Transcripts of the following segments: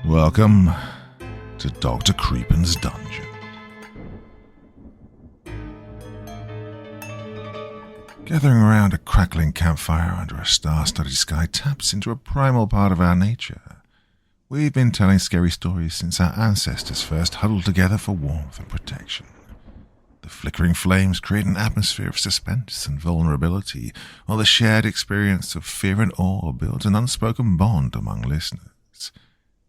Welcome to Dr. Creepin's Dungeon. Gathering around a crackling campfire under a star-studded sky taps into a primal part of our nature. We've been telling scary stories since our ancestors first huddled together for warmth and protection. The flickering flames create an atmosphere of suspense and vulnerability, while the shared experience of fear and awe builds an unspoken bond among listeners.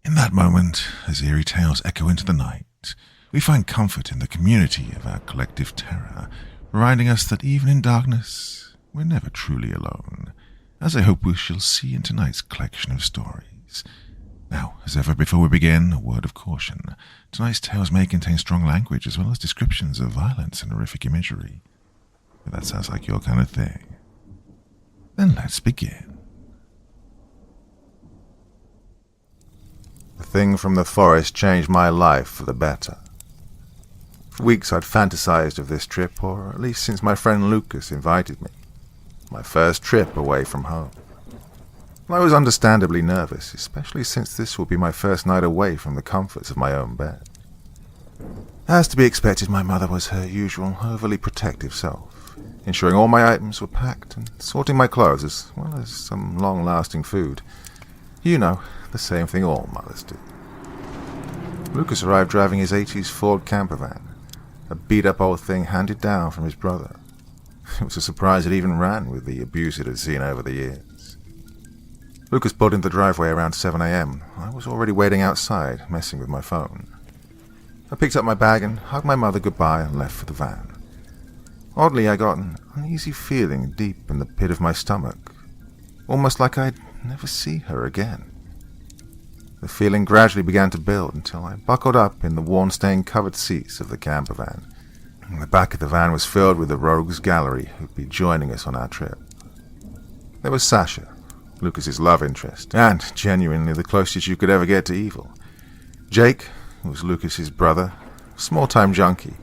In that moment, as eerie tales echo into the night, we find comfort in the community of our collective terror, reminding us that even in darkness, we're never truly alone, as I hope we shall see in tonight's collection of stories. Now, as ever before we begin, a word of caution. Tonight's tales may contain strong language as well as descriptions of violence and horrific imagery. If that sounds like your kind of thing, then let's begin. The thing from the forest changed my life for the better. For weeks I'd fantasized of this trip, or at least since my friend Lucas invited me. My first trip away from home. I was understandably nervous, especially since this will be my first night away from the comforts of my own bed. As to be expected, my mother was her usual overly protective self, ensuring all my items were packed and sorting my clothes as well as some long-lasting food. You know, the same thing all mothers do. Lucas arrived driving his 80s Ford camper van, a beat-up old thing handed down from his brother. It was a surprise it even ran with the abuse it had seen over the years. Lucas pulled into the driveway around 7 a.m. I was already waiting outside, messing with my phone. I picked up my bag and hugged my mother goodbye and left for the van. Oddly, I got an uneasy feeling deep in the pit of my stomach, almost like I'd never see her again. The feeling gradually began to build until I buckled up in the worn-stained covered seats of the camper van. The back of the van was filled with the rogues gallery who'd be joining us on our trip. There was Sasha, Lucas's love interest, and genuinely the closest you could ever get to evil. Jake, who was Lucas's brother, small-time junkie,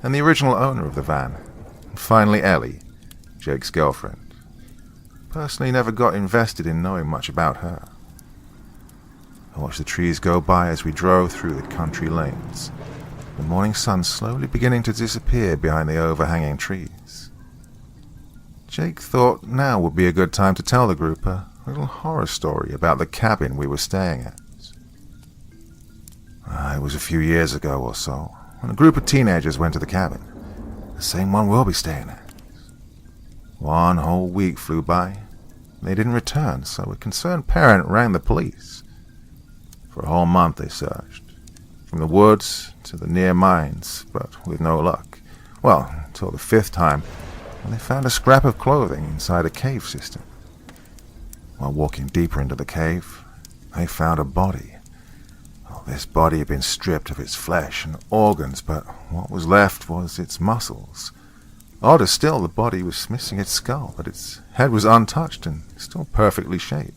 and the original owner of the van. And finally Ellie, Jake's girlfriend. Personally never got invested in knowing much about her. I watched the trees go by as we drove through the country lanes, the morning sun slowly beginning to disappear behind the overhanging trees. Jake thought now would be a good time to tell the group a little horror story about the cabin we were staying at. It was a few years ago or so, when a group of teenagers went to the cabin, the same one we'll be staying at. One whole week flew by. They didn't return, so a concerned parent rang the police. For a whole month they searched, from the woods to the near mines, but with no luck. Well, until the fifth time, when they found a scrap of clothing inside a cave system. While walking deeper into the cave, they found a body. This body had been stripped of its flesh and organs, but what was left was its muscles. Odder still, the body was missing its skull, but its head was untouched and still perfectly shaped.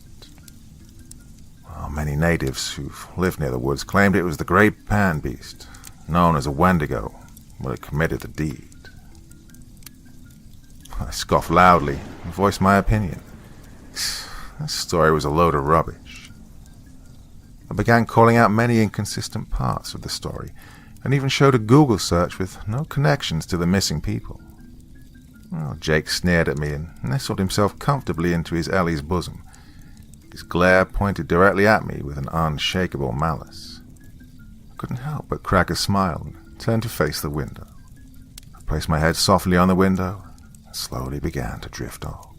Many natives who've lived near the woods claimed it was the great pan beast, known as a Wendigo, who had committed the deed. I scoffed loudly and voiced my opinion. This story was a load of rubbish. I began calling out many inconsistent parts of the story, and even showed a Google search with no connections to the missing people. Well, Jake sneered at me and nestled himself comfortably into his Ellie's bosom, his glare pointed directly at me with an unshakable malice. I couldn't help but crack a smile and turn to face the window. I placed my head softly on the window and slowly began to drift off.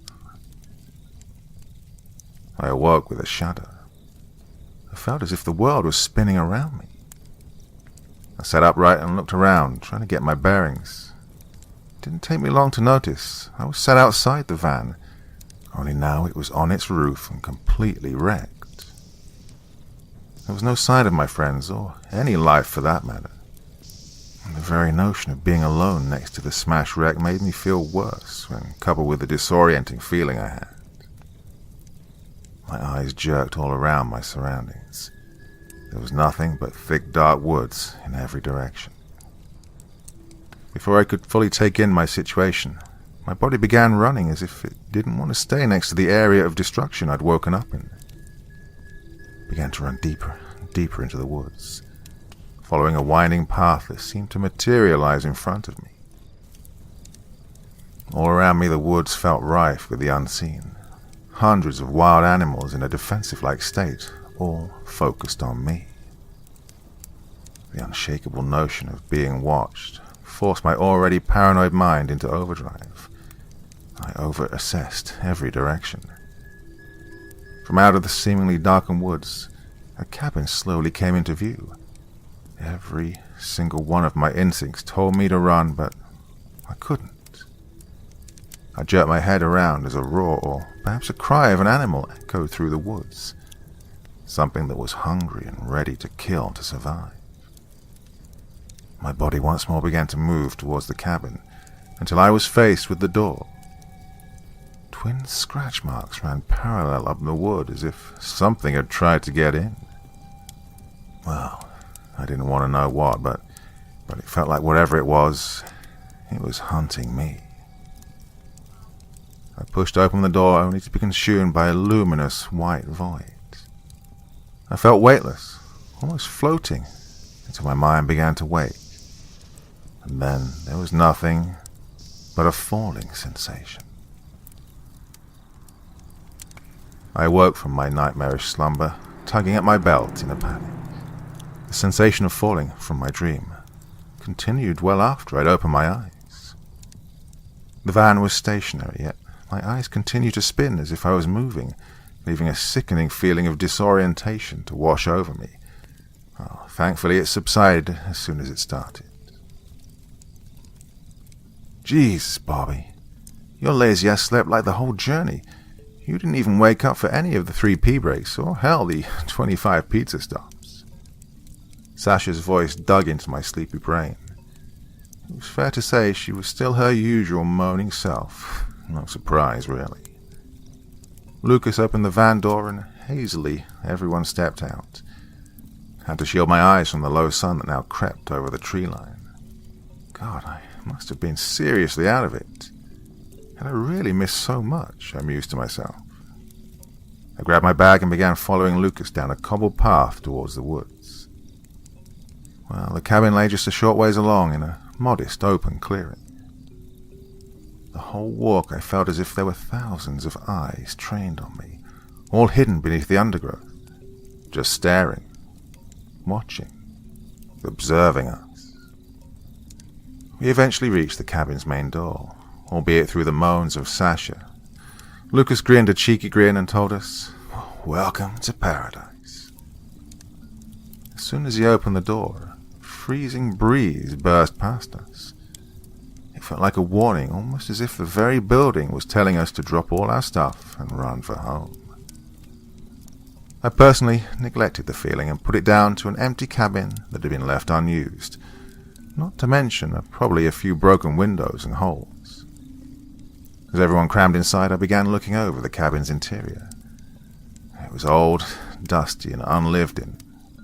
I awoke with a shudder. I felt as if the world was spinning around me. I sat upright and looked around, trying to get my bearings. It didn't take me long to notice. I was sat outside the van, only now it was on its roof and completely wrecked. There was no sign of my friends, or any life for that matter. And the very notion of being alone next to the smashed wreck made me feel worse, when coupled with the disorienting feeling I had. My eyes jerked all around my surroundings. There was nothing but thick, dark woods in every direction. Before I could fully take in my situation, my body began running as if it didn't want to stay next to the area of destruction I'd woken up in. It began to run deeper and deeper into the woods, following a winding path that seemed to materialize in front of me. All around me the woods felt rife with the unseen. Hundreds of wild animals in a defensive-like state, all focused on me. The unshakable notion of being watched forced my already paranoid mind into overdrive. I over-assessed every direction. From out of the seemingly darkened woods, a cabin slowly came into view. Every single one of my instincts told me to run, but I couldn't. I jerked my head around as a roar, or perhaps a cry of an animal, echoed through the woods. Something that was hungry and ready to kill to survive. My body once more began to move towards the cabin, until I was faced with the door. Twin scratch marks ran parallel up the wood, as if something had tried to get in. Well, I didn't want to know what, but it felt like whatever it was hunting me. I pushed open the door only to be consumed by a luminous white void. I felt weightless, almost floating, until my mind began to wake. And then there was nothing but a falling sensation. I awoke from my nightmarish slumber, tugging at my belt in a panic. The sensation of falling from my dream continued well after I'd opened my eyes. The van was stationary, yet my eyes continued to spin as if I was moving, leaving a sickening feeling of disorientation to wash over me. Oh, thankfully it subsided as soon as it started. Jesus, Bobby, your lazy ass slept like the whole journey. You didn't even wake up for any of the 3 pee breaks, or hell, the 25 pizza stops. Sasha's voice dug into my sleepy brain. It was fair to say she was still her usual moaning self. No surprise, really. Lucas opened the van door and hazily everyone stepped out. Had to shield my eyes from the low sun that now crept over the tree line. God, I must have been seriously out of it. Had I really missed so much, I mused to myself. I grabbed my bag and began following Lucas down a cobbled path towards the woods. Well, the cabin lay just a short ways along in a modest open clearing. The whole walk I felt as if there were thousands of eyes trained on me, all hidden beneath the undergrowth, just staring, watching, observing us. We eventually reached the cabin's main door, albeit through the moans of Sasha. Lucas grinned a cheeky grin and told us, "Welcome to paradise." As soon as he opened the door, a freezing breeze burst past us. It felt like a warning, almost as if the very building was telling us to drop all our stuff and run for home. I personally neglected the feeling and put it down to an empty cabin that had been left unused, not to mention probably a few broken windows and holes. As everyone crammed inside, I began looking over the cabin's interior. It was old, dusty, and unlived in,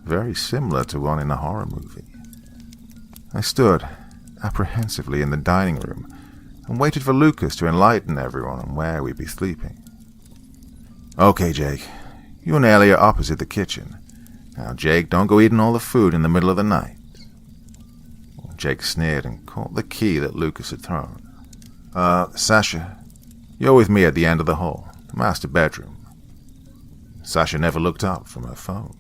very similar to one in a horror movie. I stood apprehensively in the dining room and waited for Lucas to enlighten everyone on where we'd be sleeping. "Okay, Jake, you and Ellie are opposite the kitchen. Now, Jake, don't go eating all the food in the middle of the night." Jake sneered and caught the key that Lucas had thrown. Sasha, you're with me at the end of the hall, the master bedroom." Sasha never looked up from her phone.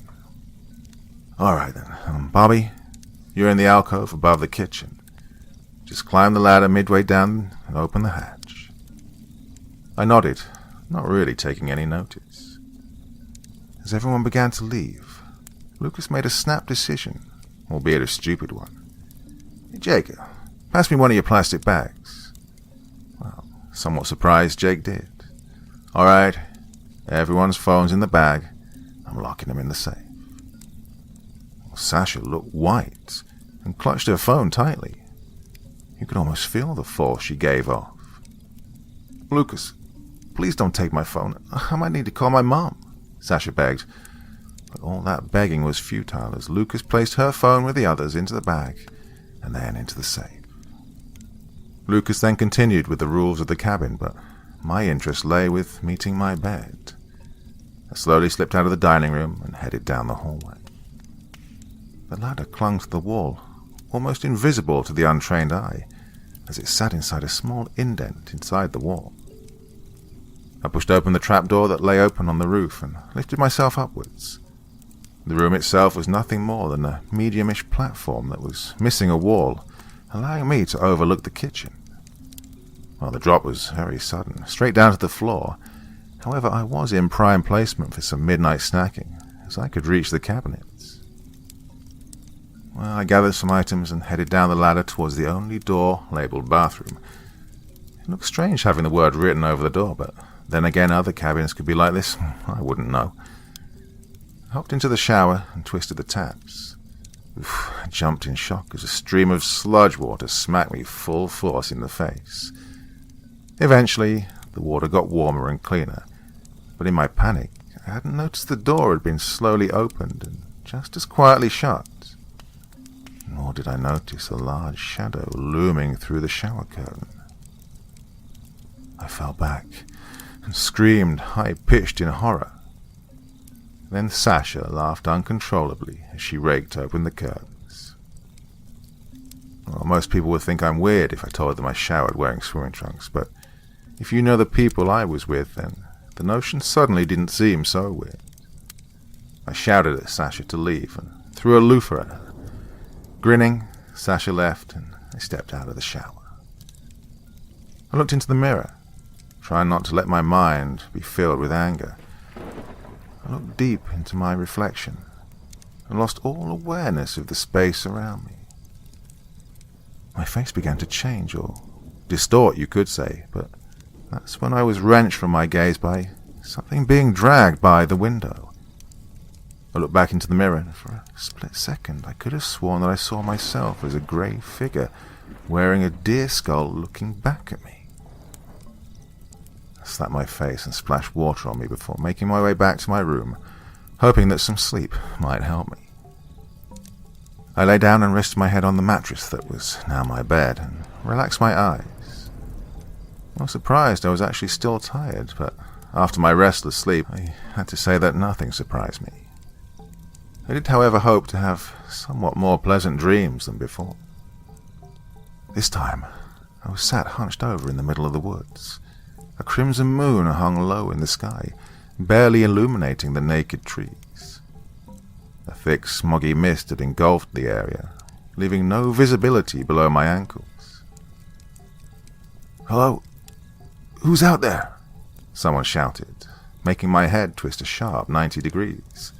"All right, then. Bobby, you're in the alcove above the kitchen. Just climb the ladder midway down and open the hatch." I nodded, not really taking any notice. As everyone began to leave, Lucas made a snap decision, albeit a stupid one. "Hey, Jake, pass me one of your plastic bags." Well, somewhat surprised, Jake did. "All right, everyone's phone's in the bag. I'm locking them in the safe." Well, Sasha looked white and clutched her phone tightly. You could almost feel the force she gave off. "Lucas, please don't take my phone. I might need to call my mom," Sasha begged. But all that begging was futile as Lucas placed her phone with the others into the bag and then into the safe. Lucas then continued with the rules of the cabin, but my interest lay with meeting my bed. I slowly slipped out of the dining room and headed down the hallway. The ladder clung to the wall, almost invisible to the untrained eye, as it sat inside a small indent inside the wall. I pushed open the trapdoor that lay open on the roof and lifted myself upwards. The room itself was nothing more than a medium-ish platform that was missing a wall, allowing me to overlook the kitchen. Well, the drop was very sudden, straight down to the floor. However, I was in prime placement for some midnight snacking, as I could reach the cabinets. Well, I gathered some items and headed down the ladder towards the only door labelled bathroom. It looked strange having the word written over the door, but then again other cabins could be like this. I wouldn't know. I hopped into the shower and twisted the taps. I jumped in shock as a stream of sludge water smacked me full force in the face. Eventually, the water got warmer and cleaner, but in my panic, I hadn't noticed the door had been slowly opened and just as quietly shut. Nor did I notice a large shadow looming through the shower curtain. I fell back and screamed high-pitched in horror. Then Sasha laughed uncontrollably as she raked open the curtains. Well, most people would think I'm weird if I told them I showered wearing swimming trunks, but if you know the people I was with, then the notion suddenly didn't seem so weird. I shouted at Sasha to leave and threw a loofah at her. Grinning, Sasha left and I stepped out of the shower. I looked into the mirror, trying not to let my mind be filled with anger. I looked deep into my reflection and lost all awareness of the space around me. My face began to change, or distort, you could say, but that's when I was wrenched from my gaze by something being dragged by the window. I looked back into the mirror, and for a split second I could have sworn that I saw myself as a grey figure wearing a deer skull looking back at me. I slapped my face and splashed water on me before making my way back to my room, hoping that some sleep might help me. I lay down and rested my head on the mattress that was now my bed and relaxed my eyes. I was surprised I was actually still tired, but after my restless sleep, I had to say that nothing surprised me. I did, however, hope to have somewhat more pleasant dreams than before. This time, I was sat hunched over in the middle of the woods. A crimson moon hung low in the sky, barely illuminating the naked trees. A thick, smoggy mist had engulfed the area, leaving no visibility below my ankles. "Hello? Who's out there?" someone shouted, making my head twist a sharp 90 degrees.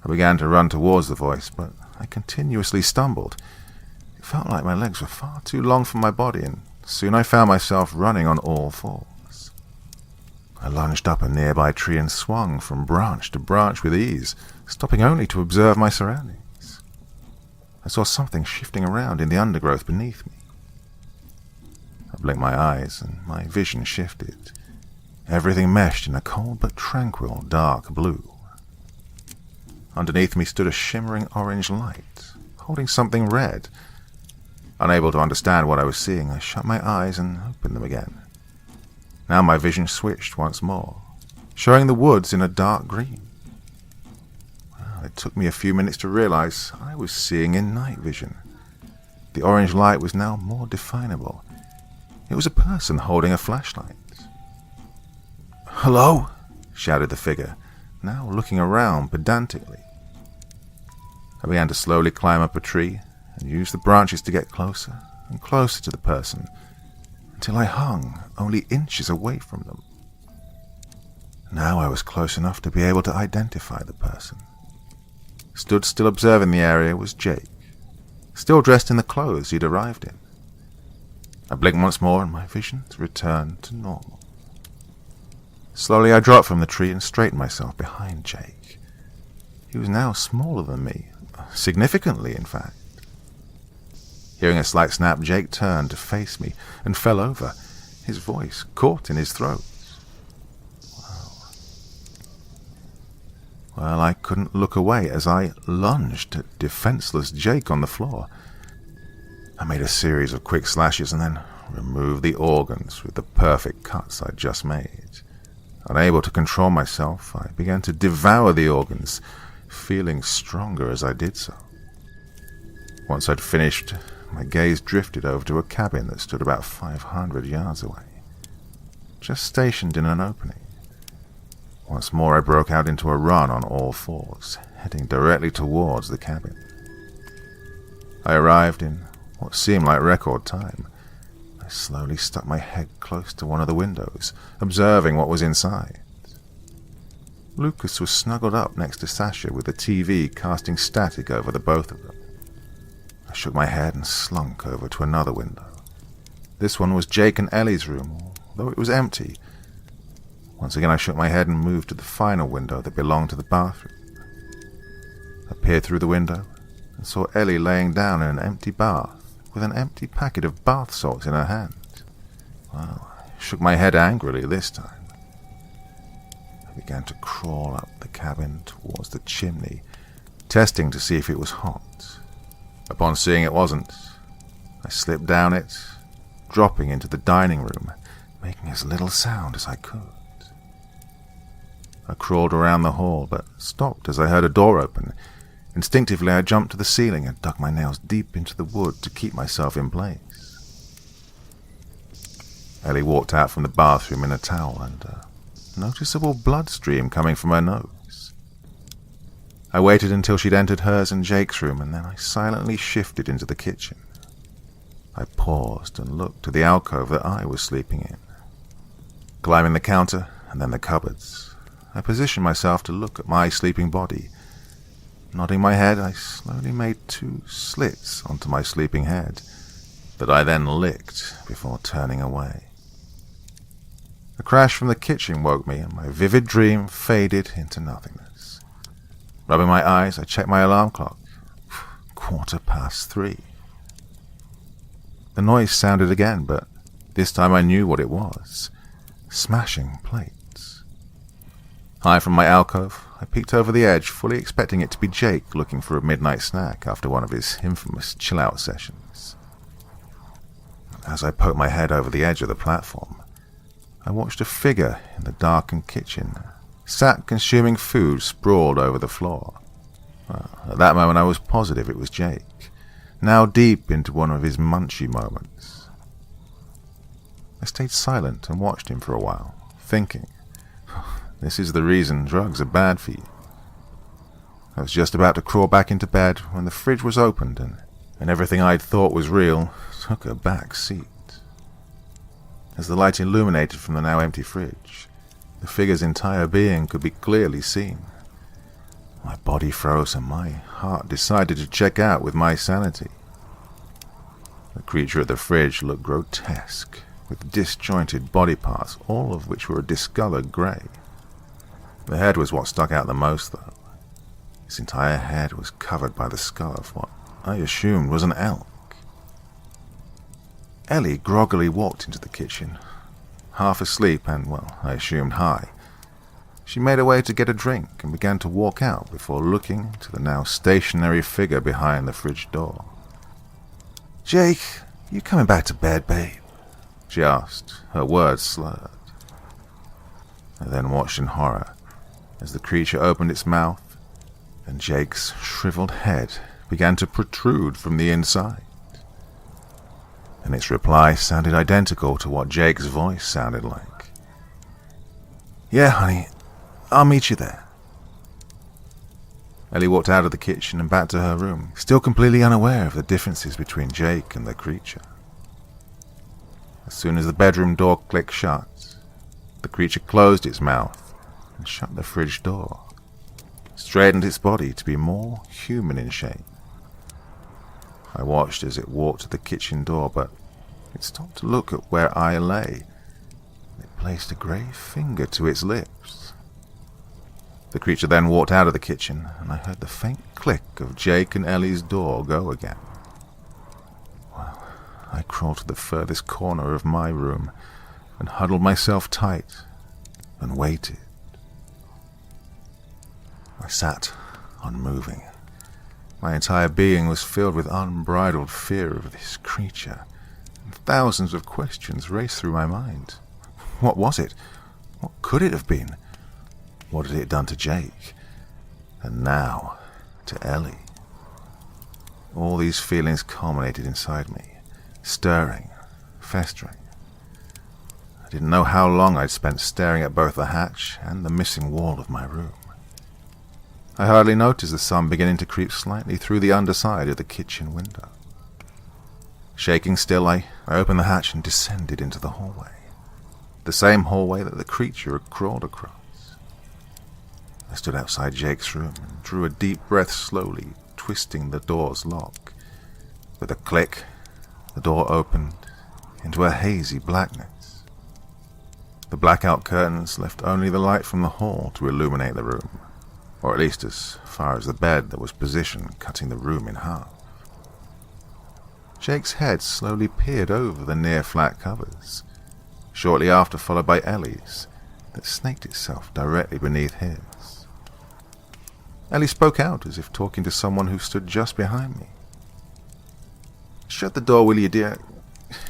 I began to run towards the voice, but I continuously stumbled. It felt like my legs were far too long for my body, and soon I found myself running on all fours. I lunged up a nearby tree and swung from branch to branch with ease, stopping only to observe my surroundings. I saw something shifting around in the undergrowth beneath me. I blinked my eyes, and my vision shifted. Everything meshed in a cold but tranquil dark blue. Underneath me stood a shimmering orange light, holding something red. Unable to understand what I was seeing, I shut my eyes and opened them again. Now my vision switched once more, showing the woods in a dark green. Well, it took me a few minutes to realize I was seeing in night vision. The orange light was now more definable. It was a person holding a flashlight. "Hello?" shouted the figure, now looking around pedantically. I began to slowly climb up a tree and use the branches to get closer and closer to the person, until I hung only inches away from them. Now I was close enough to be able to identify the person. Stood still observing the area was Jake, still dressed in the clothes he'd arrived in. I blinked once more and my vision returned to normal. Slowly I dropped from the tree and straightened myself behind Jake. He was now smaller than me, significantly in fact. Hearing a slight snap, Jake turned to face me and fell over, his voice caught in his throat. Well, I couldn't look away as I lunged at defenseless Jake on the floor. I made a series of quick slashes and then removed the organs with the perfect cuts I'd just made. Unable to control myself, I began to devour the organs, feeling stronger as I did so. Once I'd finished, my gaze drifted over to a cabin that stood about 500 yards away, just stationed in an opening. Once more I broke out into a run on all fours, heading directly towards the cabin. I arrived in what seemed like record time. I slowly stuck my head close to one of the windows, observing what was inside. Lucas was snuggled up next to Sasha with the TV casting static over the both of them. I shook my head and slunk over to another window. This one was Jake and Ellie's room, although it was empty. Once again I shook my head and moved to the final window that belonged to the bathroom. I peered through the window and saw Ellie laying down in an empty bath with an empty packet of bath salts in her hand. Well, I shook my head angrily this time. I began to crawl up the cabin towards the chimney, testing to see if it was hot. Upon seeing it wasn't, I slipped down it, dropping into the dining room, making as little sound as I could. I crawled around the hall, but stopped as I heard a door open. Instinctively, I jumped to the ceiling and dug my nails deep into the wood to keep myself in place. Ellie walked out from the bathroom in a towel and a noticeable blood stream coming from her nose. I waited until she'd entered hers and Jake's room, and then I silently shifted into the kitchen. I paused and looked to the alcove that I was sleeping in. Climbing the counter and then the cupboards, I positioned myself to look at my sleeping body. Nodding my head, I slowly made 2 slits onto my sleeping head that I then licked before turning away. A crash from the kitchen woke me, and my vivid dream faded into nothingness. Rubbing my eyes, I checked my alarm clock. 3:15. The noise sounded again, but this time I knew what it was. Smashing plates. High from my alcove, I peeked over the edge, fully expecting it to be Jake looking for a midnight snack after one of his infamous chill-out sessions. As I poked my head over the edge of the platform, I watched a figure in the darkened kitchen, sat consuming food sprawled over the floor. At that moment I was positive it was Jake, now deep into one of his munchy moments. I stayed silent and watched him for a while, thinking, this is the reason drugs are bad for you. I was just about to crawl back into bed when the fridge was opened and everything I'd thought was real took a back seat. As the light illuminated from the now empty fridge, the figure's entire being could be clearly seen. My body froze and my heart decided to check out with my sanity. The creature at the fridge looked grotesque, with disjointed body parts, all of which were a discolored grey. The head was what stuck out the most, though. Its entire head was covered by the skull of what I assumed was an elk. Ellie groggily walked into the kitchen, half asleep and, well, I assumed high. She made her way to get a drink and began to walk out before looking to the now stationary figure behind the fridge door. "Jake, you coming back to bed, babe?" she asked, her words slurred. I then watched in horror as the creature opened its mouth and Jake's shriveled head began to protrude from the inside. And its reply sounded identical to what Jake's voice sounded like. "Yeah, honey, I'll meet you there." Ellie walked out of the kitchen and back to her room, still completely unaware of the differences between Jake and the creature. As soon as the bedroom door clicked shut, the creature closed its mouth and shut the fridge door, straightened its body to be more human in shape. I watched as it walked to the kitchen door, but it stopped to look at where I lay. It placed a grey finger to its lips. The creature then walked out of the kitchen, and I heard the faint click of Jake and Ellie's door go again. Well, I crawled to the furthest corner of my room and huddled myself tight and waited. I sat, unmoving. My entire being was filled with unbridled fear of this creature, and thousands of questions raced through my mind. What was it? What could it have been? What had it done to Jake? And now, to Ellie. All these feelings culminated inside me, stirring, festering. I didn't know how long I'd spent staring at both the hatch and the missing wall of my room. I hardly noticed the sun beginning to creep slightly through the underside of the kitchen window. Shaking still, I opened the hatch and descended into the hallway. The same hallway that the creature had crawled across. I stood outside Jake's room and drew a deep breath slowly, twisting the door's lock. With a click, the door opened into a hazy blackness. The blackout curtains left only the light from the hall to illuminate the room, or at least as far as the bed that was positioned, cutting the room in half. Jake's head slowly peered over the near-flat covers, shortly after followed by Ellie's, that snaked itself directly beneath his. Ellie spoke out as if talking to someone who stood just behind me. "Shut the door, will you, dear?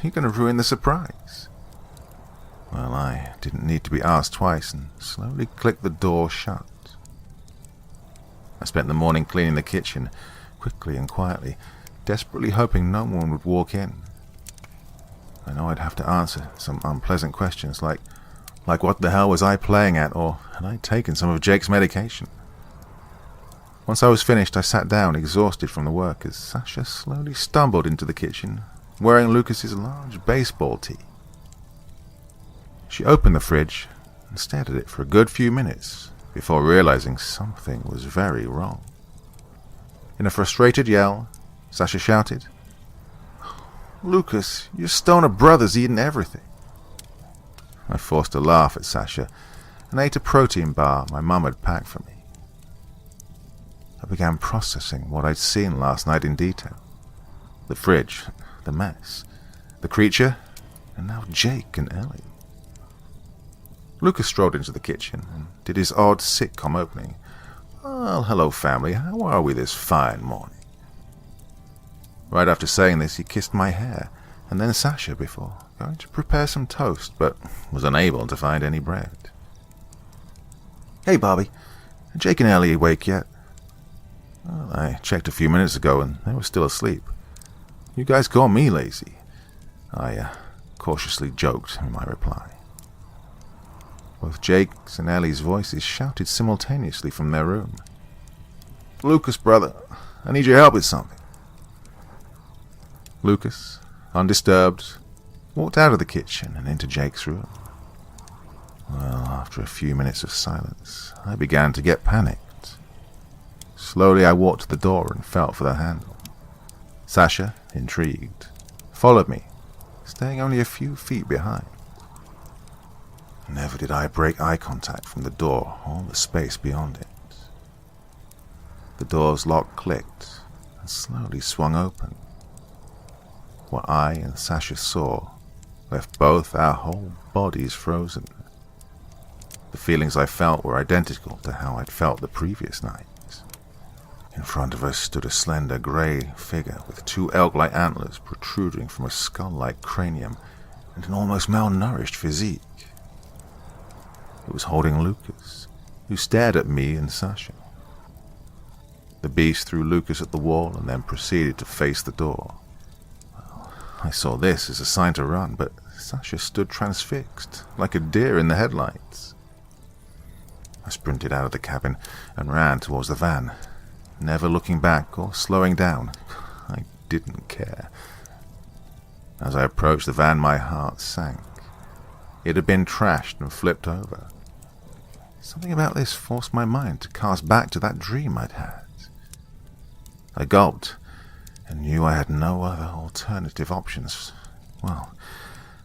You're going to ruin the surprise." Well, I didn't need to be asked twice and slowly clicked the door shut. I spent the morning cleaning the kitchen, quickly and quietly, desperately hoping no one would walk in. I know I'd have to answer some unpleasant questions like what the hell was I playing at, or had I taken some of Jake's medication? Once I was finished, I sat down, exhausted from the work, as Sasha slowly stumbled into the kitchen, wearing Lucas's large baseball tee. She opened the fridge and stared at it for a good few minutes before realizing something was very wrong. In a frustrated yell, Sasha shouted, "Lucas, your stoner brother's eaten everything." I forced a laugh at Sasha and ate a protein bar my mum had packed for me. I began processing what I'd seen last night in detail. The fridge, the mess, the creature, and now Jake and Ellie. Lucas strolled into the kitchen and did his odd sitcom opening. "Well, hello family, how are we this fine morning?" Right after saying this, he kissed my hair and then Sasha before going to prepare some toast, but was unable to find any bread. "Hey Bobby, are Jake and Ellie awake yet?" "Well, I checked a few minutes ago and they were still asleep. You guys call me lazy," I cautiously joked in my reply. Both Jake's and Ellie's voices shouted simultaneously from their room. "Lucas, brother, I need your help with something." Lucas, undisturbed, walked out of the kitchen and into Jake's room. Well, after a few minutes of silence, I began to get panicked. Slowly I walked to the door and felt for the handle. Sasha, intrigued, followed me, staying only a few feet behind. Never did I break eye contact from the door or the space beyond it. The door's lock clicked and slowly swung open. What I and Sasha saw left both our whole bodies frozen. The feelings I felt were identical to how I'd felt the previous night. In front of us stood a slender grey figure with two elk-like antlers protruding from a skull-like cranium and an almost malnourished physique. It was holding Lucas, who stared at me and Sasha. The beast threw Lucas at the wall and then proceeded to face the door. Well, I saw this as a sign to run, but Sasha stood transfixed, like a deer in the headlights. I sprinted out of the cabin and ran towards the van, never looking back or slowing down. I didn't care. As I approached the van, my heart sank. It had been trashed and flipped over. Something about this forced my mind to cast back to that dream I'd had. I gulped and knew I had no other alternative options. Well,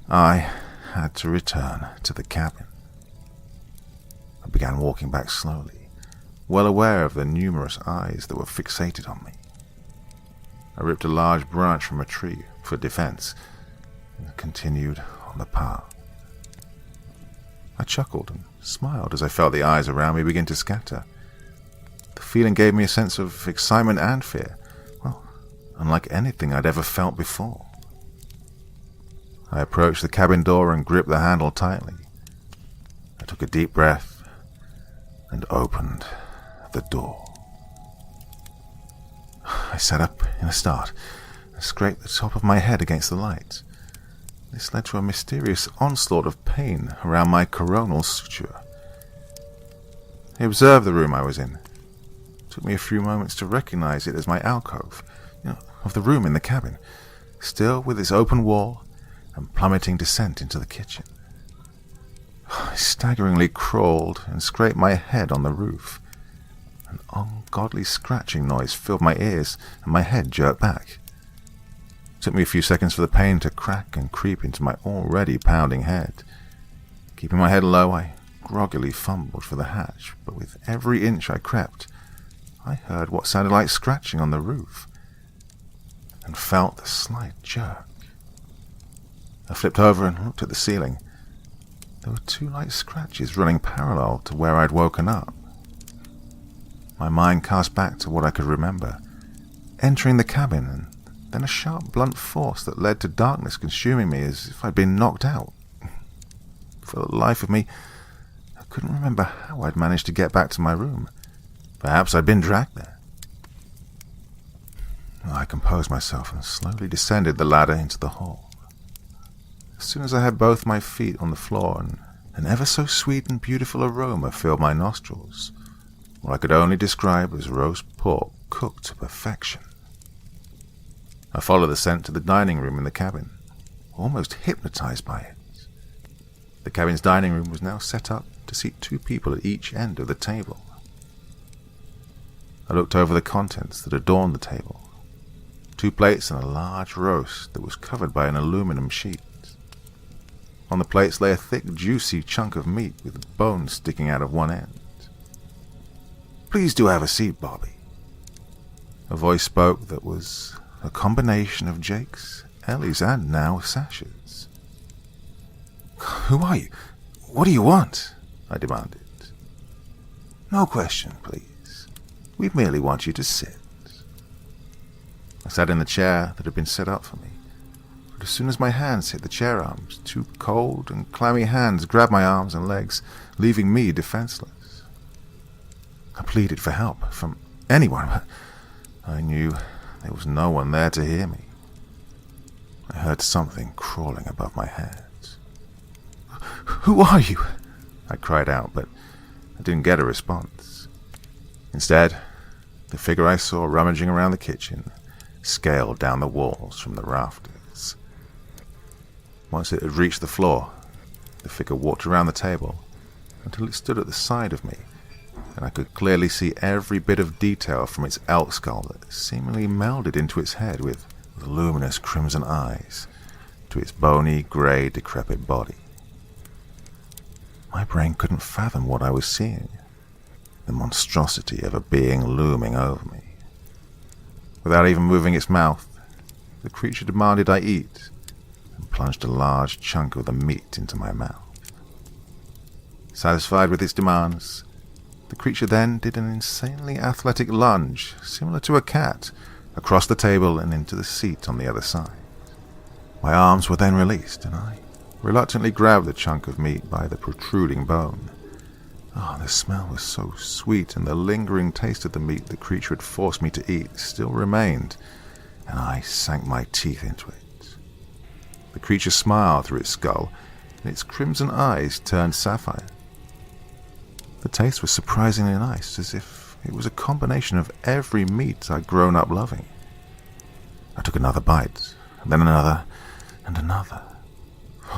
I had to return to the cabin. I began walking back slowly, well aware of the numerous eyes that were fixated on me. I ripped a large branch from a tree for defense and continued on the path. I chuckled and smiled as I felt the eyes around me begin to scatter. The feeling gave me a sense of excitement and fear, well, unlike anything I'd ever felt before. I approached the cabin door and gripped the handle tightly. I took a deep breath and opened the door. I sat up in a start and scraped the top of my head against the light. This led to a mysterious onslaught of pain around my coronal suture. I observed the room I was in. It took me a few moments to recognize it as my alcove, of the room in the cabin, still with its open wall and plummeting descent into the kitchen. I staggeringly crawled and scraped my head on the roof. An ungodly scratching noise filled my ears and my head jerked back. It took me a few seconds for the pain to crack and creep into my already pounding head. Keeping my head low, I groggily fumbled for the hatch, but with every inch I crept, I heard what sounded like scratching on the roof and felt the slight jerk. I flipped over and looked at the ceiling. There were two light scratches running parallel to where I'd woken up. My mind cast back to what I could remember, entering the cabin, and then a sharp, blunt force that led to darkness consuming me as if I'd been knocked out. For the life of me, I couldn't remember how I'd managed to get back to my room. Perhaps I'd been dragged there. I composed myself and slowly descended the ladder into the hall. As soon as I had both my feet on the floor, an ever so sweet and beautiful aroma filled my nostrils, what I could only describe as roast pork cooked to perfection. I followed the scent to the dining room in the cabin, almost hypnotized by it. The cabin's dining room was now set up to seat two people at each end of the table. I looked over the contents that adorned the table. 2 plates and a large roast that was covered by an aluminum sheet. On the plates lay a thick, juicy chunk of meat with bones sticking out of one end. "Please do have a seat, Bobby." A voice spoke that was a combination of Jake's, Ellie's, and now Sasha's. "Who are you? What do you want?" I demanded. "No question, please. We merely want you to sit." I sat in the chair that had been set up for me, but as soon as my hands hit the chair arms, 2 cold and clammy hands grabbed my arms and legs, leaving me defenseless. I pleaded for help from anyone, but I knew there was no one there to hear me. I heard something crawling above my head. "Who are you?" I cried out, but I didn't get a response. Instead, the figure I saw rummaging around the kitchen scaled down the walls from the rafters. Once it had reached the floor, the figure walked around the table until it stood at the side of me, and I could clearly see every bit of detail from its elk skull that seemingly melded into its head with luminous crimson eyes to its bony, grey, decrepit body. My brain couldn't fathom what I was seeing, the monstrosity of a being looming over me. Without even moving its mouth, the creature demanded I eat, and plunged a large chunk of the meat into my mouth. Satisfied with its demands, the creature then did an insanely athletic lunge, similar to a cat, across the table and into the seat on the other side. My arms were then released, and I reluctantly grabbed the chunk of meat by the protruding bone. The smell was so sweet, and the lingering taste of the meat the creature had forced me to eat still remained, and I sank my teeth into it. The creature smiled through its skull, and its crimson eyes turned sapphire. The taste was surprisingly nice, as if it was a combination of every meat I'd grown up loving. I took another bite, and then another, and another.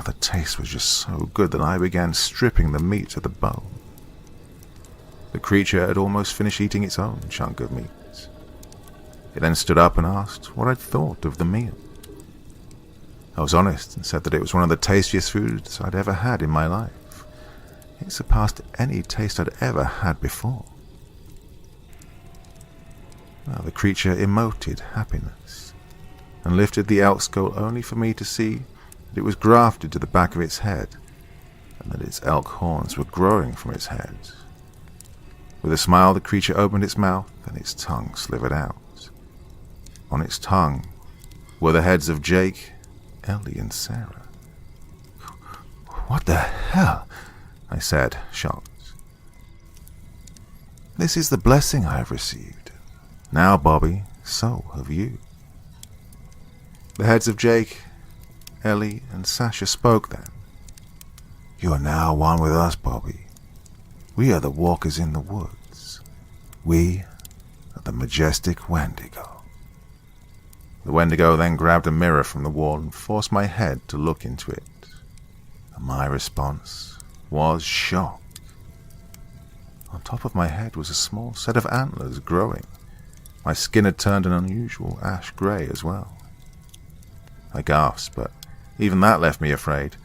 The taste was just so good that I began stripping the meat to the bone. The creature had almost finished eating its own chunk of meat. It then stood up and asked what I'd thought of the meal. I was honest and said that it was one of the tastiest foods I'd ever had in my life. It surpassed any taste I'd ever had before. The creature emoted happiness and lifted the elk skull only for me to see that it was grafted to the back of its head and that its elk horns were growing from its head. With a smile, the creature opened its mouth and its tongue slithered out. On its tongue were the heads of Jake, Ellie, and Sarah. "What the hell?" I said, shocked. "This is the blessing I have received. Now, Bobby, so have you. The heads of Jake, Ellie, and Sasha spoke then. You are now one with us, Bobby. We are the walkers in the woods. We are the majestic Wendigo. The Wendigo then grabbed a mirror from the wall and forced my head to look into it. And my response was shock. On top of my head was a small set of antlers growing. My skin had turned an unusual ash grey as well. I gasped, but even that left me afraid.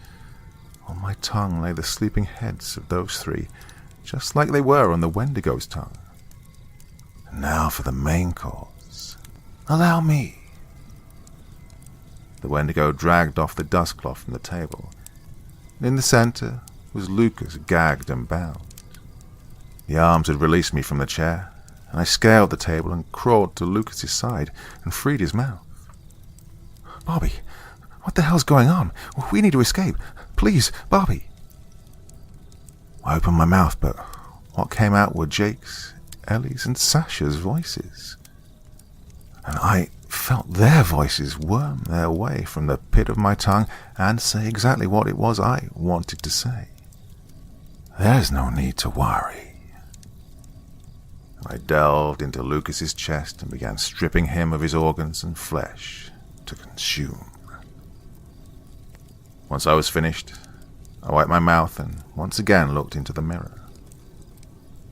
On my tongue lay the sleeping heads of those three, just like they were on the Wendigo's tongue. And now for the main course. Allow me. The Wendigo dragged off the dustcloth from the table. In the center was Lucas, gagged and bound. The arms had released me from the chair, and I scaled the table and crawled to Lucas's side and freed his mouth. Bobby, what the hell's going on? We need to escape. Please, Bobby. I opened my mouth, but what came out were Jake's, Ellie's, and Sasha's voices. And I felt their voices worm their way from the pit of my tongue and say exactly what it was I wanted to say. There's no need to worry. I delved into Lucas's chest and began stripping him of his organs and flesh to consume. Once I was finished, I wiped my mouth and once again looked into the mirror.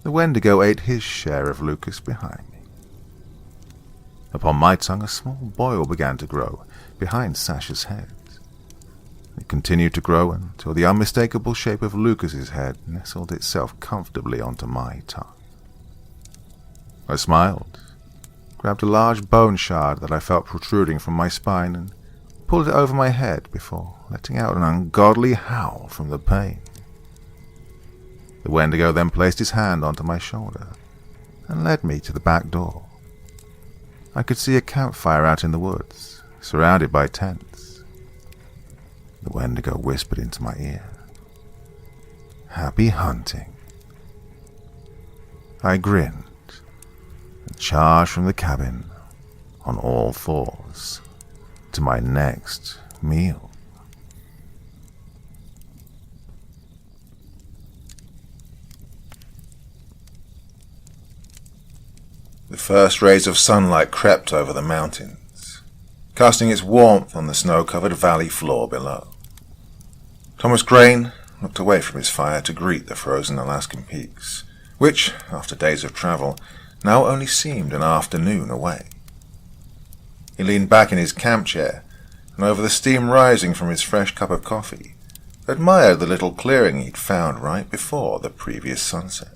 The Wendigo ate his share of Lucas behind me. Upon my tongue a small boil began to grow behind Sasha's head. It continued to grow until the unmistakable shape of Lucas's head nestled itself comfortably onto my tongue. I smiled, grabbed a large bone shard that I felt protruding from my spine and pulled it over my head before letting out an ungodly howl from the pain. The Wendigo then placed his hand onto my shoulder and led me to the back door. I could see a campfire out in the woods, surrounded by tents. The Wendigo whispered into my ear, "Happy hunting." I grinned and charged from the cabin on all fours to my next meal. The first rays of sunlight crept over the mountains, casting its warmth on the snow-covered valley floor below. Thomas Crane looked away from his fire to greet the frozen Alaskan peaks, which, after days of travel, now only seemed an afternoon away. He leaned back in his camp chair, and over the steam rising from his fresh cup of coffee, admired the little clearing he'd found right before the previous sunset.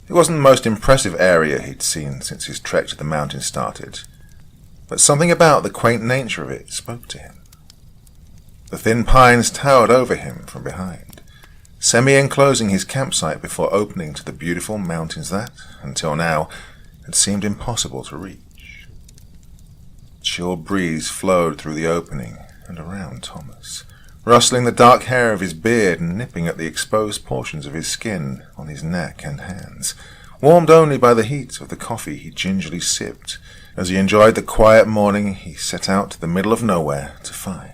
It wasn't the most impressive area he'd seen since his trek to the mountains started, but something about the quaint nature of it spoke to him. The thin pines towered over him from behind, semi-enclosing his campsite before opening to the beautiful mountains that, until now, had seemed impossible to reach. A chill breeze flowed through the opening and around Thomas, rustling the dark hair of his beard and nipping at the exposed portions of his skin on his neck and hands, warmed only by the heat of the coffee he gingerly sipped as he enjoyed the quiet morning he set out to the middle of nowhere to find.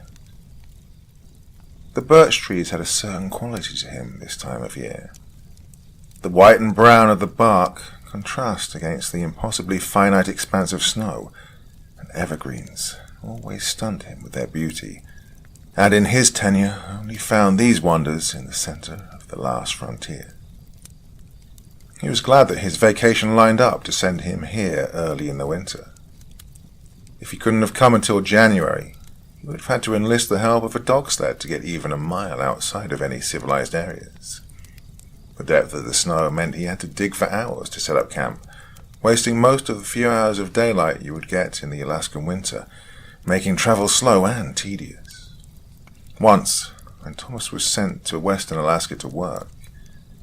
The birch trees had a certain quality to him this time of year. The white and brown of the bark contrast against the impossibly finite expanse of snow, and evergreens always stunned him with their beauty, and in his tenure only found these wonders in the center of the last frontier. He was glad that his vacation lined up to send him here early in the winter. If he couldn't have come until January, he would have had to enlist the help of a dog sled to get even a mile outside of any civilized areas. The depth of the snow meant he had to dig for hours to set up camp, wasting most of the few hours of daylight you would get in the Alaskan winter, making travel slow and tedious. Once, when Thomas was sent to western Alaska to work,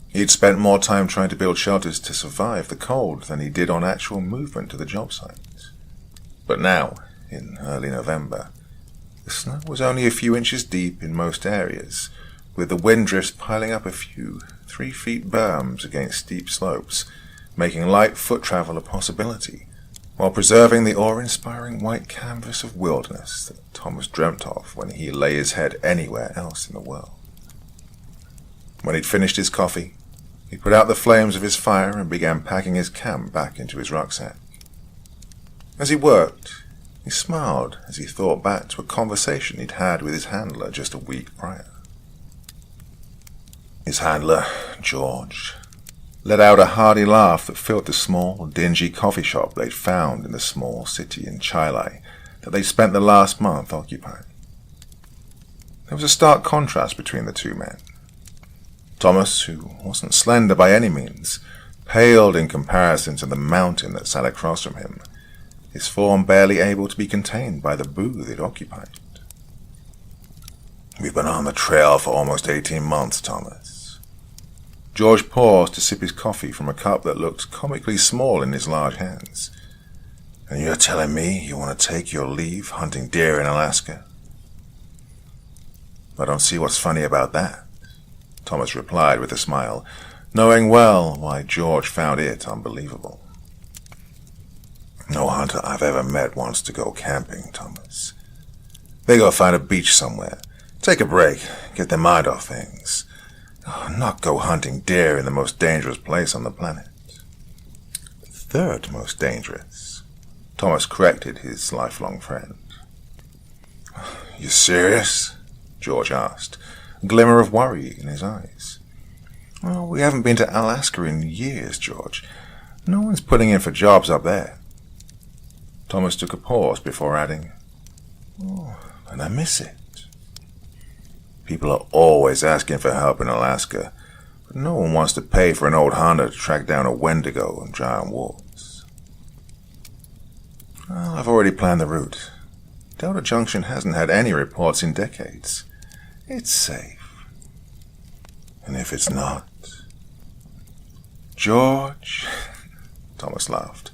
he'd spent more time trying to build shelters to survive the cold than he did on actual movement to the job site. But now, in early November, the snow was only a few inches deep in most areas, with the wind drifts piling up a few 3-foot berms against steep slopes, making light foot travel a possibility, while preserving the awe-inspiring white canvas of wilderness that Thomas dreamt of when he lay his head anywhere else in the world. When he'd finished his coffee, he put out the flames of his fire and began packing his camp back into his rucksack. As he worked, he smiled as he thought back to a conversation he'd had with his handler just a week prior. His handler, George, let out a hearty laugh that filled the small, dingy coffee shop they'd found in the small city in Chile that they'd spent the last month occupying. There was a stark contrast between the two men. Thomas, who wasn't slender by any means, paled in comparison to the mountain that sat across from him, his form barely able to be contained by the booth it occupied. "We've been on the trail for almost 18 months, Thomas." George paused to sip his coffee from a cup that looked comically small in his large hands. "And you're telling me you want to take your leave hunting deer in Alaska?" "I don't see what's funny about that," Thomas replied with a smile, knowing well why George found it unbelievable. "No hunter I've ever met wants to go camping, Thomas. They go find a beach somewhere, take a break, get their mind off things. Not go hunting deer in the most dangerous place on the planet." "Third most dangerous," Thomas corrected his lifelong friend. "You serious?" George asked, a glimmer of worry in his eyes. "Well, we haven't been to Alaska in years, George. No one's putting in for jobs up there." Thomas took a pause before adding, "Oh, and I miss it. People are always asking for help in Alaska, but no one wants to pay for an old hunter to track down a Wendigo in giant wolves." "Well, I've already planned the route. Delta Junction hasn't had any reports in decades. It's safe." "And if it's not?" "George," Thomas laughed,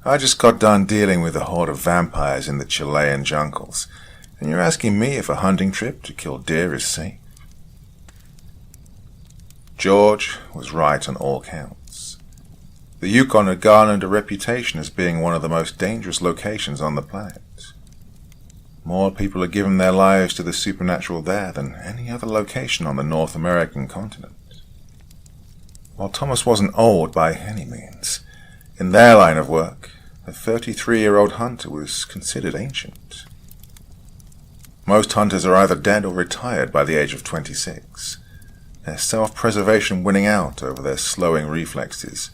"I just got done dealing with a horde of vampires in the Chilean jungles, and you're asking me if a hunting trip to kill deer is safe?" George was right on all counts. The Yukon had garnered a reputation as being one of the most dangerous locations on the planet. More people had given their lives to the supernatural there than any other location on the North American continent. While Thomas wasn't old by any means, in their line of work, a 33-year-old hunter was considered ancient. Most hunters are either dead or retired by the age of 26, their self-preservation winning out over their slowing reflexes,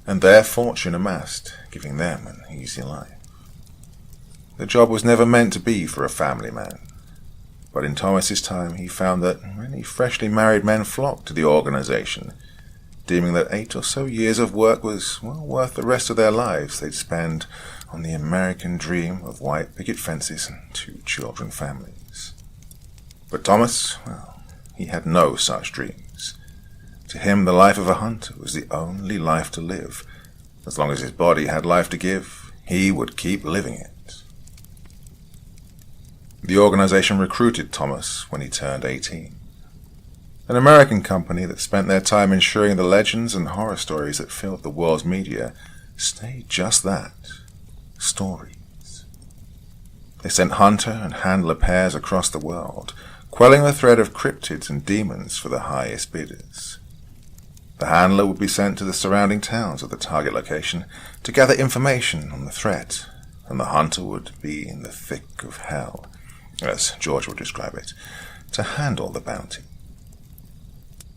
and their fortune amassed, giving them an easy life. The job was never meant to be for a family man, but in Thomas's time he found that many freshly married men flocked to the organization, deeming that 8 or so years of work was well worth the rest of their lives they'd spend on the American dream of white picket fences and 2 children families. But Thomas, well, he had no such dreams. To him, the life of a hunter was the only life to live. As long as his body had life to give, he would keep living it. The organization recruited Thomas when he turned 18. An American company that spent their time ensuring the legends and horror stories that filled the world's media stayed just that, stories. They sent hunter and handler pairs across the world, quelling the threat of cryptids and demons for the highest bidders. The handler would be sent to the surrounding towns of the target location to gather information on the threat, and the hunter would be in the thick of hell, as George would describe it, to handle the bounty.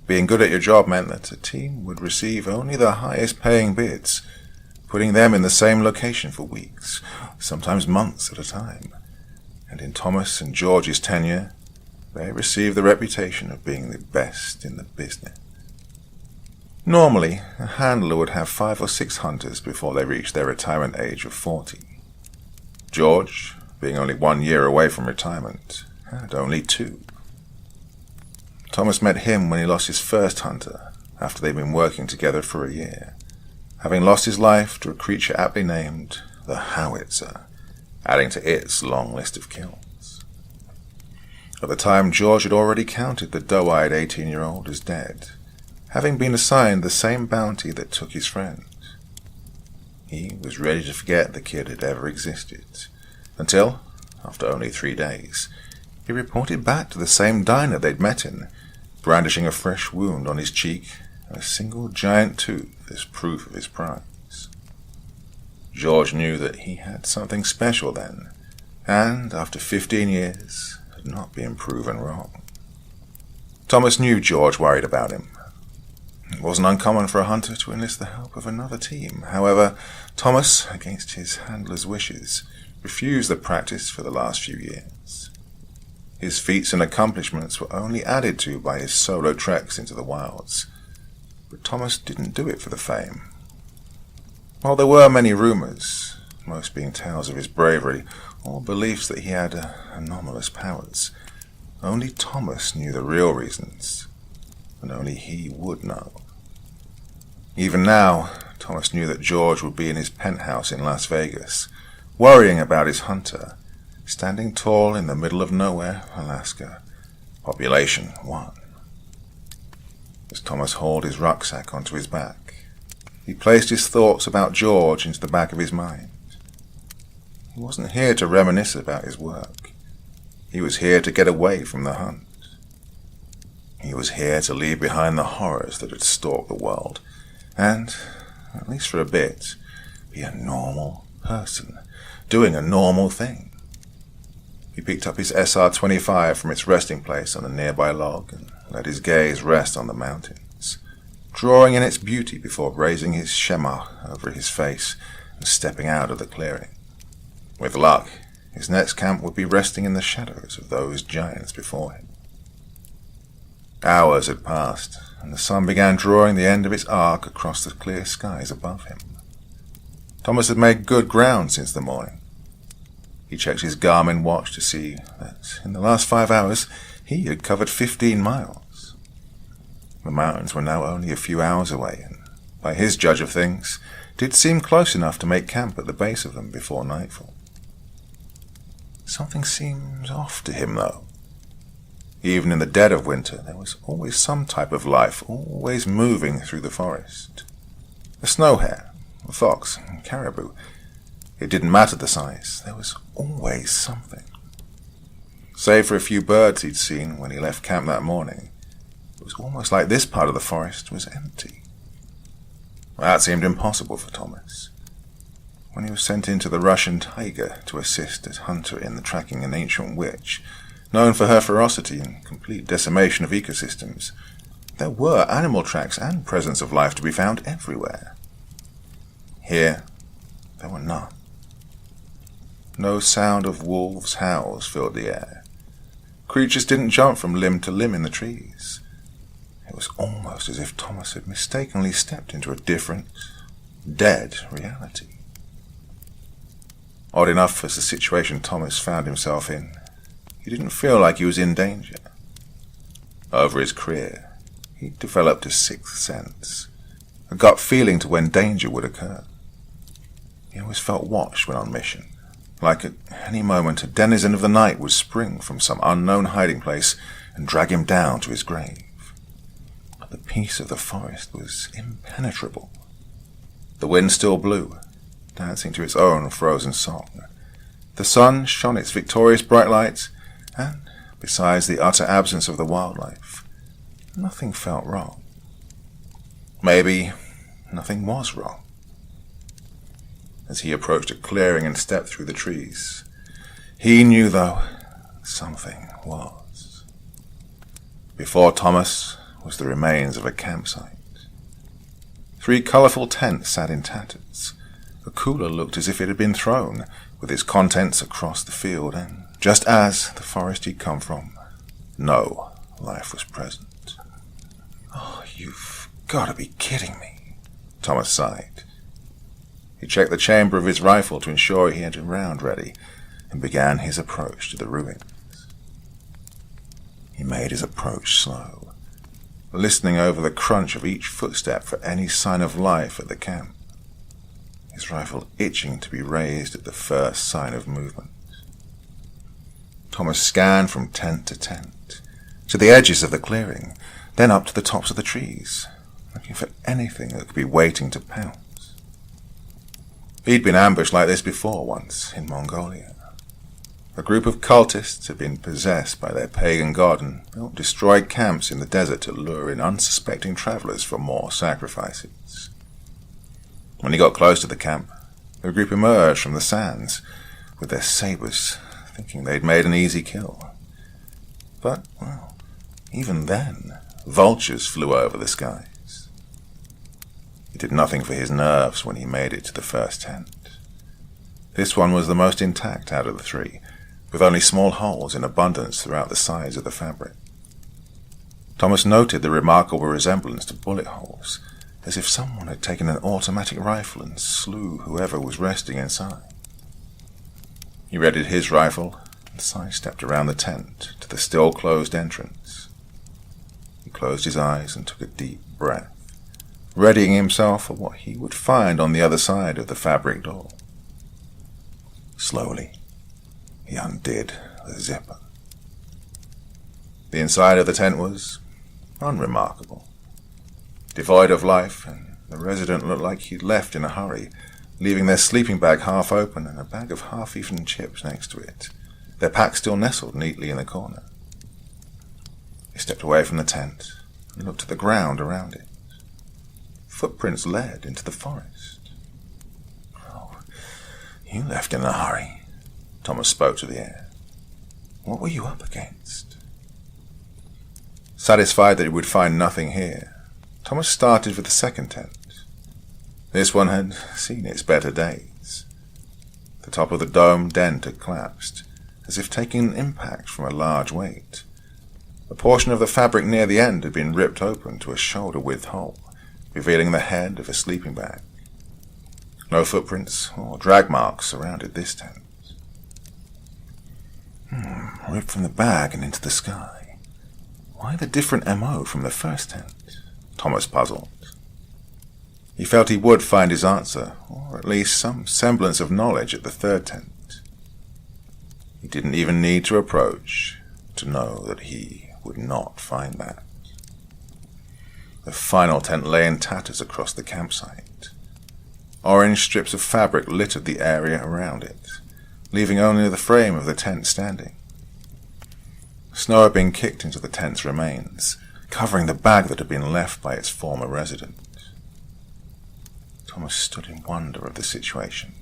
Being good at your job meant that a team would receive only the highest paying bids, putting them in the same location for weeks, sometimes months at a time. And in Thomas and George's tenure, they received the reputation of being the best in the business. Normally, a handler would have 5 or 6 hunters before they reached their retirement age of 40. George, being only 1 year away from retirement, had only 2. Thomas met him when he lost his first hunter, after they'd been working together for a year, having lost his life to a creature aptly named the Howitzer, adding to its long list of kills. At the time, George had already counted the doe-eyed 18-year-old as dead, having been assigned the same bounty that took his friend. He was ready to forget the kid had ever existed, until, after only 3 days, he reported back to the same diner they'd met in, brandishing a fresh wound on his cheek and a single giant tooth as proof of his prize. George knew that he had something special then, and after 15 years, had not been proven wrong. Thomas knew George worried about him. It wasn't uncommon for a hunter to enlist the help of another team. However, Thomas, against his handler's wishes, refused the practice for the last few years. His feats and accomplishments were only added to by his solo treks into the wilds, but Thomas didn't do it for the fame. While there were many rumors, most being tales of his bravery or beliefs that he had anomalous powers, only Thomas knew the real reasons, and only he would know. Even now, Thomas knew that George would be in his penthouse in Las Vegas, worrying about his hunter, standing tall in the middle of nowhere, Alaska, population 1. As Thomas hauled his rucksack onto his back, he placed his thoughts about George into the back of his mind. He wasn't here to reminisce about his work. He was here to get away from the hunt. He was here to leave behind the horrors that had stalked the world, and, at least for a bit, be a normal person, doing a normal thing. He picked up his SR-25 from its resting place on a nearby log and let his gaze rest on the mountains, drawing in its beauty before raising his shema over his face and stepping out of the clearing. With luck, his next camp would be resting in the shadows of those giants before him. Hours had passed, and the sun began drawing the end of its arc across the clear skies above him. Thomas had made good ground since the morning. He checked his Garmin watch to see that in the last 5 hours he had covered 15 miles. The mountains were now only a few hours away, and by his judge of things, did seem close enough to make camp at the base of them before nightfall. Something seemed off to him, though. Even in the dead of winter, there was always some type of life, always moving through the forest. A snow hare, a fox, a caribou. It didn't matter the size, there was always something. Save for a few birds he'd seen when he left camp that morning, it was almost like this part of the forest was empty. That seemed impossible for Thomas. When he was sent into the Russian taiga to assist as hunter in the tracking an ancient witch, known for her ferocity and complete decimation of ecosystems, there were animal tracks and presence of life to be found everywhere. Here, there were none. No sound of wolves' howls filled the air. Creatures didn't jump from limb to limb in the trees. It was almost as if Thomas had mistakenly stepped into a different, dead reality. Odd enough as the situation Thomas found himself in, he didn't feel like he was in danger. Over his career, he'd developed a sixth sense, a gut feeling to when danger would occur. He always felt watched when on mission, like at any moment a denizen of the night would spring from some unknown hiding place and drag him down to his grave. But the peace of the forest was impenetrable. The wind still blew, dancing to its own frozen song. The sun shone its victorious bright light, and, besides the utter absence of the wildlife, nothing felt wrong. Maybe nothing was wrong. As he approached a clearing and stepped through the trees, he knew, though, something was. Before Thomas was the remains of a campsite. 3 colourful tents sat in tatters. A cooler looked as if it had been thrown, with its contents across the field, and just as the forest he'd come from, no life was present. "Oh, you've got to be kidding me," Thomas sighed. He checked the chamber of his rifle to ensure he had a round ready, and began his approach to the ruins. He made his approach slow, listening over the crunch of each footstep for any sign of life at the camp, his rifle itching to be raised at the first sign of movement. Thomas scanned from tent to tent, to the edges of the clearing, then up to the tops of the trees, looking for anything that could be waiting to pounce. He'd been ambushed like this before once, in Mongolia. A group of cultists had been possessed by their pagan god and built destroyed camps in the desert to lure in unsuspecting travelers for more sacrifices. When he got close to the camp, the group emerged from the sands with their sabers, thinking they'd made an easy kill. But, well, even then, vultures flew over the skies. It did nothing for his nerves when he made it to the first tent. This one was the most intact out of the three, with only small holes in abundance throughout the sides of the fabric. Thomas noted the remarkable resemblance to bullet holes, as if someone had taken an automatic rifle and slew whoever was resting inside. He readied his rifle and sidestepped around the tent to the still-closed entrance. He closed his eyes and took a deep breath, readying himself for what he would find on the other side of the fabric door. Slowly, he undid the zipper. The inside of the tent was unremarkable, devoid of life, and the resident looked like he'd left in a hurry, leaving their sleeping bag half open and a bag of half-eaten chips next to it, their pack still nestled neatly in the corner. He stepped away from the tent and looked at the ground around it. Footprints led into the forest. "Oh, you left in a hurry," Thomas spoke to the air. "What were you up against?" Satisfied that he would find nothing here, Thomas started with the second tent. This one had seen its better days. The top of the dome dent had collapsed, as if taking an impact from a large weight. A portion of the fabric near the end had been ripped open to a shoulder-width hole, revealing the head of a sleeping bag. No footprints or drag marks surrounded this tent. Ripped from the bag and into the sky. Why the different MO from the first tent? Thomas puzzled. He felt he would find his answer, or at least some semblance of knowledge at the third tent. He didn't even need to approach to know that he would not find that. The final tent lay in tatters across the campsite. Orange strips of fabric littered the area around it, leaving only the frame of the tent standing. Snow had been kicked into the tent's remains, covering the bag that had been left by its former resident. Thomas stood in wonder of the situation.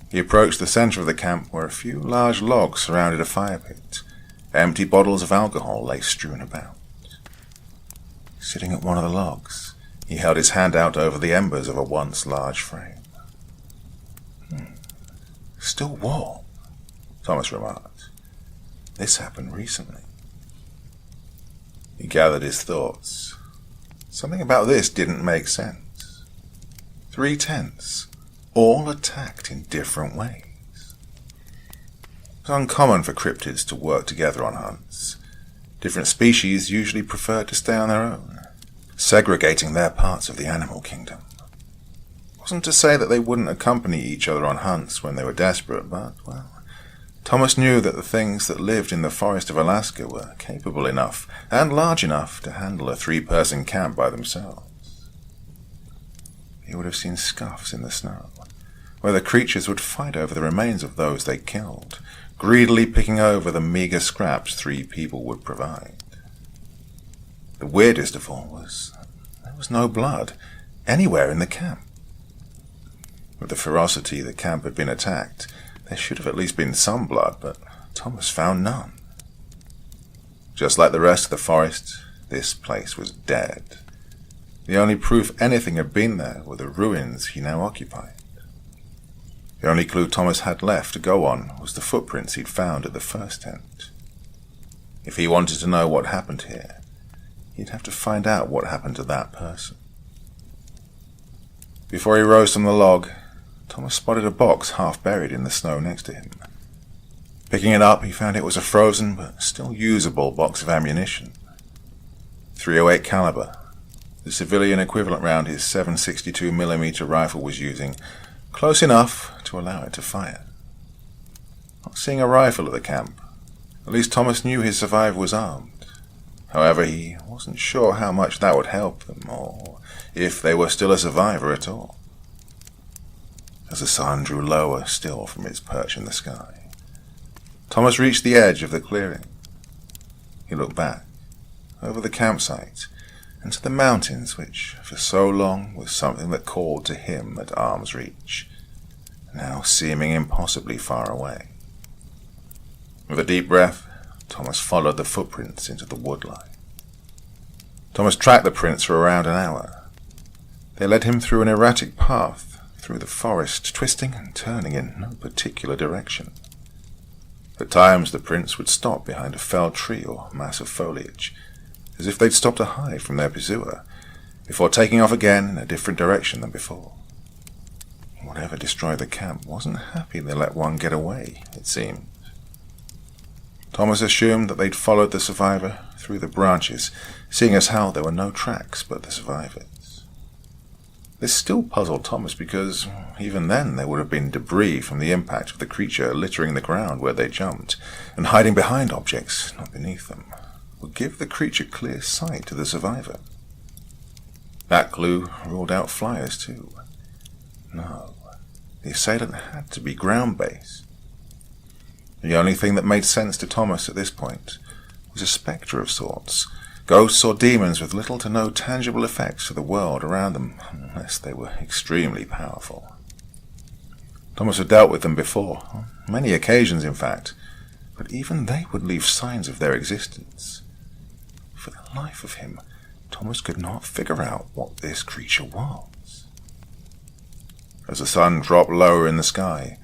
He approached the center of the camp where a few large logs surrounded a fire pit. Empty bottles of alcohol lay strewn about. Sitting at one of the logs, he held his hand out over the embers of a once large frame. Still warm, Thomas remarked. This happened recently. He gathered his thoughts. Something about this didn't make sense. 3 tents, all attacked in different ways. It's uncommon for cryptids to work together on hunts. Different species usually prefer to stay on their own, segregating their parts of the animal kingdom. Wasn't to say that they wouldn't accompany each other on hunts when they were desperate, but, well, Thomas knew that the things that lived in the forest of Alaska were capable enough and large enough to handle a 3-person camp by themselves. He would have seen scuffs in the snow, where the creatures would fight over the remains of those they killed, greedily picking over the meager scraps 3 people would provide. The weirdest of all was there was no blood anywhere in the camp. With the ferocity the camp had been attacked, there should have at least been some blood, but Thomas found none. Just like the rest of the forest, this place was dead. The only proof anything had been there were the ruins he now occupied. The only clue Thomas had left to go on was the footprints he'd found at the first tent. If he wanted to know what happened here, he'd have to find out what happened to that person. Before he rose from the log, Thomas spotted a box half buried in the snow next to him. Picking it up, he found it was a frozen but still usable box of ammunition. .308 caliber, the civilian equivalent round his 7.62mm rifle was using, close enough to allow it to fire. Not seeing a rifle at the camp, at least Thomas knew his survivor was armed. However, he wasn't sure how much that would help them, or if they were still a survivor at all. as the sun drew lower still from its perch in the sky. Thomas reached the edge of the clearing. He looked back, over the campsite, and to the mountains which, for so long, was something that called to him at arm's reach, now seeming impossibly far away. With a deep breath, Thomas followed the footprints into the woodline. Thomas tracked the prints for around an hour. They led him through an erratic path, through the forest, twisting and turning in no particular direction. At times the prints would stop behind a felled tree or mass of foliage, as if they'd stopped to hide from their pursuer, before taking off again in a different direction than before. Whatever destroyed the camp wasn't happy they let one get away, it seemed. Thomas assumed that they'd followed the survivor through the branches, seeing as how there were no tracks but the survivor's. This still puzzled Thomas because, even then, there would have been debris from the impact of the creature littering the ground where they jumped, and hiding behind objects, not beneath them, would give the creature clear sight to the survivor. That clue ruled out flyers too. No, the assailant had to be ground-based. The only thing that made sense to Thomas at this point was a spectre of sorts, ghosts or demons with little to no tangible effects to the world around them, unless they were extremely powerful. Thomas had dealt with them before, on many occasions in fact, but even they would leave signs of their existence. For the life of him, Thomas could not figure out what this creature was. As the sun dropped lower in the sky,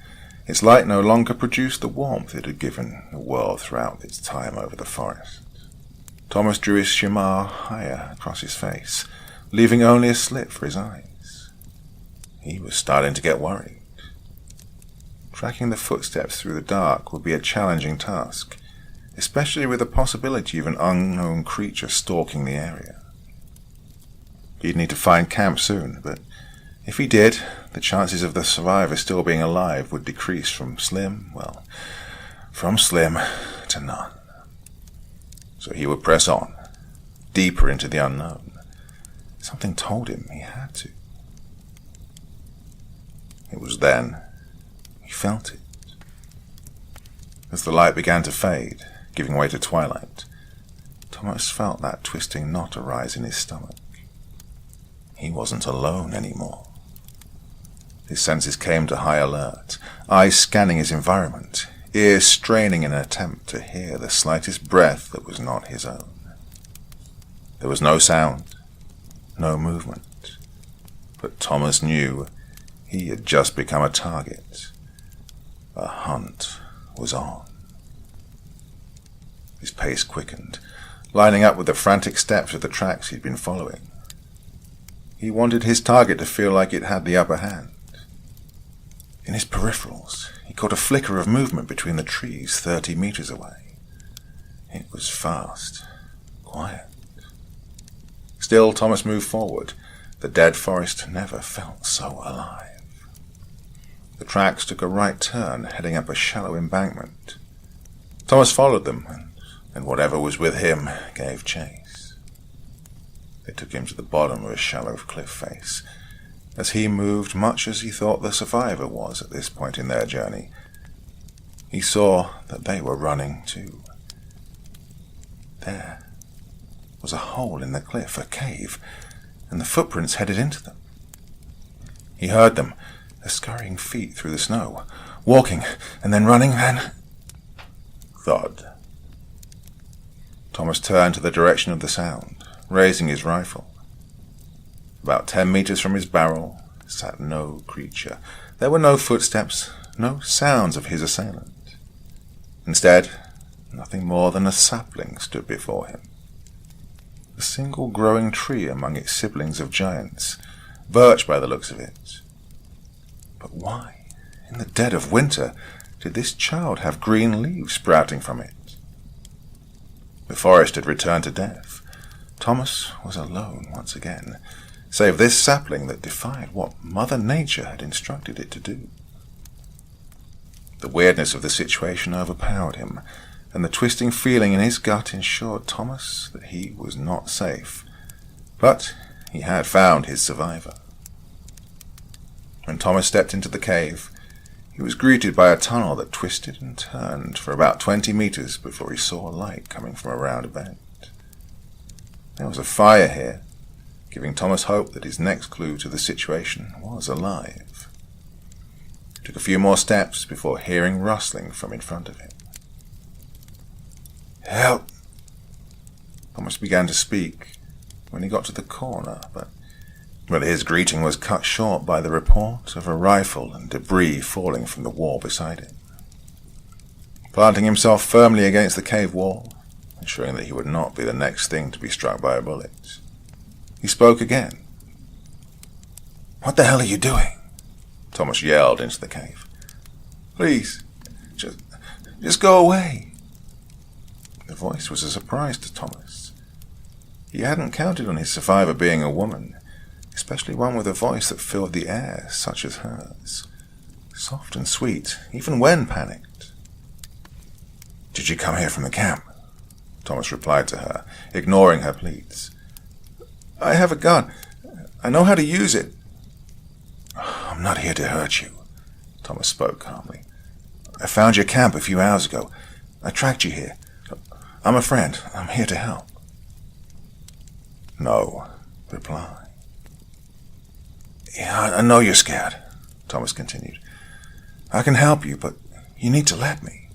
its light no longer produced the warmth it had given the world throughout its time over the forest. Thomas drew his shimar higher across his face, leaving only a slit for his eyes. He was starting to get worried. Tracking the footsteps through the dark would be a challenging task, especially with the possibility of an unknown creature stalking the area. He'd need to find camp soon, but if he did, the chances of the survivor still being alive would decrease from slim to none. So he would press on, deeper into the unknown. Something told him he had to. It was then he felt it. As the light began to fade, giving way to twilight, Thomas felt that twisting knot arise in his stomach. He wasn't alone anymore. His senses came to high alert, eyes scanning his environment, ears straining in an attempt to hear the slightest breath that was not his own. There was no sound, no movement, but Thomas knew he had just become a target. The hunt was on. His pace quickened, lining up with the frantic steps of the tracks he'd been following. He wanted his target to feel like it had the upper hand. In his peripherals, he caught a flicker of movement between the trees 30 meters away. It was fast, quiet. Still, Thomas moved forward. The dead forest never felt so alive. The tracks took a right turn, heading up a shallow embankment. Thomas followed them, and whatever was with him gave chase. They took him to the bottom of a shallow cliff face. As he moved much as he thought the survivor was at this point in their journey, he saw that they were running too. There was a hole in the cliff, a cave, and the footprints headed into them. He heard them, their scurrying feet through the snow, walking, and then running, then thud. Thomas turned to the direction of the sound, raising his rifle. About 10 meters from his barrel sat no creature. There were no footsteps, no sounds of his assailant. Instead, nothing more than a sapling stood before him. A single growing tree among its siblings of giants, birch by the looks of it. But why, in the dead of winter, did this child have green leaves sprouting from it? The forest had returned to death. Thomas was alone once again, save this sapling that defied what Mother Nature had instructed it to do. The weirdness of the situation overpowered him, and the twisting feeling in his gut ensured Thomas that he was not safe. But he had found his survivor. When Thomas stepped into the cave, he was greeted by a tunnel that twisted and turned for about 20 meters before he saw a light coming from around a bend. There was a fire here, giving Thomas hope that his next clue to the situation was alive. He took a few more steps before hearing rustling from in front of him. "Help!" Thomas began to speak when he got to the corner, but his greeting was cut short by the report of a rifle and debris falling from the wall beside him. Planting himself firmly against the cave wall, ensuring that he would not be the next thing to be struck by a bullet, he spoke again. "What the hell are you doing?" Thomas yelled into the cave. "Please, just go away." The voice was a surprise to Thomas. He hadn't counted on his survivor being a woman, especially one with a voice that filled the air, such as hers, soft and sweet, even when panicked. "Did you come here from the camp?" Thomas replied to her, ignoring her pleas. "I have a gun. I know how to use it." "I'm not here to hurt you," Thomas spoke calmly. "I found your camp a few hours ago. I tracked you here. I'm a friend. I'm here to help." No reply. "Yeah, I know you're scared," Thomas continued. "I can help you, but you need to let me."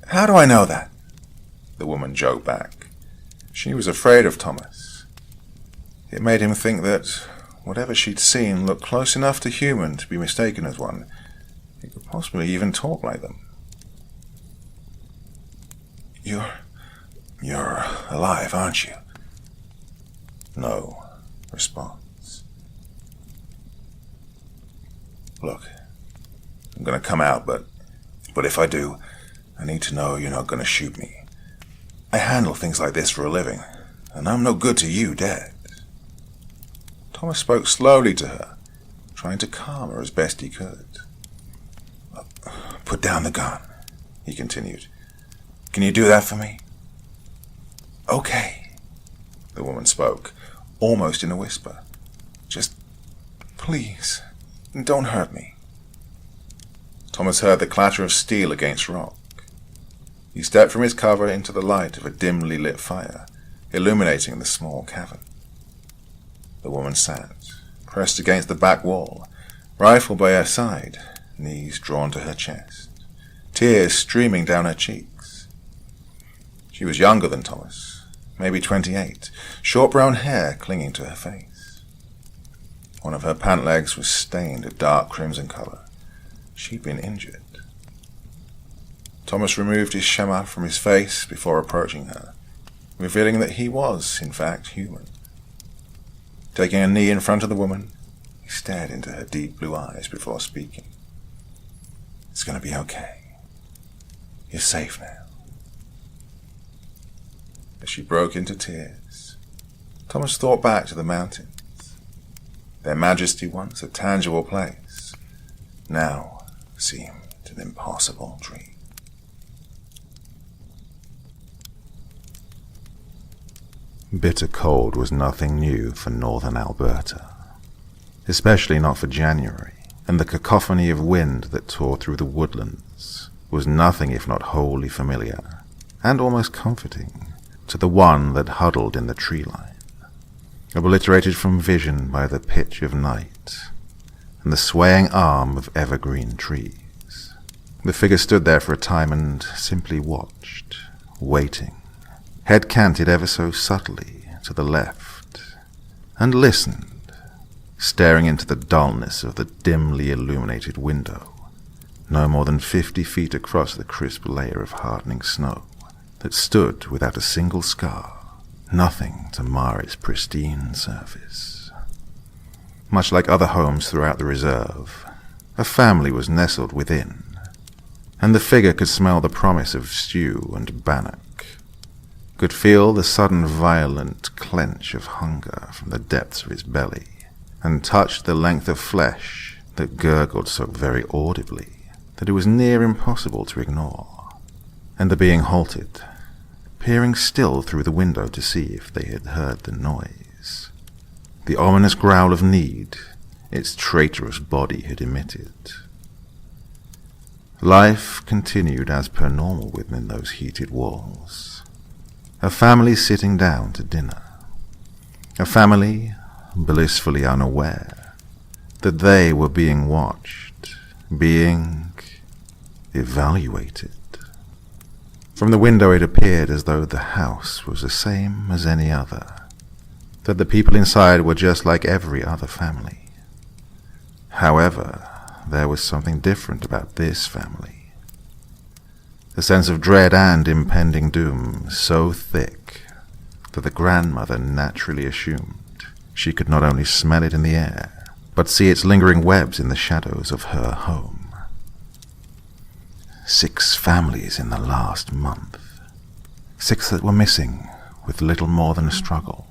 "How do I know that?" the woman joked back. She was afraid of Thomas. It made him think that whatever she'd seen looked close enough to human to be mistaken as one. He could possibly even talk like them. You're alive, aren't you?" No response. "Look, I'm going to come out, but if I do, I need to know you're not going to shoot me. I handle things like this for a living, and I'm no good to you dead." Thomas spoke slowly to her, trying to calm her as best he could. "Put down the gun," he continued. "Can you do that for me?" "Okay," the woman spoke, almost in a whisper. "Just, please, don't hurt me." Thomas heard the clatter of steel against rock. He stepped from his cover into the light of a dimly lit fire, illuminating the small cavern. The woman sat, pressed against the back wall, rifle by her side, knees drawn to her chest, tears streaming down her cheeks. She was younger than Thomas, maybe 28, short brown hair clinging to her face. One of her pant legs was stained a dark crimson color. She'd been injured. Thomas removed his shaman from his face before approaching her, revealing that he was, in fact, human. Taking a knee in front of the woman, he stared into her deep blue eyes before speaking. "It's going to be okay. You're safe now." As she broke into tears, Thomas thought back to the mountains. Their majesty, once a tangible place, now seemed an impossible dream. Bitter cold was nothing new for northern Alberta, especially not for January, and the cacophony of wind that tore through the woodlands was nothing if not wholly familiar, and almost comforting, to the one that huddled in the tree line, obliterated from vision by the pitch of night and the swaying arm of evergreen trees. The figure stood there for a time and simply watched, waiting, head canted ever so subtly to the left, and listened, staring into the dullness of the dimly illuminated window, no more than 50 feet across the crisp layer of hardening snow that stood without a single scar, nothing to mar its pristine surface. Much like other homes throughout the reserve, a family was nestled within, and the figure could smell the promise of stew and bannock, could feel the sudden violent clench of hunger from the depths of his belly, and touched the length of flesh that gurgled so very audibly that it was near impossible to ignore. And the being halted, peering still through the window to see if they had heard the noise. The ominous growl of need its traitorous body had emitted. Life continued as per normal within those heated walls. A family sitting down to dinner. A family blissfully unaware that they were being watched, being evaluated. From the window it appeared as though the house was the same as any other, that the people inside were just like every other family. However, there was something different about this family. A sense of dread and impending doom so thick that the grandmother naturally assumed she could not only smell it in the air, but see its lingering webs in the shadows of her home. 6 families in the last month. 6 that were missing with little more than a struggle,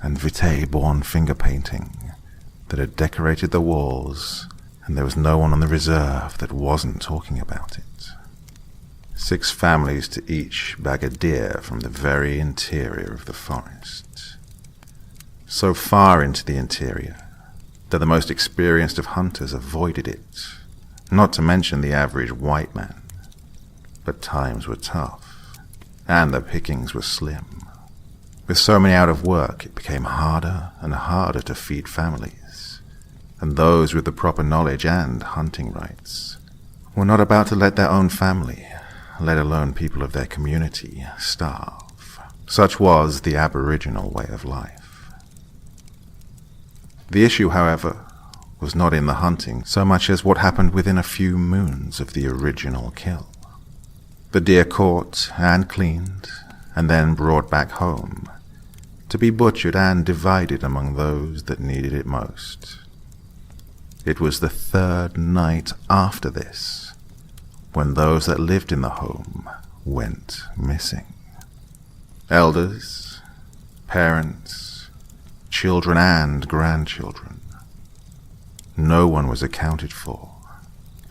and vitae-born finger painting that had decorated the walls, and there was no one on the reserve that wasn't talking about it. 6 families to each bag a deer from the very interior of the forest. So far into the interior that the most experienced of hunters avoided it, not to mention the average white man. But times were tough, and the pickings were slim. With so many out of work, it became harder and harder to feed families, and those with the proper knowledge and hunting rights were not about to let their own family, let alone people of their community, starve. Such was the Aboriginal way of life. The issue, however, was not in the hunting so much as what happened within a few moons of the original kill. The deer caught and cleaned, and then brought back home, to be butchered and divided among those that needed it most. It was the 3rd night after this, when those that lived in the home went missing. Elders, parents, children and grandchildren. No one was accounted for,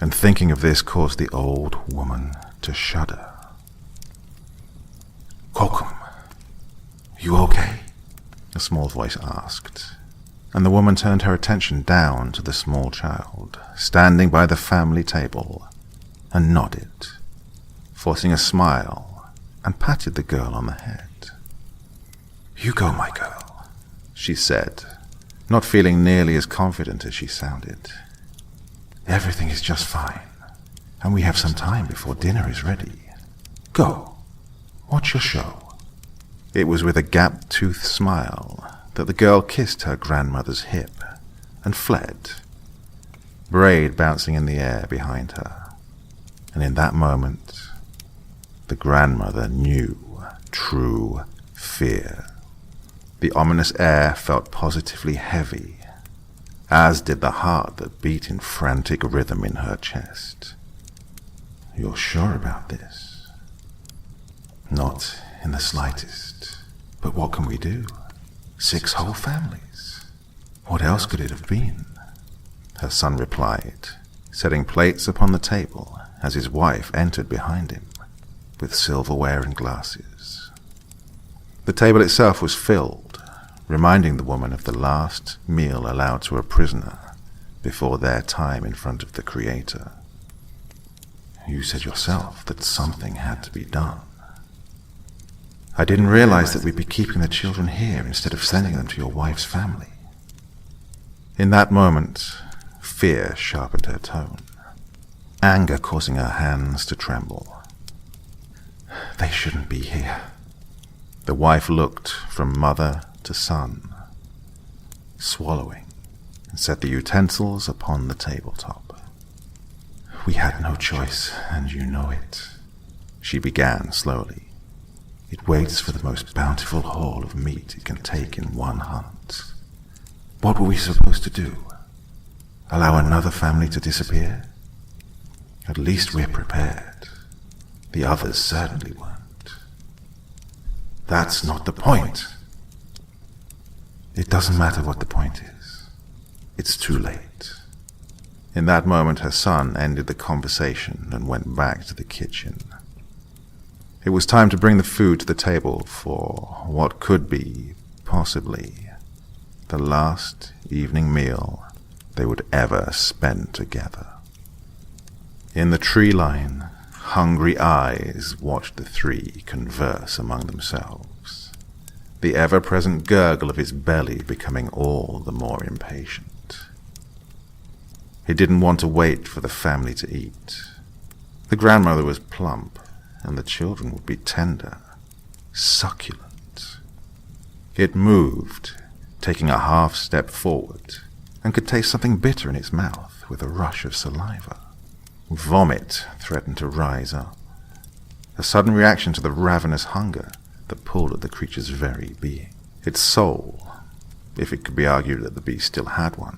and thinking of this caused the old woman to shudder. "Kokum, you okay?" a small voice asked, and the woman turned her attention down to the small child, standing by the family table, and nodded, forcing a smile, and patted the girl on the head. "You go, my girl," she said, not feeling nearly as confident as she sounded. "Everything is just fine, and we have some time before dinner is ready. Go, watch your show." It was with a gap-toothed smile that the girl kissed her grandmother's hip and fled, braid bouncing in the air behind her. And in that moment, the grandmother knew true fear. The ominous air felt positively heavy, as did the heart that beat in frantic rhythm in her chest. "You're sure about this?" "Not in the slightest. But what can we do? 6 whole families. What else could it have been?" her son replied, setting plates upon the table as his wife entered behind him, with silverware and glasses. The table itself was filled, reminding the woman of the last meal allowed to a prisoner before their time in front of the Creator. "You said yourself that something had to be done." "I didn't realize that we'd be keeping the children here instead of sending them to your wife's family." In that moment, fear sharpened her tone, anger causing her hands to tremble. "They shouldn't be here." The wife looked from mother to son, swallowing, and set the utensils upon the tabletop. "We had no choice, and you know it," she began slowly. "It waits for the most bountiful haul of meat it can take in one hunt. What were we supposed to do? Allow another family to disappear? At least we're prepared. The others certainly weren't." "That's not the point." "It doesn't matter what the point is. It's too late." In that moment, her son ended the conversation and went back to the kitchen. It was time to bring the food to the table for what could be, possibly, the last evening meal they would ever spend together. In the tree line, hungry eyes watched the three converse among themselves, the ever-present gurgle of its belly becoming all the more impatient. It didn't want to wait for the family to eat. The grandmother was plump, and the children would be tender, succulent. It moved, taking a half-step forward, and could taste something bitter in its mouth with a rush of saliva. Vomit threatened to rise up, a sudden reaction to the ravenous hunger that pulled at the creature's very being, its soul, if it could be argued that the beast still had one.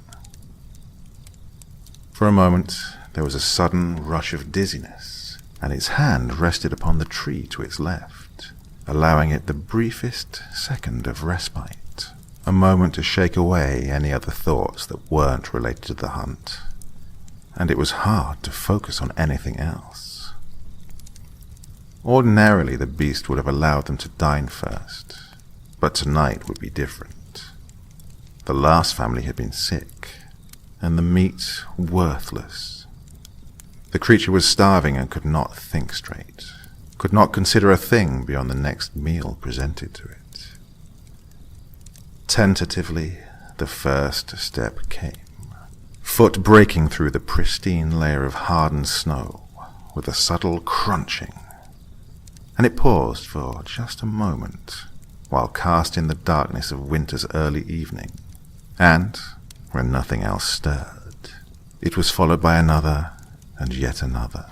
For a moment, there was a sudden rush of dizziness, and its hand rested upon the tree to its left, allowing it the briefest second of respite, a moment to shake away any other thoughts that weren't related to the hunt, and it was hard to focus on anything else. Ordinarily, the beast would have allowed them to dine first, but tonight would be different. The last family had been sick, and the meat worthless. The creature was starving and could not think straight, could not consider a thing beyond the next meal presented to it. Tentatively, the first step came, foot breaking through the pristine layer of hardened snow with a subtle crunching, and it paused for just a moment while cast in the darkness of winter's early evening, and when nothing else stirred, it was followed by another and yet another.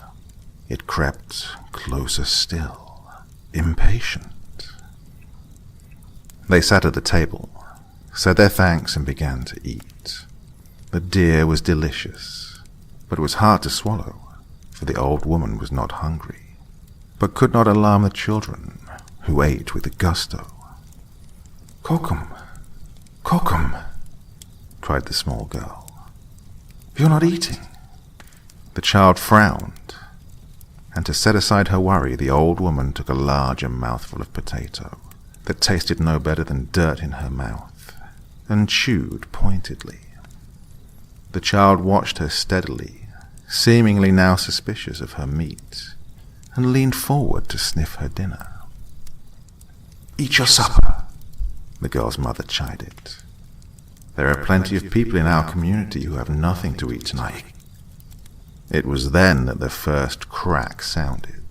It crept closer still, impatient. They sat at the table, said their thanks, and began to eat. The deer was delicious, but it was hard to swallow, for the old woman was not hungry, but could not alarm the children, who ate with gusto. "Kokum! Kokum!" cried the small girl. "You're not eating." The child frowned, and to set aside her worry, the old woman took a larger mouthful of potato that tasted no better than dirt in her mouth, and chewed pointedly. The child watched her steadily, seemingly now suspicious of her meat, and leaned forward to sniff her dinner. "Eat your supper," the girl's mother chided. "There are plenty of people in our community who have nothing to eat tonight." It was then that the first crack sounded,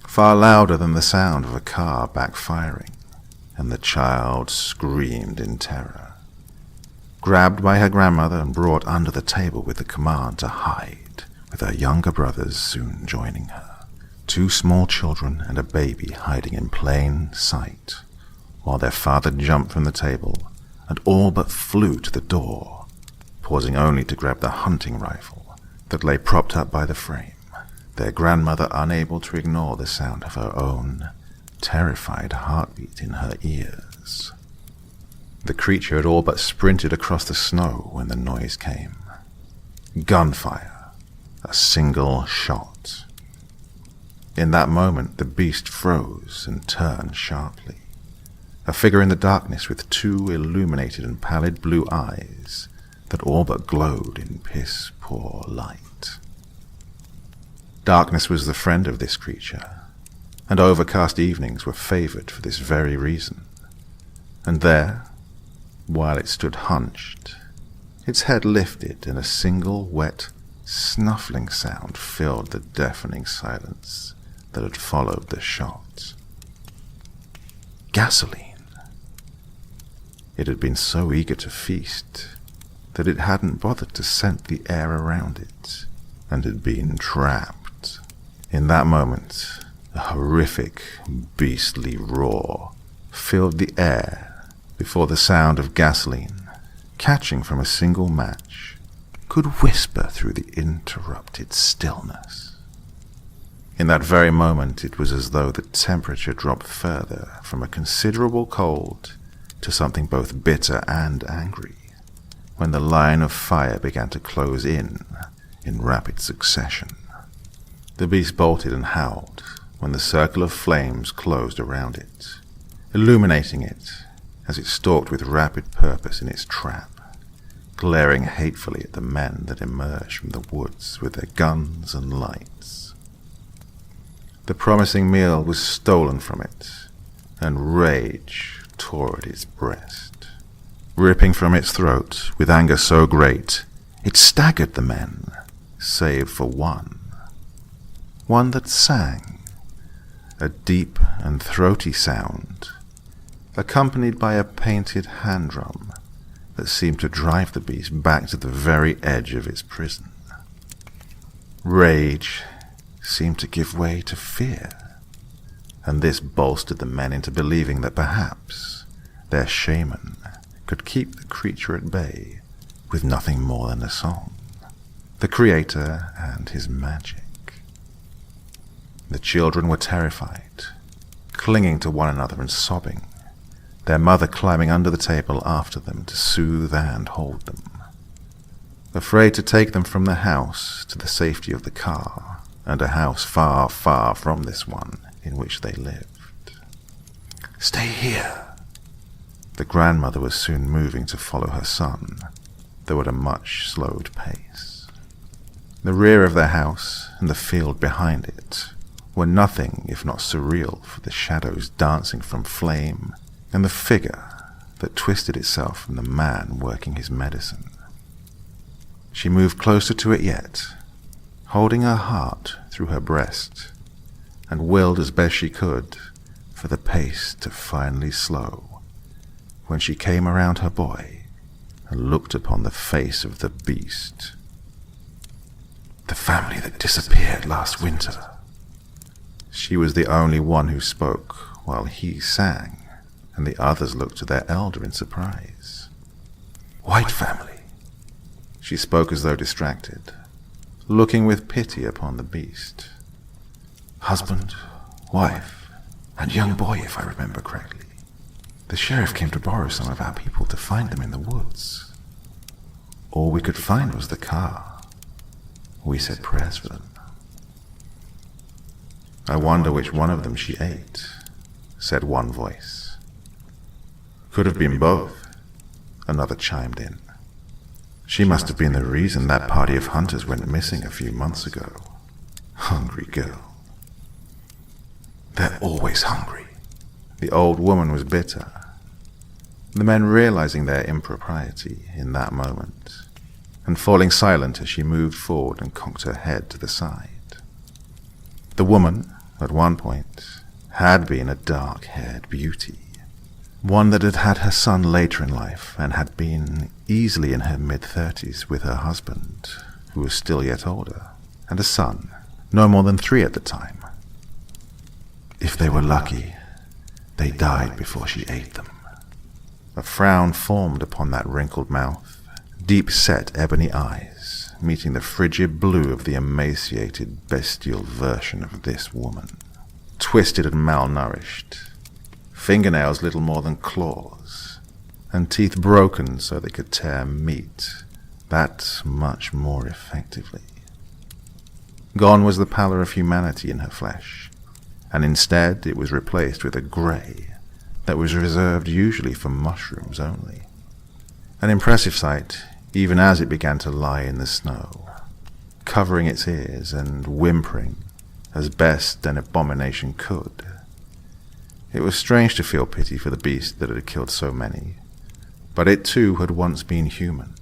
far louder than the sound of a car backfiring, and the child screamed in terror, grabbed by her grandmother and brought under the table with the command to hide, with her younger brothers soon joining her. 2 small children and a baby hiding in plain sight, while their father jumped from the table and all but flew to the door, pausing only to grab the hunting rifle that lay propped up by the frame, their grandmother unable to ignore the sound of her own terrified heartbeat in her ears. The creature had all but sprinted across the snow when the noise came. Gunfire, a single shot. In that moment, the beast froze and turned sharply, a figure in the darkness with 2 illuminated and pallid blue eyes that all but glowed in piss-poor light. Darkness was the friend of this creature, and overcast evenings were favored for this very reason. And there, while it stood hunched, its head lifted and a single wet, snuffling sound filled the deafening silence that had followed the shot. Gasoline. It had been so eager to feast that it hadn't bothered to scent the air around it, and had been trapped. In that moment, a horrific, beastly roar filled the air before the sound of gasoline, catching from a single match, could whisper through the interrupted stillness. In that very moment, it was as though the temperature dropped further from a considerable cold to something both bitter and angry, when the line of fire began to close in rapid succession. The beast bolted and howled when the circle of flames closed around it, illuminating it as it stalked with rapid purpose in its trap, glaring hatefully at the men that emerged from the woods with their guns and lights. The promising meal was stolen from it, and rage tore at its breast, ripping from its throat with anger so great it staggered the men, save for one that sang, a deep and throaty sound, accompanied by a painted hand drum that seemed to drive the beast back to the very edge of its prison. Rage seemed to give way to fear, and this bolstered the men into believing that perhaps their shaman could keep the creature at bay with nothing more than a song, the creator and his magic. The children were terrified, clinging to one another and sobbing, their mother climbing under the table after them to soothe and hold them, afraid to take them from the house to the safety of the car, and a house far, far from this one in which they lived. "Stay here." The grandmother was soon moving to follow her son, though at a much slowed pace. The rear of their house and the field behind it were nothing if not surreal for the shadows dancing from flame and the figure that twisted itself from the man working his medicine. She moved closer to it yet, holding her heart through her breast, and willed as best she could for the pace to finally slow when she came around her boy and looked upon the face of the beast. "The family that disappeared last winter." She was the only one who spoke while he sang, and the others looked to their elder in surprise. "White family." She spoke as though distracted, looking with pity upon the beast. "Husband, wife, and young boy, if I remember correctly. The sheriff came to borrow some of our people to find them in the woods. All we could find was the car. We said prayers for them." "I wonder which one of them she ate," said one voice. "Could have been both," another chimed in. "She must have been the reason that party of hunters went missing a few months ago. Hungry girl." "They're always hungry." The old woman was bitter, the men realizing their impropriety in that moment, and falling silent as she moved forward and cocked her head to the side. The woman, at one point, had been a dark-haired beauty, one that had had her son later in life and had been easily in her mid-30s with her husband, who was still yet older, and a son, no more than 3 at the time. If they were lucky, they died before she ate them. A frown formed upon that wrinkled mouth, deep-set ebony eyes meeting the frigid blue of the emaciated, bestial version of this woman, twisted and malnourished, fingernails little more than claws, and teeth broken so they could tear meat that much more effectively. Gone was the pallor of humanity in her flesh, and instead it was replaced with a grey that was reserved usually for mushrooms only. An impressive sight, even as it began to lie in the snow, covering its ears and whimpering as best an abomination could. It was strange to feel pity for the beast that had killed so many, but it too had once been human,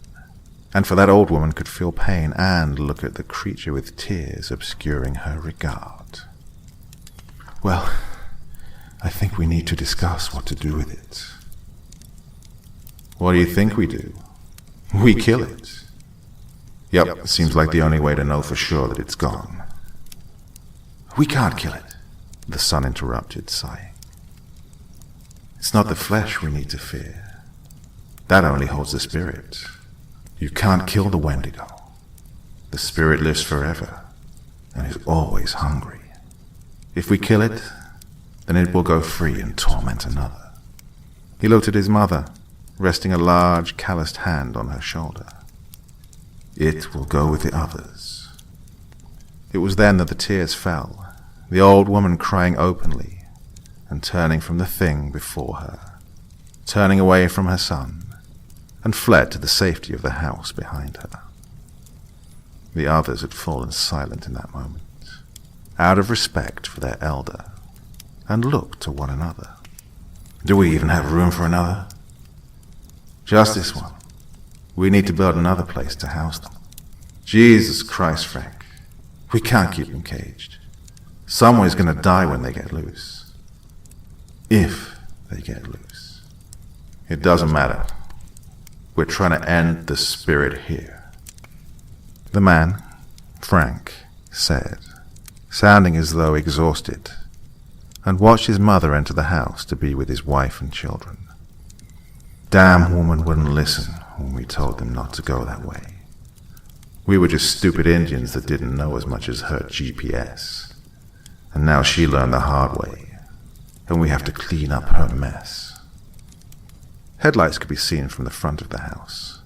and for that old woman could feel pain and look at the creature with tears obscuring her regard. "Well, I think we need to discuss what to do with it." "What do you think we do?" "We kill it." Yep, seems like the only way to know for sure that it's gone." "We can't kill it," the son interrupted, sighing. "It's not the flesh we need to fear. That only holds the spirit. You can't kill the Wendigo. The spirit lives forever and is always hungry. If we kill it, then it will go free and torment another." He looked at his mother, resting a large, calloused hand on her shoulder. "It will go with the others." It was then that the tears fell, the old woman crying openly and turning from the thing before her, turning away from her son and fled to the safety of the house behind her. The others had fallen silent in that moment, out of respect for their elder, and looked to one another. Do we even have room for another? Just this one. We need to build another place to house them. Jesus Christ, Frank. We can't keep them caged. Someone's going to die when they get loose. If they get loose. It doesn't matter. We're trying to end the spirit here. The man, Frank, said, sounding as though exhausted, and watched his mother enter the house to be with his wife and children. Damn woman wouldn't listen when we told them not to go that way. We were just stupid Indians that didn't know as much as her GPS. And now she learned the hard way, and we have to clean up her mess. Headlights could be seen from the front of the house.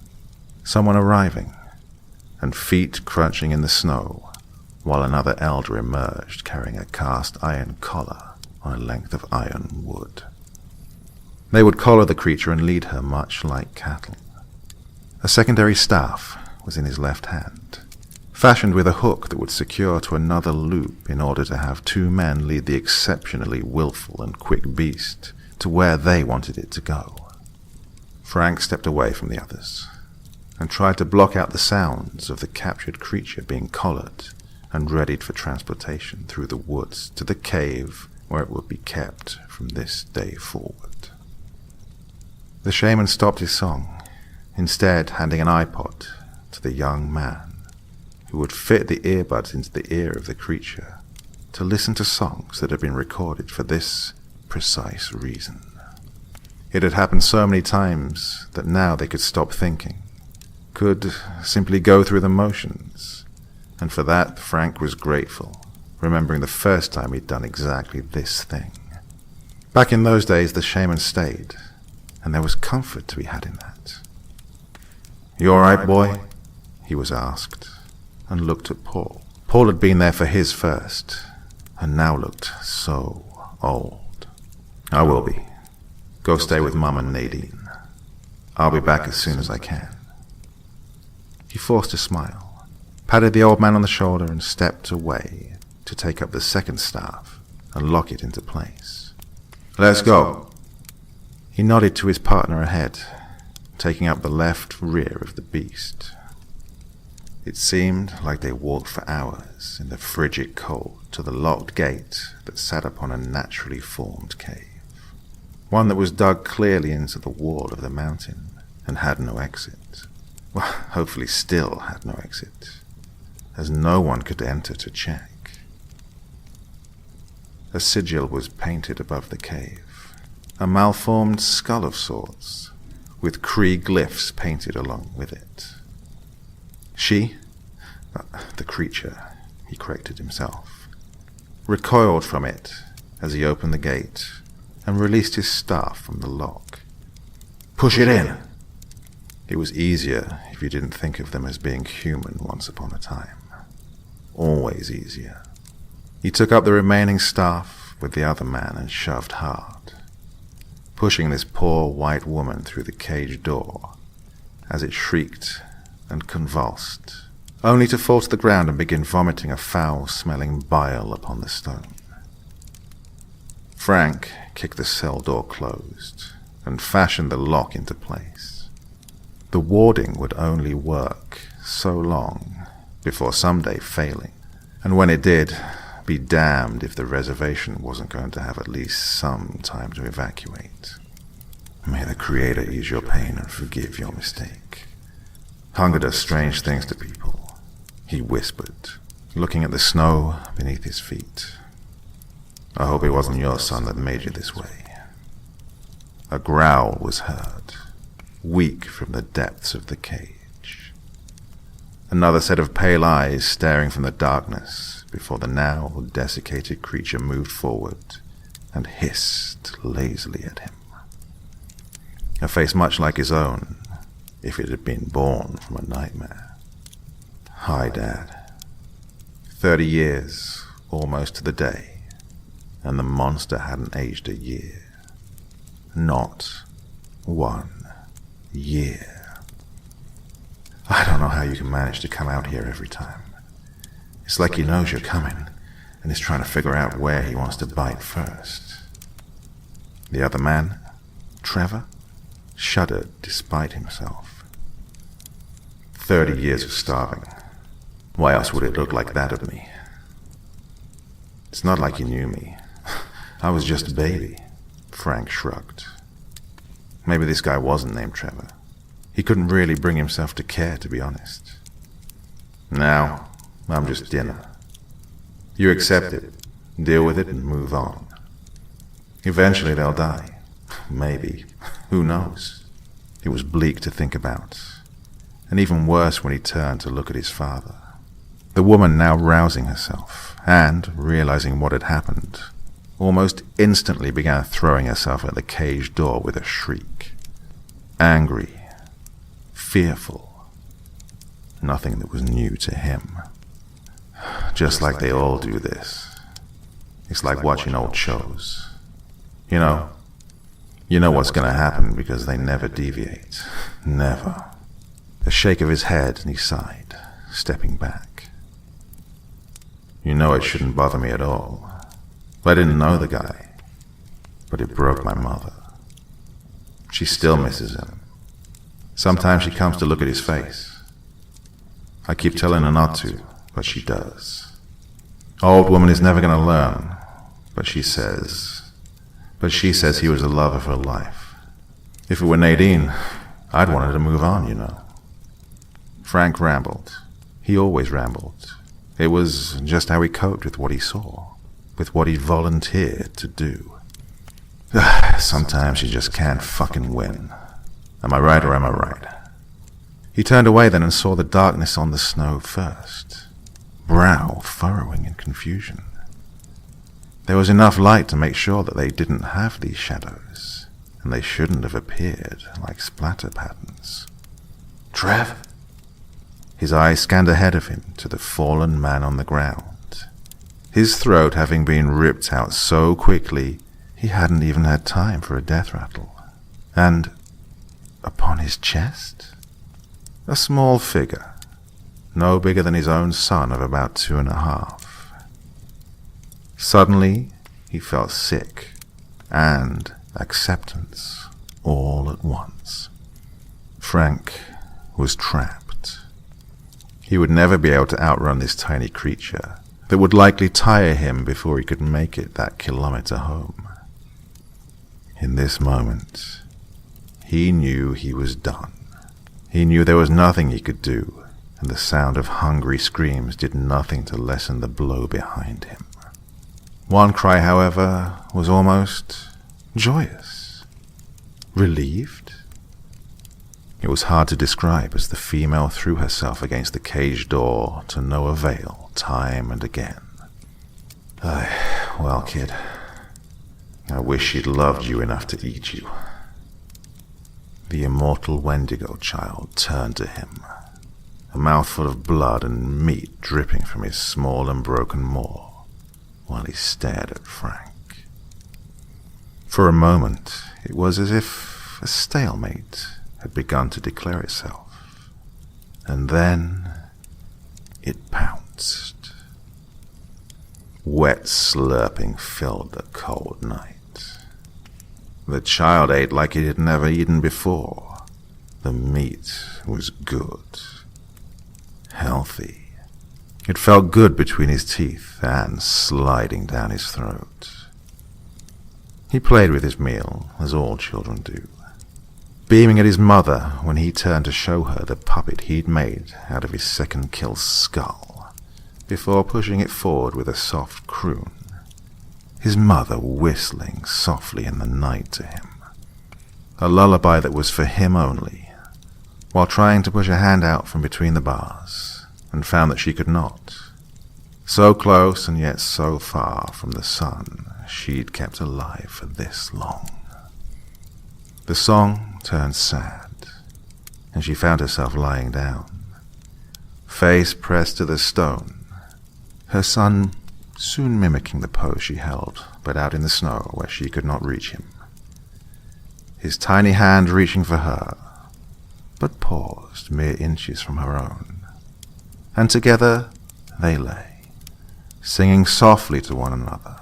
Someone arriving, and feet crunching in the snow, while another elder emerged carrying a cast iron collar on a length of iron wood. They would collar the creature and lead her much like cattle. A secondary staff was in his left hand, fashioned with a hook that would secure to another loop in order to have two men lead the exceptionally willful and quick beast to where they wanted it to go. Frank stepped away from the others and tried to block out the sounds of the captured creature being collared and readied for transportation through the woods to the cave where it would be kept from this day forward. The shaman stopped his song, instead handing an iPod to the young man, who would fit the earbuds into the ear of the creature to listen to songs that had been recorded for this precise reason. It had happened so many times that now they could stop thinking, could simply go through the motions, and for that Frank was grateful, remembering the first time he'd done exactly this thing. Back in those days the shaman stayed, and there was comfort to be had in that. "You all right, boy?" he was asked, and looked at Paul. Paul had been there for his first, and now looked so old. "I will be. Go stay with Mum and Nadine. I'll be back as soon as I can." He forced a smile, patted the old man on the shoulder, and stepped away to take up the second staff and lock it into place. "Let's go." He nodded to his partner ahead, taking up the left rear of the beast. It seemed like they walked for hours in the frigid cold to the locked gate that sat upon a naturally formed cave, one that was dug clearly into the wall of the mountain and had no exit. Well, hopefully still had no exit, as no one could enter to check. A sigil was painted above the cave, a malformed skull of sorts, with Cree glyphs painted along with it. The creature, he corrected himself, recoiled from it as he opened the gate and released his staff from the lock. "Push it in!" It was easier if you didn't think of them as being human once upon a time. Always easier. He took up the remaining staff with the other man and shoved hard, pushing this poor white woman through the cage door as it shrieked and convulsed, only to fall to the ground and begin vomiting a foul-smelling bile upon the stone. Frank kicked the cell door closed and fashioned the lock into place. The warding would only work so long before someday failing, and when it did, be damned if the reservation wasn't going to have at least some time to evacuate. May the Creator ease your pain and forgive your mistake. Hunger does strange things to people, he whispered, looking at the snow beneath his feet. I hope it wasn't your son that made you this way. A growl was heard, weak from the depths of the cage. Another set of pale eyes staring from the darkness before the now desiccated creature moved forward and hissed lazily at him. A face much like his own, if it had been born from a nightmare. Hi, Dad. 30 years, almost to the day, and the monster hadn't aged a year. Not 1 year. I don't know how you can manage to come out here every time. It's like he knows you're coming, and is trying to figure out where he wants to bite first. The other man, Trevor, shuddered despite himself. 30 years of starving. Why else would it look like that of me? It's not like you knew me. I was just a baby. Frank shrugged. Maybe this guy wasn't named Trevor. He couldn't really bring himself to care, to be honest. Now, I'm just dinner. You accept it, deal with it, and move on. Eventually they'll die. Maybe. Who knows? It was bleak to think about. And even worse when he turned to look at his father. The woman now rousing herself, and, realizing what had happened, almost instantly began throwing herself at the cage door with a shriek. Angry. Fearful. Nothing that was new to him. Just like they all do this. It's like watching old shows. You know what's going to happen because they never deviate. Never. A shake of his head and he sighed, stepping back. You know it shouldn't bother me at all. I didn't know the guy, but it broke my mother. She still misses him. Sometimes she comes to look at his face. I keep telling her not to, but she does. Old woman is never going to learn, but she says he was the love of her life. If it were Nadine, I'd want her to move on, you know. Frank rambled. He always rambled. It was just how he coped with what he saw, with what he volunteered to do. Sometimes you just can't fucking win. Am I right or am I right? He turned away then and saw the darkness on the snow first, brow furrowing in confusion. There was enough light to make sure that they didn't have these shadows, and they shouldn't have appeared like splatter patterns. Trev? His eyes scanned ahead of him to the fallen man on the ground, his throat having been ripped out so quickly he hadn't even had time for a death rattle. And upon his chest, a small figure, no bigger than his own son of about 2.5. Suddenly, he felt sick and acceptance all at once. Frank was trapped. He would never be able to outrun this tiny creature that would likely tire him before he could make it that kilometer home. In this moment, he knew he was done. He knew there was nothing he could do, and the sound of hungry screams did nothing to lessen the blow behind him. One cry, however, was almost joyous. Relieved? It was hard to describe as the female threw herself against the cage door to no avail time and again. Well, kid, I wish she'd loved you enough to eat you. The immortal Wendigo child turned to him, a mouthful of blood and meat dripping from his small and broken maw, while he stared at Frank. For a moment, it was as if a stalemate had begun to declare itself, and then it pounced. Wet slurping filled the cold night. The child ate like it had never eaten before. The meat was good, healthy. It felt good between his teeth and sliding down his throat. He played with his meal, as all children do, beaming at his mother when he turned to show her the puppet he'd made out of his second kill's skull, before pushing it forward with a soft croon, his mother whistling softly in the night to him, a lullaby that was for him only, while trying to push a hand out from between the bars, and found that she could not. So close and yet so far from the sun she'd kept alive for this long. The song turned sad, and she found herself lying down, face pressed to the stone, her son soon mimicking the pose she held, but out in the snow where she could not reach him. His tiny hand reaching for her, but paused mere inches from her own, and together they lay, singing softly to one another,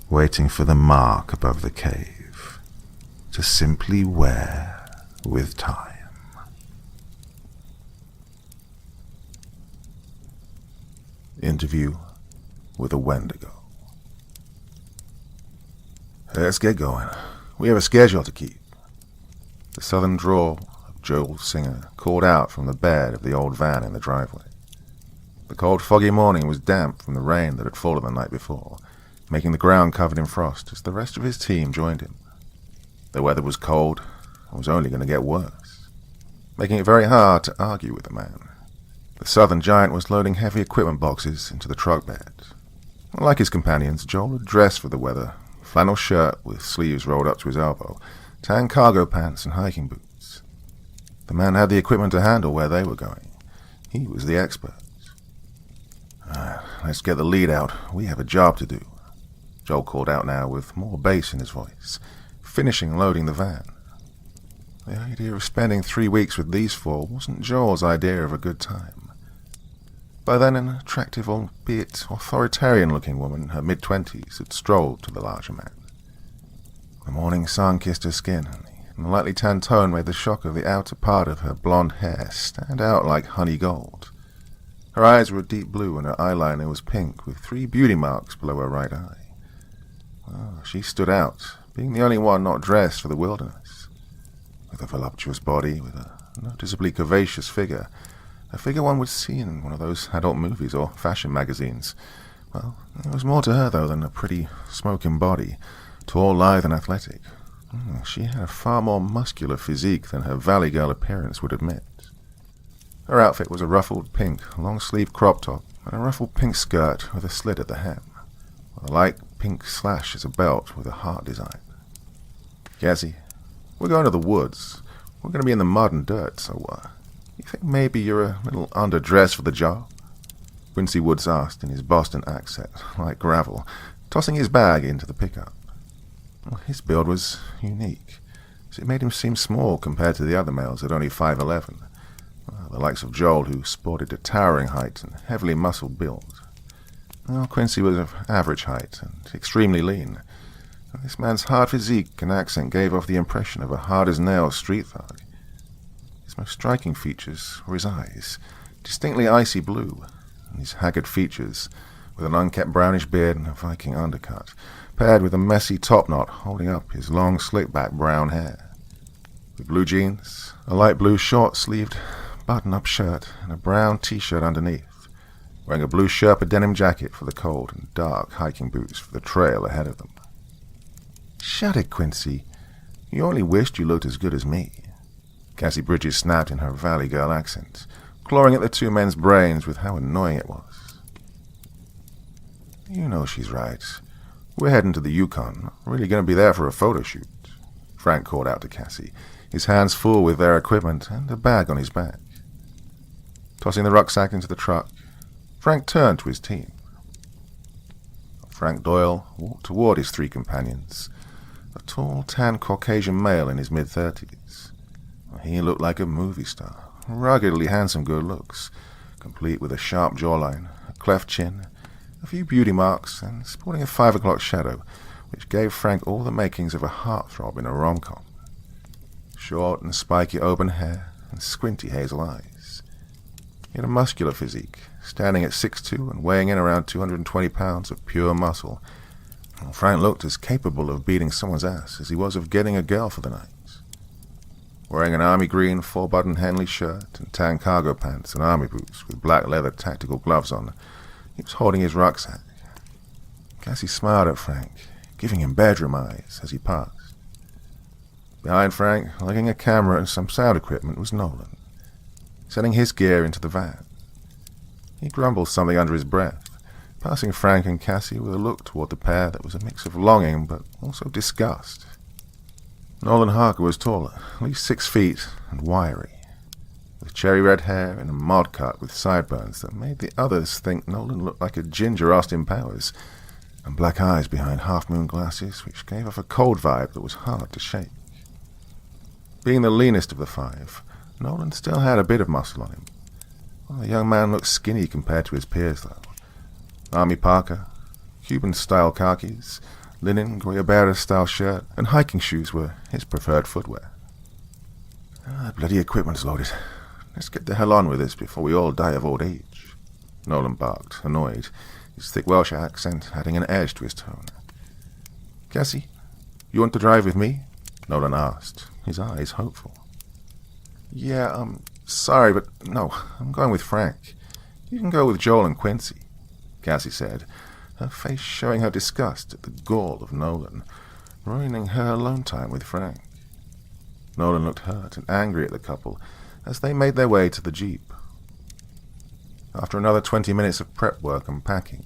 waiting for the mark above the cave to simply wear with time. Interview with a Wendigo. Let's get going. We have a schedule to keep. The southern drawl of Joel Singer called out from the bed of the old van in the driveway. The cold, foggy morning was damp from the rain that had fallen the night before, making the ground covered in frost as the rest of his team joined him. The weather was cold and was only going to get worse, making it very hard to argue with the man. The southern giant was loading heavy equipment boxes into the truck bed. Like his companions, Joel had dressed for the weather, flannel shirt with sleeves rolled up to his elbow, tan cargo pants and hiking boots. The man had the equipment to handle where they were going. He was the expert. Let's get the lead out. We have a job to do. Joel called out now with more bass in his voice, finishing loading the van. The idea of spending 3 weeks with these four wasn't Joel's idea of a good time. By then, an attractive, albeit authoritarian-looking woman in her mid-20s had strolled to the larger man. The morning sun kissed her skin, and the lightly tanned tone made the shock of the outer part of her blonde hair stand out like honey gold. Her eyes were a deep blue, and her eyeliner was pink, with 3 beauty marks below her right eye. Well, she stood out, being the only one not dressed for the wilderness. With a voluptuous body, with a noticeably curvaceous figure, a figure one would see in one of those adult movies or fashion magazines. Well, there was more to her, though, than a pretty, smoking body, tall, lithe, and athletic. She had a far more muscular physique than her valley girl appearance would admit. Her outfit was a ruffled pink, long-sleeved crop top, and a ruffled pink skirt with a slit at the hem, with a light pink slash as a belt with a heart design. Cassie, we're going to the woods. We're going to be in the mud and dirt, so, you think maybe you're a little underdressed for the job? Quincy Woods asked in his Boston accent, like gravel, tossing his bag into the pickup. Well, his build was unique, as it made him seem small compared to the other males at only 5'11", the likes of Joel, who sported a towering height and heavily muscled build. Well, Quincy was of average height and extremely lean. And this man's hard physique and accent gave off the impression of a hard-as-nails street thug. His most striking features were his eyes, distinctly icy blue, and his haggard features, with an unkempt brownish beard and a Viking undercut, paired with a messy topknot holding up his long, slick-back brown hair. With blue jeans, a light blue short-sleeved button-up shirt, and a brown T-shirt underneath, wearing a blue Sherpa denim jacket for the cold and dark hiking boots for the trail ahead of them. "Shut it, Quincy. You only wished you looked as good as me," Cassie Bridges snapped in her Valley Girl accent, clawing at the 2 men's brains with how annoying it was. "You know she's right. We're heading to the Yukon, not really going to be there for a photo shoot," Frank called out to Cassie, his hands full with their equipment and a bag on his back. Tossing the rucksack into the truck, Frank turned to his team. Frank Doyle walked toward his 3 companions, a tall, tan Caucasian male in his mid-30s. He looked like a movie star, ruggedly handsome good looks, complete with a sharp jawline, a cleft chin, a few beauty marks, and sporting a 5 o'clock shadow, which gave Frank all the makings of a heartthrob in a rom-com. Short and spiky auburn hair, and squinty hazel eyes. He had a muscular physique, standing at 6'2" and weighing in around 220 pounds of pure muscle. Frank looked as capable of beating someone's ass as he was of getting a girl for the night. Wearing an army green 4-button Henley shirt and tan cargo pants and army boots with black leather tactical gloves on, he was holding his rucksack. Cassie smiled at Frank, giving him bedroom eyes as he passed. Behind Frank, lugging a camera and some sound equipment, was Nolan, setting his gear into the van. He grumbled something under his breath, passing Frank and Cassie with a look toward the pair that was a mix of longing but also disgust. Nolan Harker was taller, at least 6 feet, and wiry, with cherry-red hair and a mod cut with sideburns that made the others think Nolan looked like a ginger Austin Powers, and black eyes behind half-moon glasses which gave off a cold vibe that was hard to shake. Being the leanest of the five, Nolan still had a bit of muscle on him. Well, the young man looked skinny compared to his peers, though. Army parka, Cuban-style khakis, linen Guayabera-style shirt, and hiking shoes were his preferred footwear. Bloody equipment's loaded. Let's get the hell on with this before we all die of old age, Nolan barked, annoyed, his thick Welsh accent adding an edge to his tone. Cassie, you want to drive with me? Nolan asked, his eyes hopeful. Yeah, sorry, but no, I'm going with Frank. You can go with Joel and Quincy, Cassie said, her face showing her disgust at the gall of Nolan, ruining her alone time with Frank. Nolan looked hurt and angry at the couple as they made their way to the Jeep. After another 20 minutes of prep work and packing,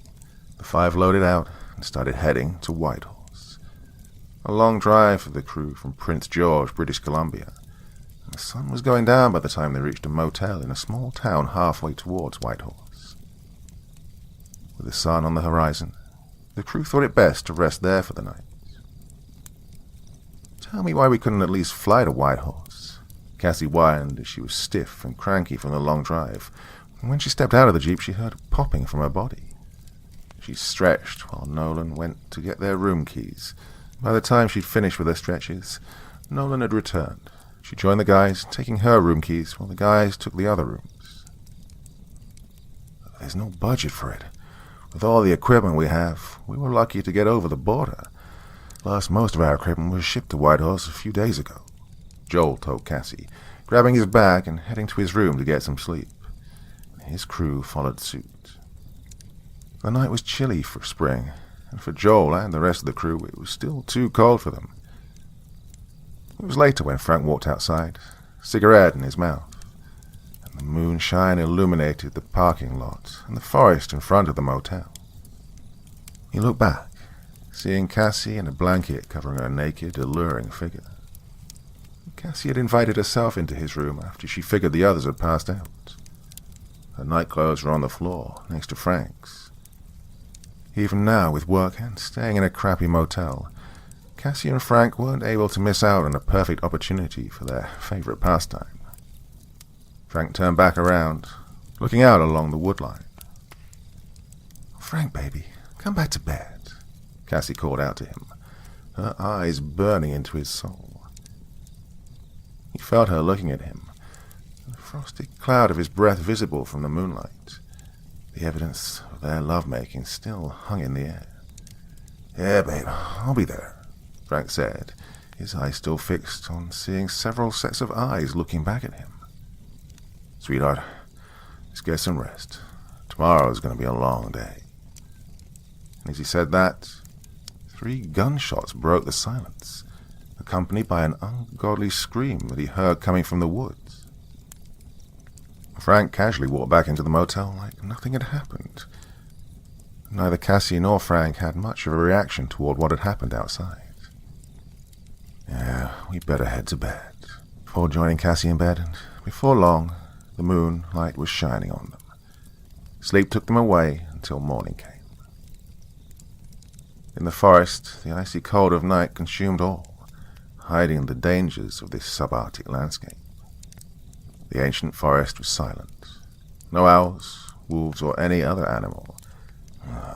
the five loaded out and started heading to Whitehorse. A long drive for the crew from Prince George, British Columbia, and the sun was going down by the time they reached a motel in a small town halfway towards Whitehorse. With the sun on the horizon, the crew thought it best to rest there for the night. Tell me why we couldn't at least fly to Whitehorse, Cassie whined as she was stiff and cranky from the long drive. When she stepped out of the Jeep, she heard popping from her body. She stretched while Nolan went to get their room keys. By the time she'd finished with her stretches, Nolan had returned. She joined the guys, taking her room keys, while the guys took the other rooms. There's no budget for it. With all the equipment we have, we were lucky to get over the border. Plus, most of our equipment was shipped to Whitehorse a few days ago, Joel told Cassie, grabbing his bag and heading to his room to get some sleep. His crew followed suit. The night was chilly for spring, and for Joel and the rest of the crew, it was still too cold for them. It was later when Frank walked outside, cigarette in his mouth, and the moonshine illuminated the parking lot and the forest in front of the motel. He looked back, seeing Cassie in a blanket covering her naked, alluring figure. Cassie had invited herself into his room after she figured the others had passed out. Her nightclothes were on the floor, next to Frank's. Even now, with work and staying in a crappy motel, Cassie and Frank weren't able to miss out on a perfect opportunity for their favorite pastime. Frank turned back around, looking out along the woodline. "Frank, baby, come back to bed," Cassie called out to him, her eyes burning into his soul. He felt her looking at him, the frosty cloud of his breath visible from the moonlight. The evidence of their lovemaking still hung in the air. "Yeah, babe, I'll be there," Frank said, his eyes still fixed on seeing several sets of eyes looking back at him. "Sweetheart, let's get some rest. Tomorrow's going to be a long day." And as he said that, 3 gunshots broke the silence, accompanied by an ungodly scream that he heard coming from the woods. Frank casually walked back into the motel like nothing had happened. Neither Cassie nor Frank had much of a reaction toward what had happened outside. "Yeah, we'd better head to bed," before joining Cassie in bed, and before long, the moonlight was shining on them. Sleep took them away until morning came. In the forest, the icy cold of night consumed all, hiding the dangers of this subarctic landscape. The ancient forest was silent. No owls, wolves, or any other animal.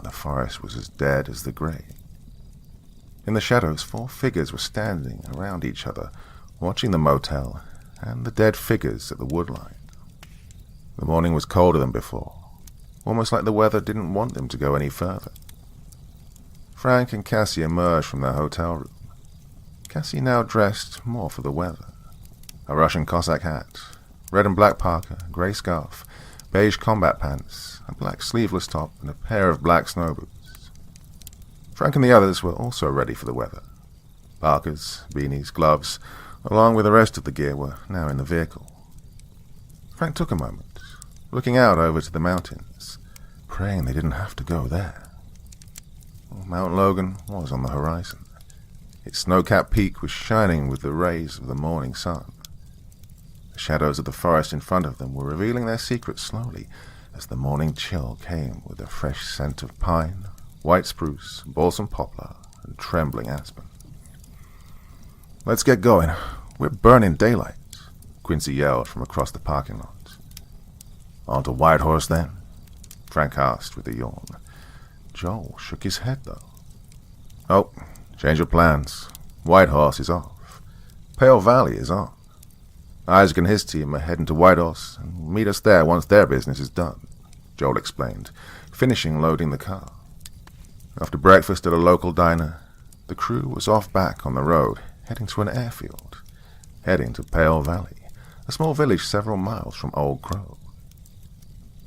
The forest was as dead as the grave. In the shadows, 4 figures were standing around each other, watching the motel and the dead figures at the woodline. The morning was colder than before, almost like the weather didn't want them to go any further. Frank and Cassie emerged from their hotel room. Cassie now dressed more for the weather. A Russian Cossack hat, red and black parka, grey scarf, beige combat pants, a black sleeveless top, and a pair of black snow boots. Frank and the others were also ready for the weather. Parkas, beanies, gloves, along with the rest of the gear, were now in the vehicle. Frank took a moment, looking out over to the mountains, praying they didn't have to go there. Mount Logan was on the horizon. Its snow-capped peak was shining with the rays of the morning sun. The shadows of the forest in front of them were revealing their secrets slowly as the morning chill came with a fresh scent of pine, white spruce, balsam poplar, and trembling aspen. "Let's get going. "We're burning daylight," Quincy yelled from across the parking lot. "On to Whitehorse, then?" Frank asked with a yawn. Joel shook his head, though. "Oh, change of plans. Whitehorse is off. Pale Valley is on. Isaac and his team are heading to Whitehorse and meet us there once their business is done," Joel explained, finishing loading the car. After breakfast at a local diner, the crew was off back on the road, heading to an airfield, heading to Pale Valley, a small village several miles from Old Crow.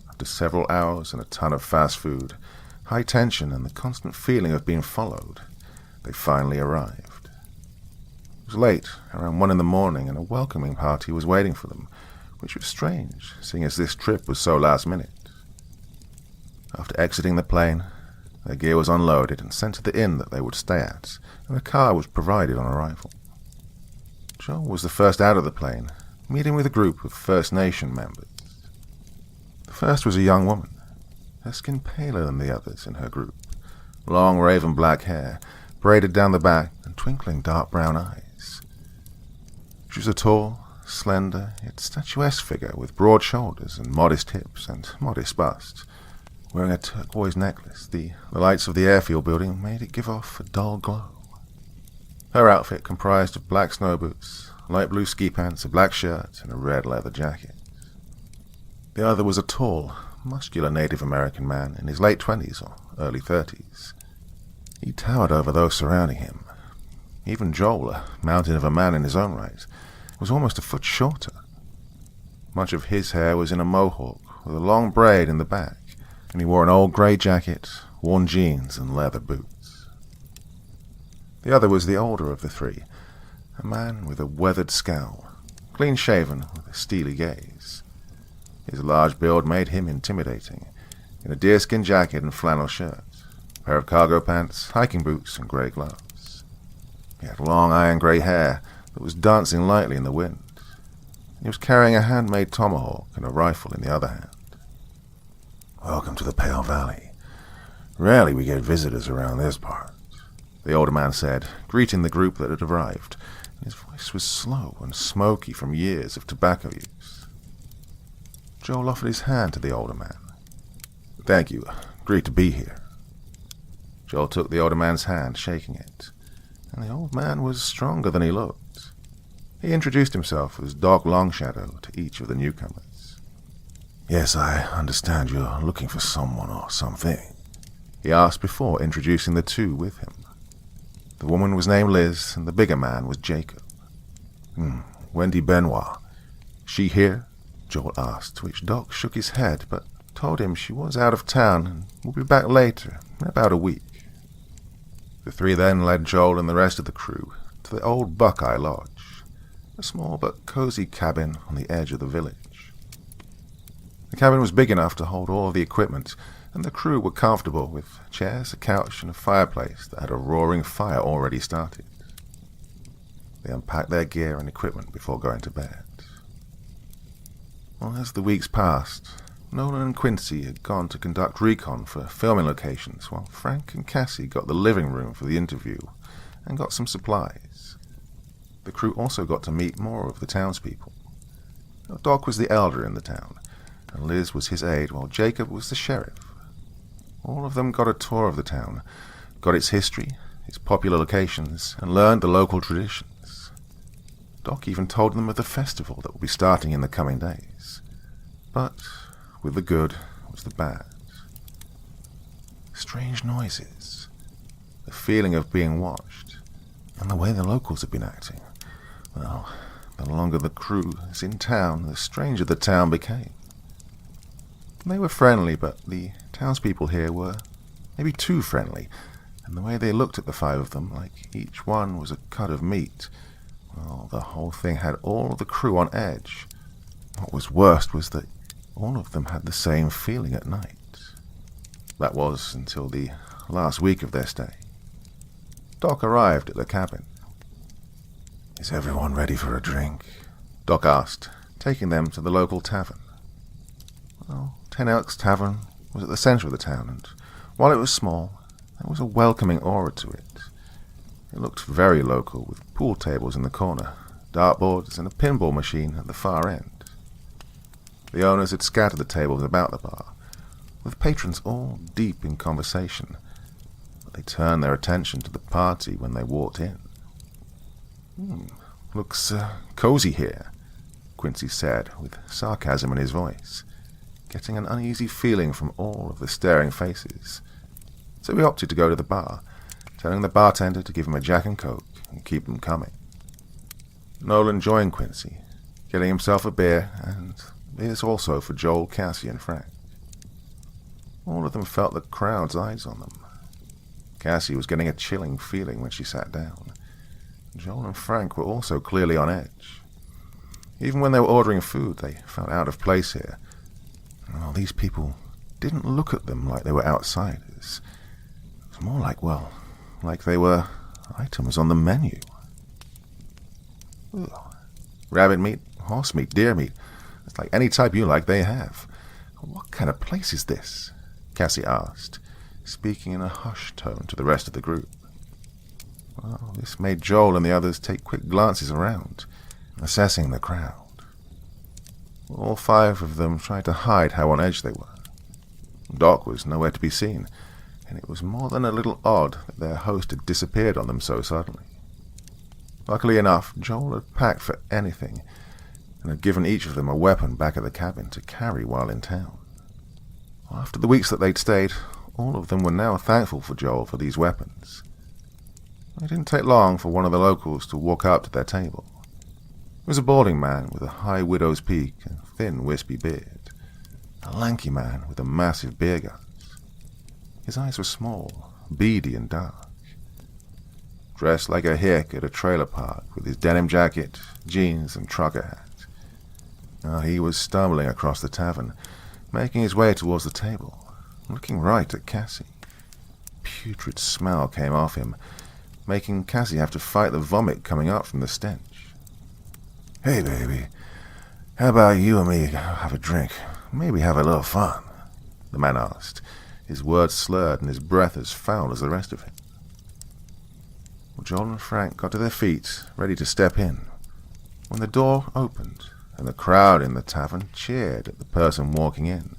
After several hours and a ton of fast food, high tension, and the constant feeling of being followed, they finally arrived. It was late, around 1 in the morning, and a welcoming party was waiting for them, which was strange, seeing as this trip was so last minute. After exiting the plane, their gear was unloaded and sent to the inn that they would stay at, and a car was provided on arrival. Joel was the first out of the plane, meeting with a group of First Nation members. The first was a young woman, her skin paler than the others in her group, long raven black hair, braided down the back, and twinkling dark brown eyes. She was a tall, slender, yet statuesque figure with broad shoulders and modest hips and modest bust. Wearing a turquoise necklace, the lights of the airfield building made it give off a dull glow. Her outfit comprised of black snow boots, light blue ski pants, a black shirt, and a red leather jacket. The other was a tall, muscular Native American man in his late 20s or early 30s. He towered over those surrounding him. Even Joel, a mountain of a man in his own right, was almost a foot shorter. Much of his hair was in a mohawk, with a long braid in the back, and he wore an old grey jacket, worn jeans, and leather boots. The other was the older of the three, a man with a weathered scowl, clean-shaven with a steely gaze. His large build made him intimidating, in a deerskin jacket and flannel shirt, a pair of cargo pants, hiking boots, and grey gloves. He had long iron grey hair that was dancing lightly in the wind. He was carrying a handmade tomahawk and a rifle in the other hand. "Welcome to the Pale Valley. Rarely we get visitors around this part," the older man said, greeting the group that had arrived. His voice was slow and smoky from years of tobacco use. Joel offered his hand to the older man. "Thank you. Great to be here." Joel took the older man's hand, shaking it, and the old man was stronger than he looked. He introduced himself as Doc Longshadow to each of the newcomers. "Yes, I understand you're looking for someone or something," he asked before introducing the two with him. The woman was named Liz, and the bigger man was Jacob. Wendy Benoit. "She here?" Joel asked, to which Doc shook his head, but told him she was out of town and would be back later, in about a week. The three then led Joel and the rest of the crew to the old Buckeye Lodge, a small but cozy cabin on the edge of the village. The cabin was big enough to hold all the equipment, and the crew were comfortable with chairs, a couch, and a fireplace that had a roaring fire already started. They unpacked their gear and equipment before going to bed. Well, as the weeks passed, Nolan and Quincy had gone to conduct recon for filming locations, while Frank and Cassie got the living room for the interview and got some supplies. The crew also got to meet more of the townspeople. Doc was the elder in the town, and Liz was his aide, while Jacob was the sheriff. All of them got a tour of the town, got its history, its popular locations, and learned the local traditions. Doc even told them of the festival that would be starting in the coming days. But with the good was the bad. Strange noises, the feeling of being watched, and the way the locals had been acting. Well, the longer the crew was in town, the stranger the town became. They were friendly, but the townspeople here were maybe too friendly, and the way they looked at the five of them, like each one was a cut of meat, well, the whole thing had all of the crew on edge. What was worst was that all of them had the same feeling at night. That was until the last week of their stay. Doc arrived at the cabin. "Is everyone ready for a drink?" Doc asked, taking them to the local tavern. Well, Ten Elks Tavern was at the center of the town, and while it was small, there was a welcoming aura to it. It looked very local, with pool tables in the corner, dartboards, and a pinball machine at the far end. The owners had scattered the tables about the bar, with patrons all deep in conversation, but they turned their attention to the party when they walked in. Looks cozy here, Quincy said, with sarcasm in his voice, getting an uneasy feeling from all of the staring faces. So he opted to go to the bar, telling the bartender to give him a Jack and Coke and keep them coming. Nolan joined Quincy, getting himself a beer, and beers also for Joel, Cassie, and Frank. All of them felt the crowd's eyes on them. Cassie was getting a chilling feeling when she sat down. Joel and Frank were also clearly on edge. Even when they were ordering food, they felt out of place here. Well, these people didn't look at them like they were outsiders. It was more like they were items on the menu. Ugh. Rabbit meat, horse meat, deer meat. It's like any type you like, they have. What kind of place is this? Cassie asked, speaking in a hushed tone to the rest of the group. Well, this made Joel and the others take quick glances around, assessing the crowd. All 5 of them tried to hide how on edge they were. Doc was nowhere to be seen, and it was more than a little odd that their host had disappeared on them so suddenly. Luckily enough, Joel had packed for anything, and had given each of them a weapon back at the cabin to carry while in town. After the weeks that they'd stayed, all of them were now thankful for Joel for these weapons. It didn't take long for one of the locals to walk up to their table. It was a balding man with a high widow's peak and thin wispy beard, a lanky man with a massive beer guns. His eyes were small, beady and dark. Dressed like a hick at a trailer park with his denim jacket, jeans and trucker hat. He was stumbling across the tavern, making his way towards the table, looking right at Cassie. Putrid smell came off him, making Cassie have to fight the vomit coming up from the stench. "Hey, baby, how about you and me have a drink? Maybe have a little fun?" the man asked, his words slurred and his breath as foul as the rest of him. Well, Joel and Frank got to their feet, ready to step in, when the door opened and the crowd in the tavern cheered at the person walking in.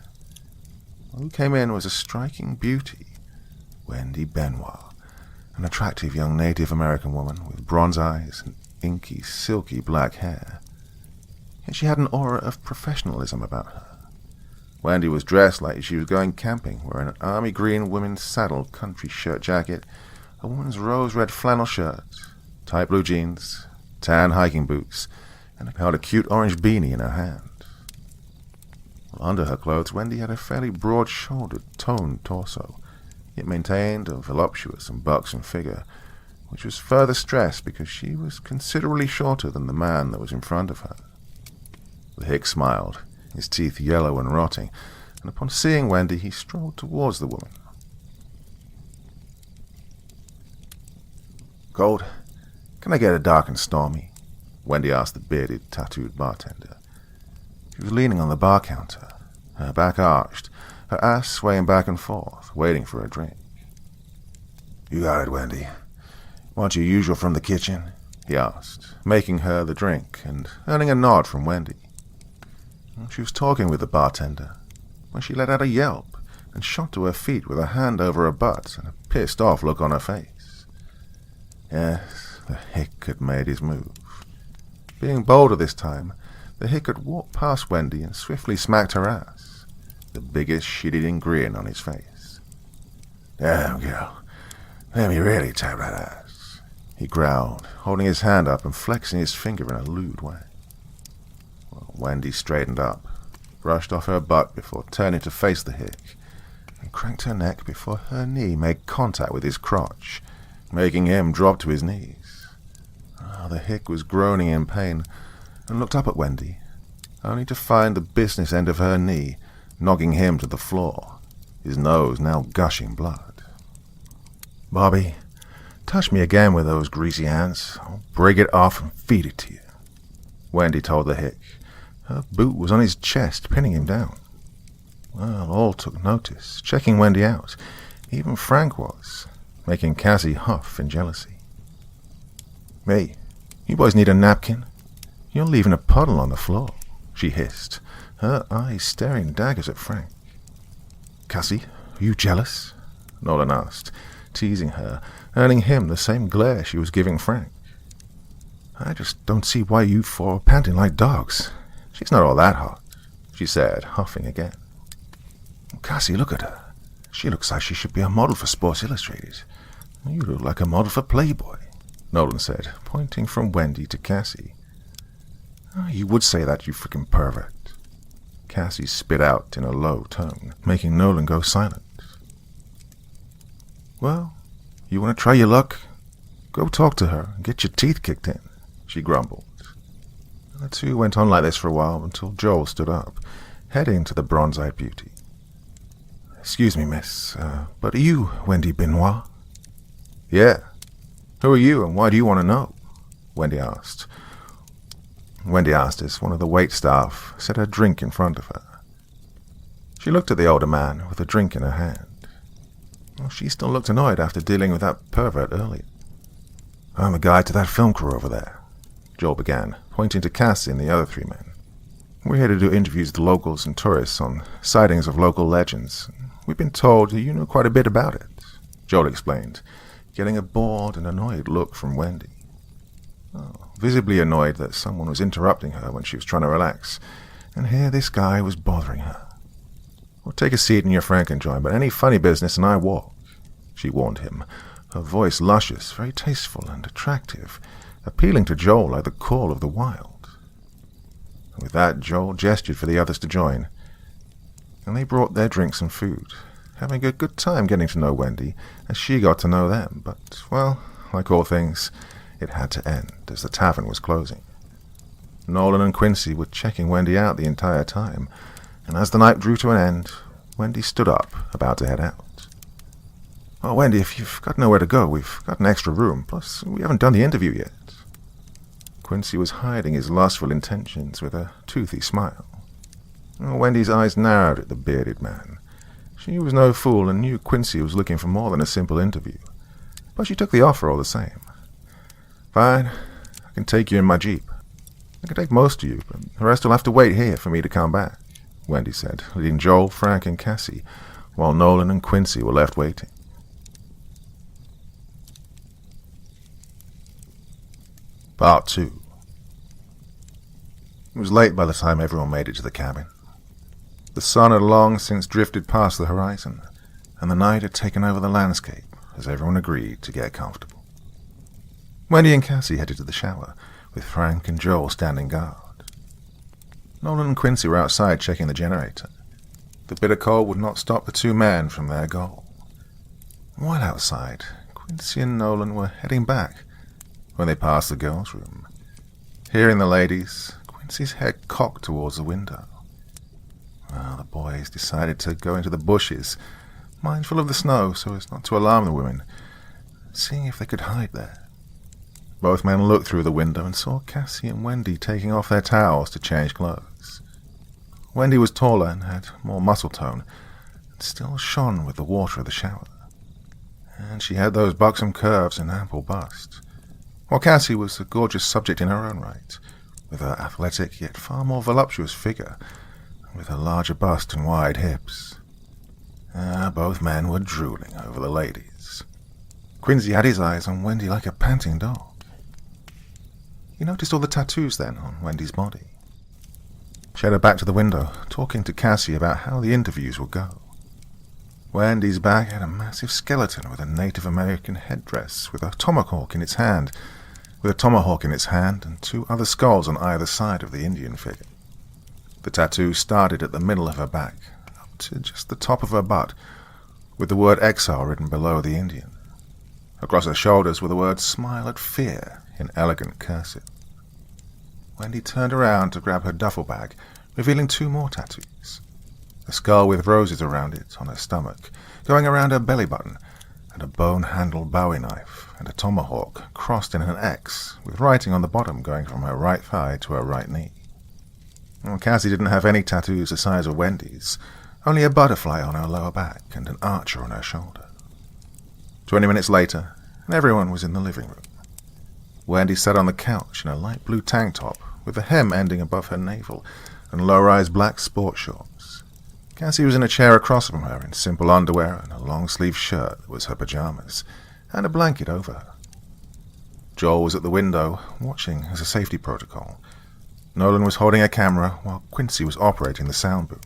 Who came in was a striking beauty, Wendy Benoit, an attractive young Native American woman with bronze eyes and inky, silky black hair. Yet she had an aura of professionalism about her. Wendy was dressed like she was going camping, wearing an army green women's saddle country shirt jacket, a woman's rose-red flannel shirt, tight blue jeans, tan hiking boots, and held a cute orange beanie in her hand. Under her clothes, Wendy had a fairly broad-shouldered, toned torso, yet maintained a voluptuous and buxom figure, which was further stressed because she was considerably shorter than the man that was in front of her. The hick smiled, his teeth yellow and rotting, and upon seeing Wendy, he strolled towards the woman. "Cold? Can I get a dark and stormy?" Wendy asked the bearded, tattooed bartender. She was leaning on the bar counter, her back arched, her ass swaying back and forth, waiting for a drink. "You got it, Wendy. Want your usual from the kitchen?" he asked, making her the drink and earning a nod from Wendy. She was talking with the bartender when she let out a yelp and shot to her feet with her hand over her butt and a pissed-off look on her face. Yes, the hick had made his move. Being bolder this time, the hick had walked past Wendy and swiftly smacked her ass, the biggest shit-eating grin on his face. "Damn, girl, let me really tap that ass," he growled, holding his hand up and flexing his finger in a lewd way. Well, Wendy straightened up, brushed off her butt before turning to face the hick, and cranked her neck before her knee made contact with his crotch, making him drop to his knees. The hick was groaning in pain and looked up at Wendy, only to find the business end of her knee knocking him to the floor, his nose now gushing blood. "Bobby, touch me again with those greasy hands. I'll break it off and feed it to you," Wendy told the hick. Her boot was on his chest, pinning him down. Well, all took notice, checking Wendy out. Even Frank was, making Cassie huff in jealousy. "Hey, you boys need a napkin?" "You're leaving a puddle on the floor," she hissed, her eyes staring daggers at Frank. "Cassie, are you jealous?" Nolan asked, teasing her, earning him the same glare she was giving Frank. "I just don't see why you four are panting like dogs. She's not all that hot," she said, huffing again. "Cassie, look at her. She looks like she should be a model for Sports Illustrated. You look like a model for Playboy," Nolan said, pointing from Wendy to Cassie. "Oh, you would say that, you freaking pervert," Cassie spit out in a low tone, making Nolan go silent. "Well, you want to try your luck? Go talk to her and get your teeth kicked in," she grumbled. And the two went on like this for a while until Joel stood up, heading to the bronze-eyed beauty. "Excuse me, miss, but are you Wendy Benoit?" "Yeah. Who are you and why do you want to know?" Wendy asked. Wendy asked as one of the wait staff set her drink in front of her. She looked at the older man with a drink in her hand. Well, she still looked annoyed after dealing with that pervert earlier. "I'm the guide to that film crew over there," Joel began, pointing to Cassie and the other three men. "We're here to do interviews with the locals and tourists on sightings of local legends. We've been told you know quite a bit about it," Joel explained, getting a bored and annoyed look from Wendy. Visibly annoyed that someone was interrupting her when she was trying to relax, and here this guy was bothering her. "Well, take a seat in your Frank and join, but any funny business and I walk," she warned him, her voice luscious, very tasteful and attractive, appealing to Joel like the call of the wild. With that, Joel gestured for the others to join, and they brought their drinks and food, having a good time getting to know Wendy as she got to know them, but, well, like all things, it had to end as the tavern was closing. Nolan and Quincy were checking Wendy out the entire time, and as the night drew to an end, Wendy stood up, about to head out. "Oh, Wendy, if you've got nowhere to go, we've got an extra room, plus we haven't done the interview yet." Quincy was hiding his lustful intentions with a toothy smile. Wendy's eyes narrowed at the bearded man. She was no fool and knew Quincy was looking for more than a simple interview, but she took the offer all the same. "Fine, I can take you in my Jeep. I can take most of you, but the rest will have to wait here for me to come back," Wendy said, leading Joel, Frank, and Cassie, while Nolan and Quincy were left waiting. Part 2. It was late by the time everyone made it to the cabin. The sun had long since drifted past the horizon, and the night had taken over the landscape as everyone agreed to get comfortable. Wendy and Cassie headed to the shower, with Frank and Joel standing guard. Nolan and Quincy were outside checking the generator. The bitter cold would not stop the two men from their goal. While outside, Quincy and Nolan were heading back when they passed the girls' room. Hearing the ladies, Quincy's head cocked towards the window. Well, the boys decided to go into the bushes, mindful of the snow so as not to alarm the women, seeing if they could hide there. Both men looked through the window and saw Cassie and Wendy taking off their towels to change clothes. Wendy was taller and had more muscle tone, and still shone with the water of the shower. And she had those buxom curves and ample bust, while Cassie was a gorgeous subject in her own right, with her athletic yet far more voluptuous figure, with her larger bust and wide hips. Both men were drooling over the ladies. Quincy had his eyes on Wendy like a panting dog. He noticed all the tattoos then on Wendy's body. She headed back to the window, talking to Cassie about how the interviews would go. Wendy's back had a massive skeleton with a Native American headdress, with a tomahawk in its hand, and two other skulls on either side of the Indian figure. The tattoo started at the middle of her back, up to just the top of her butt, with the word exile written below the Indian. Across her shoulders were the words "Smile at Fear" in elegant cursive. Wendy turned around to grab her duffel bag, revealing two more tattoos. A skull with roses around it on her stomach, going around her belly button, and a bone-handled bowie knife, and a tomahawk crossed in an X, with writing on the bottom going from her right thigh to her right knee. Cassie didn't have any tattoos the size of Wendy's, only a butterfly on her lower back and an archer on her shoulder. 20 minutes later, and everyone was in the living room. Wendy sat on the couch in a light blue tank top with the hem ending above her navel, and low-rise black sport shorts. Cassie was in a chair across from her in simple underwear and a long-sleeved shirt that was her pajamas, and a blanket over her. Joel was at the window, watching as a safety protocol. Nolan was holding a camera, while Quincy was operating the sound boom.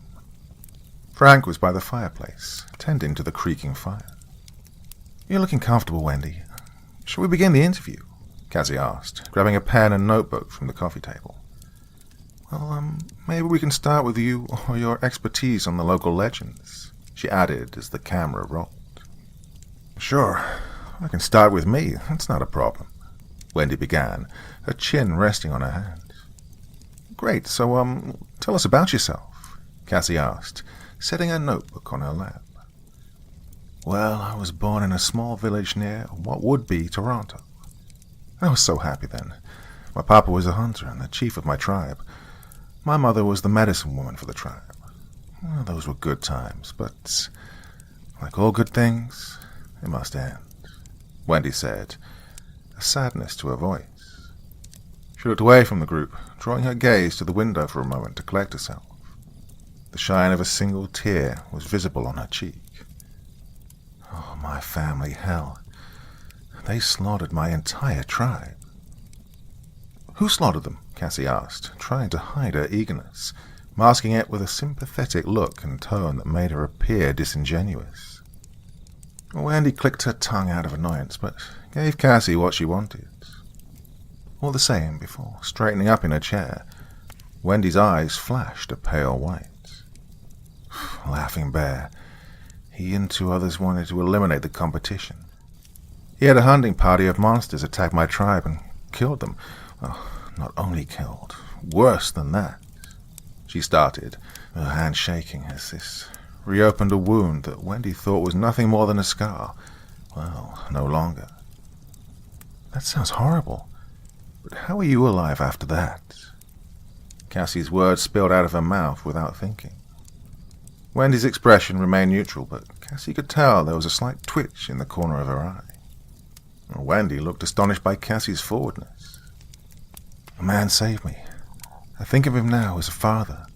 Frank was by the fireplace, tending to the creaking fire. "You're looking comfortable, Wendy. Shall we begin the interview?" Cassie asked, grabbing a pen and notebook from the coffee table. "Well, maybe we can start with you or your expertise on the local legends," she added as the camera rolled. "Sure, I can start with me. That's not a problem," Wendy began, her chin resting on her hand. "Great, so, tell us about yourself," Cassie asked, setting her notebook on her lap. "Well, I was born in a small village near what would be Toronto. I was so happy then. My papa was a hunter and the chief of my tribe. My mother was the medicine woman for the tribe. Well, those were good times, but like all good things, it must end," Wendy said, a sadness to her voice. She looked away from the group, drawing her gaze to the window for a moment to collect herself. The shine of a single tear was visible on her cheek. "Oh, my family, hell. They slaughtered my entire tribe." "Who slaughtered them?" Cassie asked, trying to hide her eagerness, masking it with a sympathetic look and tone that made her appear disingenuous. Wendy clicked her tongue out of annoyance, but gave Cassie what she wanted. All the same, before straightening up in her chair, Wendy's eyes flashed a pale white. Laughing Bear. He and 2 others wanted to eliminate the competition. He had a hunting party of monsters attack my tribe and killed them. Well, not only killed, worse than that. She started, her hand shaking as this reopened a wound that Wendy thought was nothing more than a scar. Well, no longer. "That sounds horrible. But how are you alive after that?" Cassie's words spilled out of her mouth without thinking. Wendy's expression remained neutral, but Cassie could tell there was a slight twitch in the corner of her eye. Wendy looked astonished by Cassie's forwardness. "A man saved me. I think of him now as a father.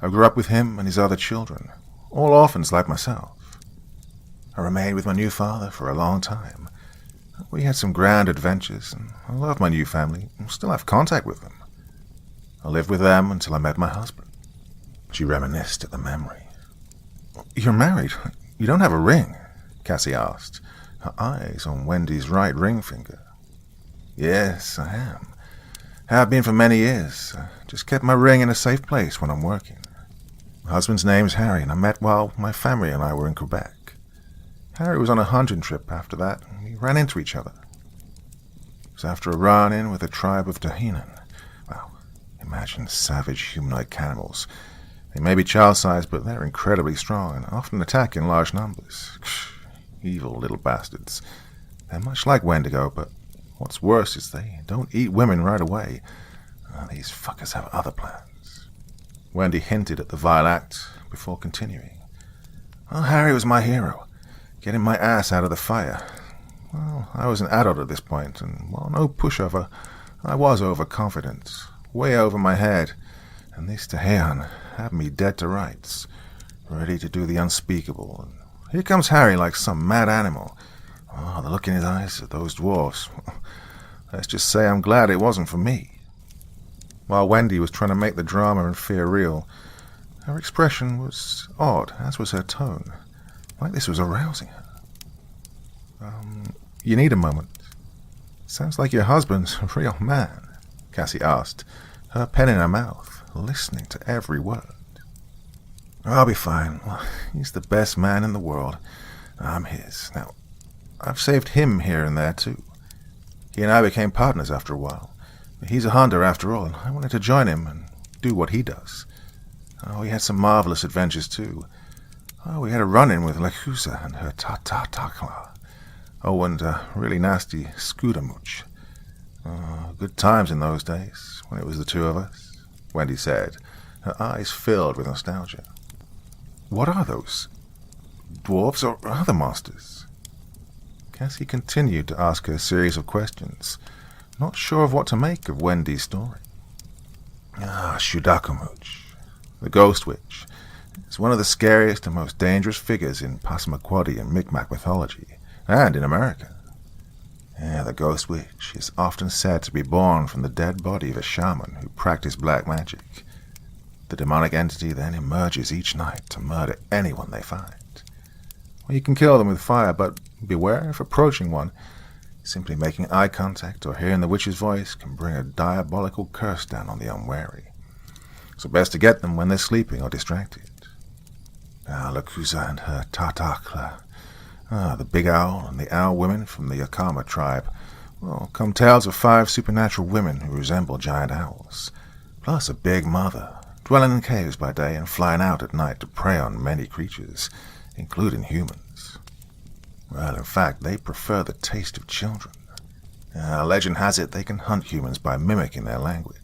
I grew up with him and his other children, all orphans like myself. I remained with my new father for a long time. We had some grand adventures, and I love my new family and still have contact with them. I lived with them until I met my husband." She reminisced at the memory. "You're married. You don't have a ring?" Cassie asked, her eyes on Wendy's right ring finger. "Yes, I am. Have been for many years. I just kept my ring in a safe place when I'm working. My husband's name's Harry, and I met while my family and I were in Quebec. Harry was on a hunting trip after that, and we ran into each other. It was after a run-in with a tribe of Deaconclarke. Well, imagine savage humanoid cannibals. They may be child-sized, but they're incredibly strong and often attack in large numbers. Evil little bastards. They're much like Wendigo, but what's worse is they don't eat women right away. These fuckers have other plans." Wendy hinted at the vile act before continuing. "Well, Harry was my hero, getting my ass out of the fire. Well, I was an adult at this point, and while no pushover, I was overconfident, way over my head, and this Tehean had me dead to rights, ready to do the unspeakable. And here comes Harry like some mad animal. Oh, the look in his eyes at those dwarfs. Let's just say I'm glad it wasn't for me." While Wendy was trying to make the drama and fear real, her expression was odd, as was her tone, like this was arousing her. You need a moment. Sounds like your husband's a real man," Cassie asked, her pen in her mouth, listening to every word. "I'll be fine. Well, he's the best man in the world. I'm his. Now, I've saved him here and there, too. He and I became partners after a while. He's a hunter, after all, and I wanted to join him and do what he does. We had some marvelous adventures, too. We had a run-in with Lechusa and her ta-ta-ta-kla. And a really nasty scooter-mooch. Good times in those days, when it was the 2 of us," Wendy said, her eyes filled with nostalgia. "What are those? Dwarves or other monsters?" Cassie continued to ask her a series of questions, not sure of what to make of Wendy's story. Shudakamuch, the Ghost Witch, is one of the scariest and most dangerous figures in Passamaquoddy and Micmac mythology, and in America. The Ghost Witch is often said to be born from the dead body of a shaman who practiced black magic. The demonic entity then emerges each night to murder anyone they find. Well, you can kill them with fire, but beware if approaching one. Simply making eye contact or hearing the witch's voice can bring a diabolical curse down on the unwary. So best to get them when they're sleeping or distracted. Lakusa and her Tatakla, the big owl and the owl women from the Yakama tribe, well, come tales of 5 supernatural women who resemble giant owls, plus a big mother, dwelling in caves by day and flying out at night to prey on many creatures, including humans. Well, in fact, they prefer the taste of children. Legend has it they can hunt humans by mimicking their language.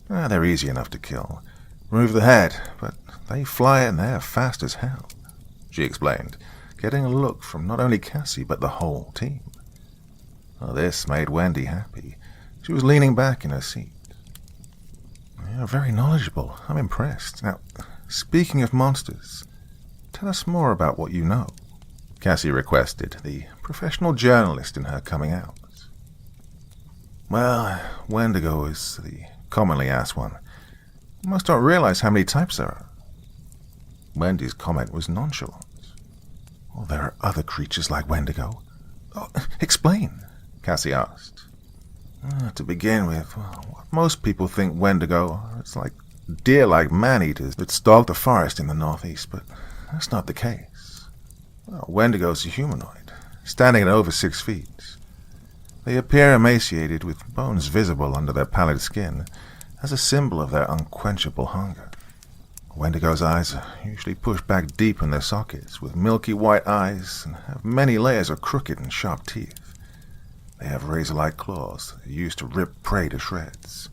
They're easy enough to kill. Remove the head, but they fly and they're fast as hell, she explained, getting a look from not only Cassie but the whole team. This made Wendy happy. She was leaning back in her seat. You're very knowledgeable. I'm impressed. Now, speaking of monsters, tell us more about what you know, Cassie requested, the professional journalist in her coming out. Well, Wendigo is the commonly asked one. You must not realize how many types there are. Wendy's comment was nonchalant. Well, there are other creatures like Wendigo. Explain, Cassie asked. To begin with, what most people think Wendigo are, it's like deer-like man-eaters that stalk the forest in the northeast, but that's not the case. Wendigo's a humanoid, standing at over 6 feet. They appear emaciated, with bones visible under their pallid skin, as a symbol of their unquenchable hunger. Wendigo's eyes are usually pushed back deep in their sockets, with milky white eyes, and have many layers of crooked and sharp teeth. They have razor-like claws that are used to rip prey to shreds.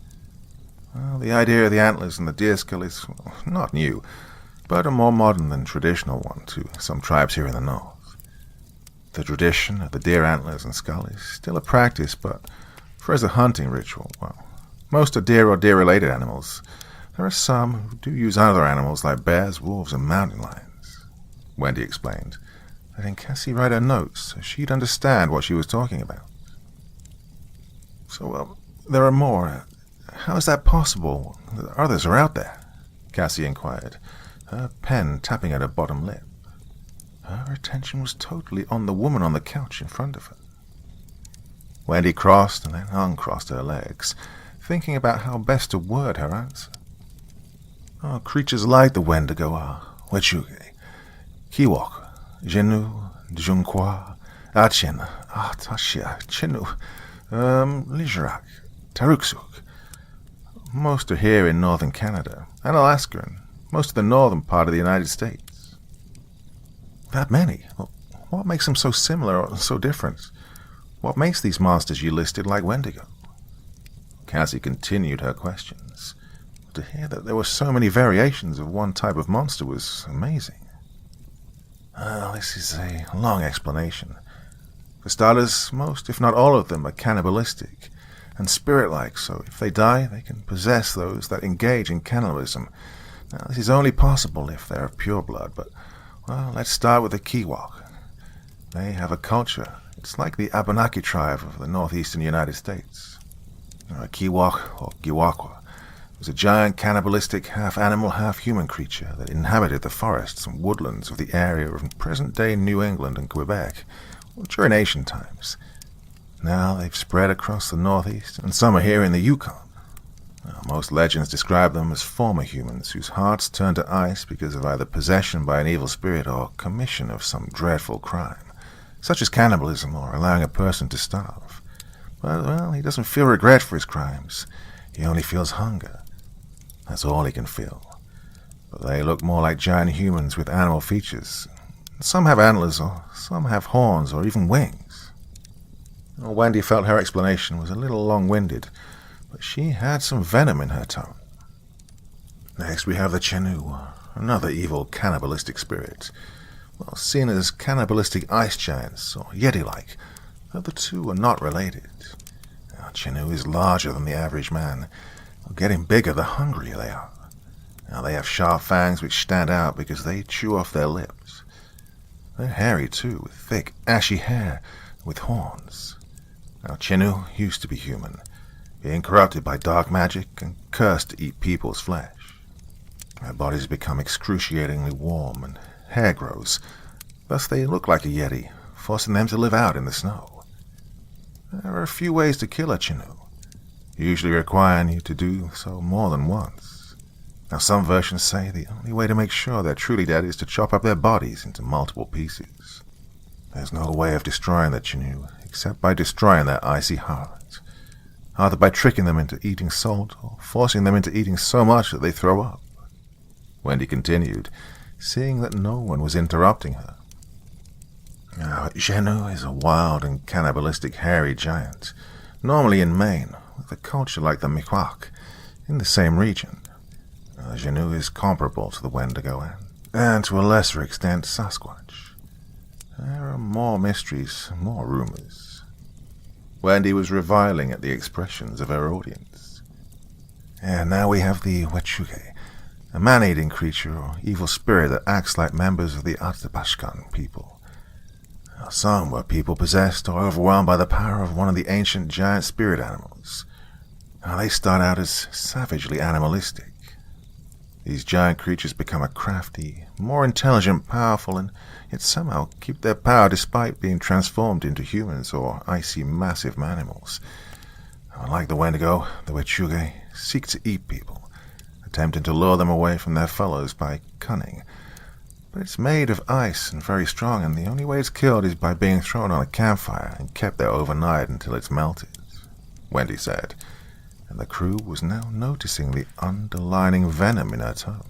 The idea of the antlers and the deer skull is not new, but a more modern than traditional one to some tribes here in the north. The tradition of the deer antlers and skull is still a practice, but for as a hunting ritual, well, most are deer or deer-related animals. There are some who do use other animals like bears, wolves, and mountain lions, Wendy explained, letting Cassie write her notes so she'd understand what she was talking about. So, there are more. How is that possible? Others are out there, Cassie inquired, her pen tapping at her bottom lip. Her attention was totally on the woman on the couch in front of her. Wendy crossed and then uncrossed her legs, thinking about how best to word her answer. Creatures like the Wendigo are Wechuge, Kiwok, Genu, Djunkwa, Achen, Tashia, Chinu, Lijerak, Taruksuk. Most are here in northern Canada and Alaska and most of the northern part of the United States. That many? What makes them so similar or so different? What makes these monsters you listed like Wendigo? Cassie continued her questions. To hear that there were so many variations of one type of monster was amazing. This is a long explanation. For starters, most, if not all of them, are cannibalistic and spirit-like, so if they die, they can possess those that engage in cannibalism. Now, this is only possible if they're of pure blood, but, well, let's start with the Kiwok. They have a culture. It's like the Abenaki tribe of the northeastern United States. A Kiwok, or Giwakwa, was a giant cannibalistic half-animal, half-human creature that inhabited the forests and woodlands of the area of present-day New England and Quebec during ancient times. Now they've spread across the northeast, and some are here in the Yukon. Most legends describe them as former humans whose hearts turned to ice because of either possession by an evil spirit or commission of some dreadful crime, such as cannibalism or allowing a person to starve. But, well, he doesn't feel regret for his crimes. He only feels hunger. That's all he can feel. But they look more like giant humans with animal features. Some have antlers, or some have horns, or even wings. Wendy felt her explanation was a little long-winded, but she had some venom in her tone. Next we have the Chenu, another evil cannibalistic spirit. Well, seen as cannibalistic ice giants, or Yeti-like, though the two are not related. Chenu is larger than the average man, Getting bigger the hungrier they are. Now they have sharp fangs which stand out because they chew off their lips. They're hairy too, with thick, ashy hair with horns. Now Chinu used to be human, being corrupted by dark magic and cursed to eat people's flesh. Their bodies become excruciatingly warm and hair grows. Thus they look like a yeti, forcing them to live out in the snow. There are a few ways to kill a Chinu, usually requiring you to do so more than once. Now some versions say the only way to make sure they're truly dead is to chop up their bodies into multiple pieces. There's no way of destroying the Chinu except by destroying their icy hearts, either by tricking them into eating salt or forcing them into eating so much that they throw up. Wendy continued, seeing that no one was interrupting her. Now, Chinu is a wild and cannibalistic hairy giant, normally in Maine, with a culture like the Miwok, in the same region. Chinu is comparable to the Wendigo and to a lesser extent Sasquatch. There are more mysteries, more rumors. Wendy was reviling at the expressions of her audience. And now we have the Wechuge, a man-eating creature or evil spirit that acts like members of the Athabaskan people. Now, some were people possessed or overwhelmed by the power of one of the ancient giant spirit animals. Now, they start out as savagely animalistic. These giant creatures become a crafty, more intelligent, powerful, and yet somehow keep their power despite being transformed into humans or icy, massive animals. Like the Wendigo, the Wechuge seek to eat people, attempting to lure them away from their fellows by cunning. But it's made of ice and very strong, and the only way it's killed is by being thrown on a campfire and kept there overnight until it's melted, Wendy said, and the crew was now noticing the underlining venom in her tone.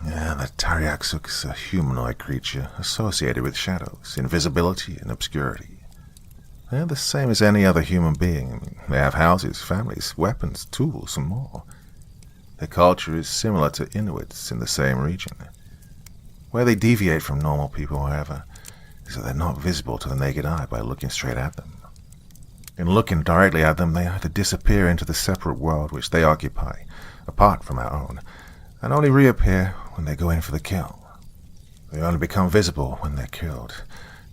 Yeah, the Tariaksuk's a humanoid creature associated with shadows, invisibility, and obscurity. They're the same as any other human being. They have houses, families, weapons, tools, and more. Their culture is similar to Inuits in the same region. Where they deviate from normal people, however, is that they're not visible to the naked eye by looking straight at them. In looking directly at them, they either disappear into the separate world which they occupy, apart from our own, and only reappear when they go in for the kill. They only become visible when they're killed.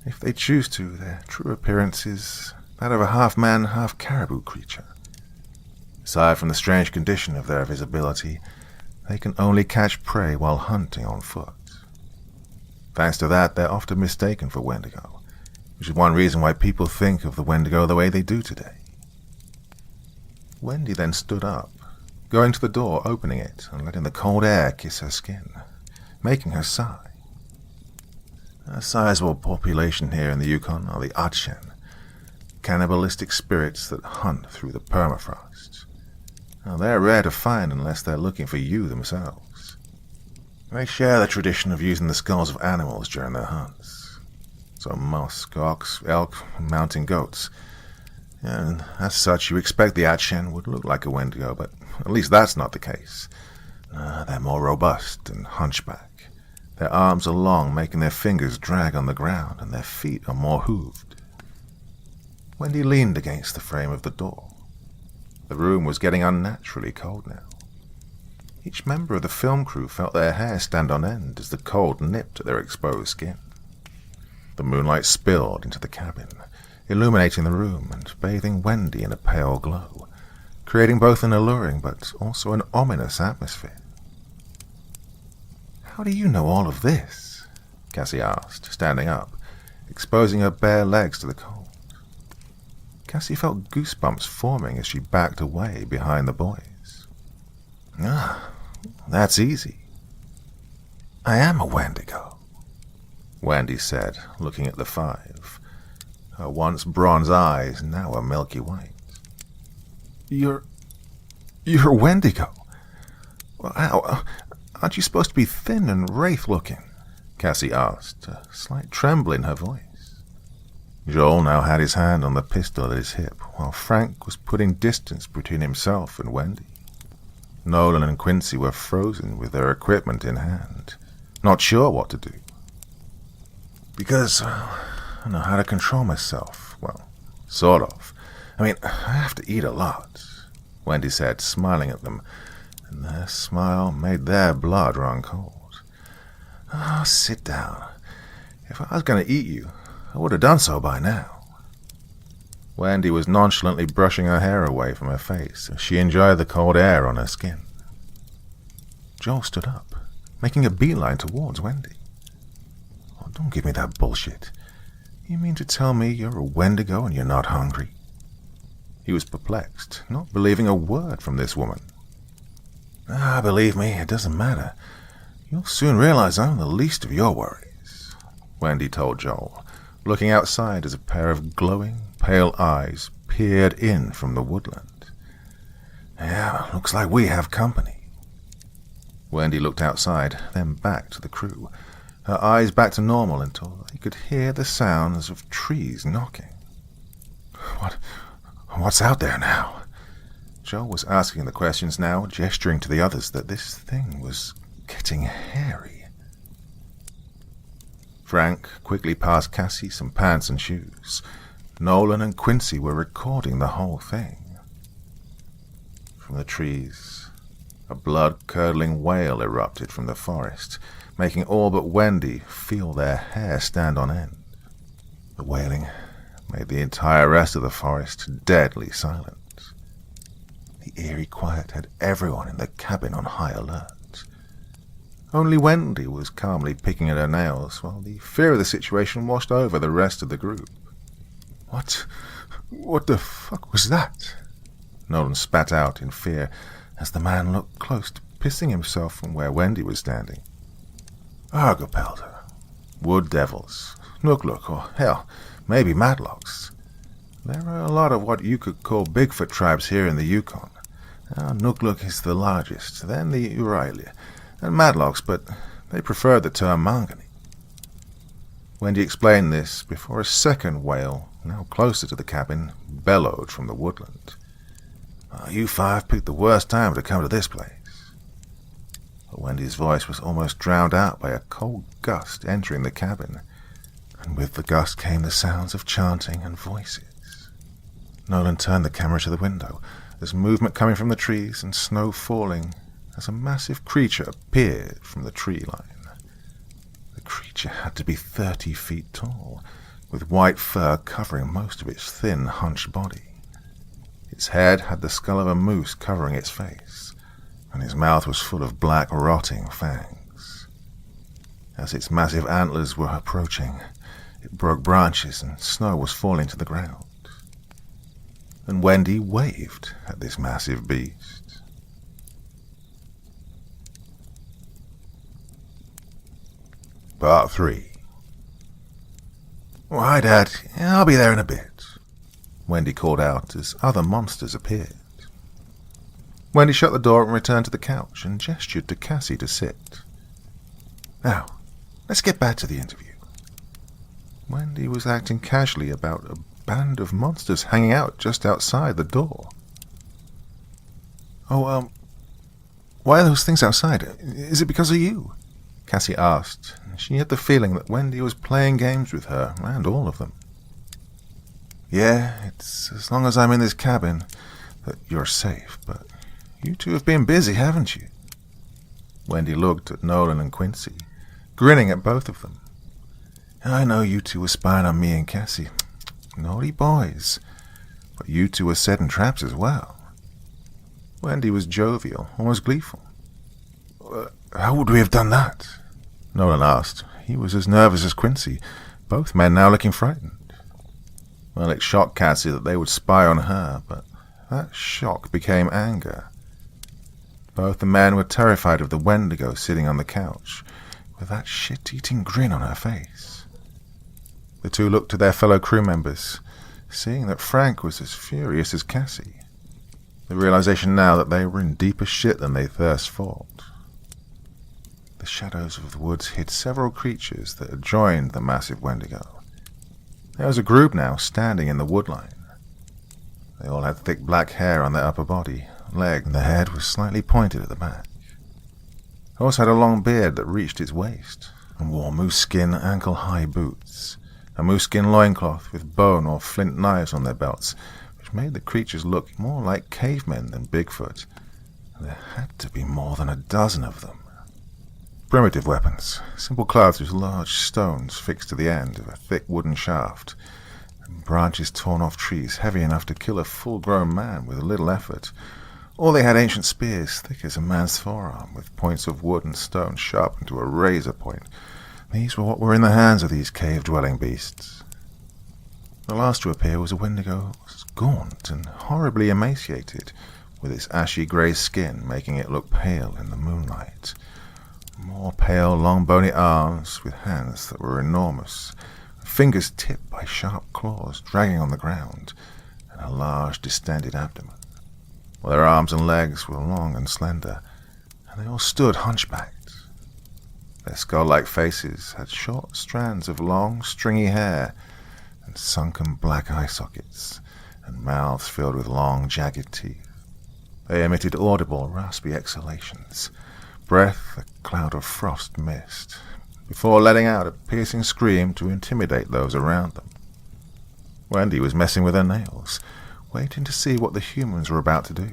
If they choose to, their true appearance is that of a half-man, half-caribou creature. Aside from the strange condition of their visibility, they can only catch prey while hunting on foot. Thanks to that, they're often mistaken for Wendigo, which is one reason why people think of the Wendigo the way they do today. Wendy then stood up, going to the door, opening it, and letting the cold air kiss her skin, making her sigh. A sizable population here in the Yukon are the Atshen, cannibalistic spirits that hunt through the permafrost. Now, they're rare to find unless they're looking for you themselves. They share the tradition of using the skulls of animals during their hunts. So musk, ox, elk, and mountain goats. And as such, you expect the Atshen would look like a Wendigo, but at least that's not the case. They're more robust and hunchback. Their arms are long, making their fingers drag on the ground, and their feet are more hooved. Wendy leaned against the frame of the door. The room was getting unnaturally cold now. Each member of the film crew felt their hair stand on end as the cold nipped at their exposed skin. The moonlight spilled into the cabin, illuminating the room and bathing Wendy in a pale glow, creating both an alluring but also an ominous atmosphere. "How do you know all of this?" Cassie asked, standing up, exposing her bare legs to the cold. Cassie felt goosebumps forming as she backed away behind the boys. That's easy. I am a Wendigo," Wendy said, looking at the five. Her once bronze eyes now a milky white. You're Wendigo? Well, how? Aren't you supposed to be thin and wraith-looking?" Cassie asked, a slight tremble in her voice. Joel now had his hand on the pistol at his hip, while Frank was putting distance between himself and Wendy. Nolan and Quincy were frozen with their equipment in hand, not sure what to do. "Because I know how to control myself. Well, sort of. I mean, I have to eat a lot. Wendy said, smiling at them, and their smile made their blood run cold. "Oh, sit down. If I was going to eat you, I would have done so by now." Wendy was nonchalantly brushing her hair away from her face as she enjoyed the cold air on her skin. Joel stood up, making a beeline towards Wendy. "Oh, don't give me that bullshit. You mean to tell me you're a Wendigo and you're not hungry?" He was perplexed, not believing a word from this woman. Believe me, it doesn't matter. You'll soon realize I'm the least of your worries," Wendy told Joel, looking outside as a pair of glowing, pale eyes peered in from the woodland. "Yeah, looks like we have company." Wendy looked outside, then back to the crew, her eyes back to normal until they could hear the sounds of trees knocking. What's out there now?" Joel was asking the questions now, gesturing to the others that this thing was getting hairy. Frank quickly passed Cassie some pants and shoes. Nolan and Quincy were recording the whole thing. From the trees, a blood-curdling wail erupted from the forest, making all but Wendy feel their hair stand on end. The wailing made the entire rest of the forest deadly silent. The eerie quiet had everyone in the cabin on high alert. Only Wendy was calmly picking at her nails, while the fear of the situation washed over the rest of the group. What the fuck was that?" Nolan spat out in fear as the man looked close to pissing himself from where Wendy was standing. "Argopelter, wood devils, nukluk, or hell, maybe matlocks. There are a lot of what you could call Bigfoot tribes here in the Yukon. Nukluk is the largest, then the eerie, and madlocks, but they prefer the term mangani." Wendy explained this before a second wail, now closer to the cabin, bellowed from the woodland. "You five picked the worst time to come to this place." But Wendy's voice was almost drowned out by a cold gust entering the cabin, and with the gust came the sounds of chanting and voices. Nolan turned the camera to the window, as movement coming from the trees and snow falling, as a massive creature appeared from the tree line. The creature had to be 30 feet tall, with white fur covering most of its thin, hunched body. Its head had the skull of a moose covering its face, and its mouth was full of black, rotting fangs. As its massive antlers were approaching, it broke branches and snow was falling to the ground. And Wendy waved at this massive beast. Part 3. "Hi, Dad. I'll be there in a bit," Wendy called out as other monsters appeared. Wendy shut the door and returned to the couch and gestured to Cassie to sit. "Now, let's get back to the interview." Wendy was acting casually about a band of monsters hanging out just outside the door. Why are those things outside? Is it because of you?" Cassie asked. She had the feeling that Wendy was playing games with her and all of them. "Yeah, it's as long as I'm in this cabin that you're safe, but you two have been busy, haven't you?" Wendy looked at Nolan and Quincy, grinning at both of them. "I know you two were spying on me and Cassie. Naughty boys. But you two were setting traps as well." Wendy was jovial, almost gleeful. "How would we have done that?" Nolan asked. He was as nervous as Quincy, both men now looking frightened. Well, it shocked Cassie that they would spy on her, but that shock became anger. Both the men were terrified of the Wendigo sitting on the couch, with that shit-eating grin on her face. The two looked to their fellow crew members, seeing that Frank was as furious as Cassie. The realization now that they were in deeper shit than they first thought. The shadows of the woods hid several creatures that had joined the massive Wendigo. There was a group now standing in the woodline. They all had thick black hair on their upper body, leg, and the head was slightly pointed at the back. They also had a long beard that reached its waist, and wore moose skin ankle-high boots, a moose skin loincloth with bone or flint knives on their belts, which which made the creatures look more like cavemen than Bigfoot. There had to be more than a dozen of them. Primitive weapons, simple clubs with large stones fixed to the end of a thick wooden shaft, and branches torn off trees heavy enough to kill a full-grown man with little effort. Or they had ancient spears thick as a man's forearm, with points of wood and stone sharpened to a razor point. These were what were in the hands of these cave-dwelling beasts. The last to appear was a Wendigo, gaunt and horribly emaciated, with its ashy-grey skin making it look pale in the moonlight. More pale, long, bony arms with hands that were enormous, fingers tipped by sharp claws dragging on the ground, and a large, distended abdomen. While their arms and legs were long and slender, and they all stood hunchbacked. Their skull-like faces had short strands of long, stringy hair, and sunken black eye sockets, and mouths filled with long, jagged teeth. They emitted audible, raspy exhalations, breath a cloud of frost mist, before letting out a piercing scream to intimidate those around them. Wendy was messing with her nails, waiting to see what the humans were about to do.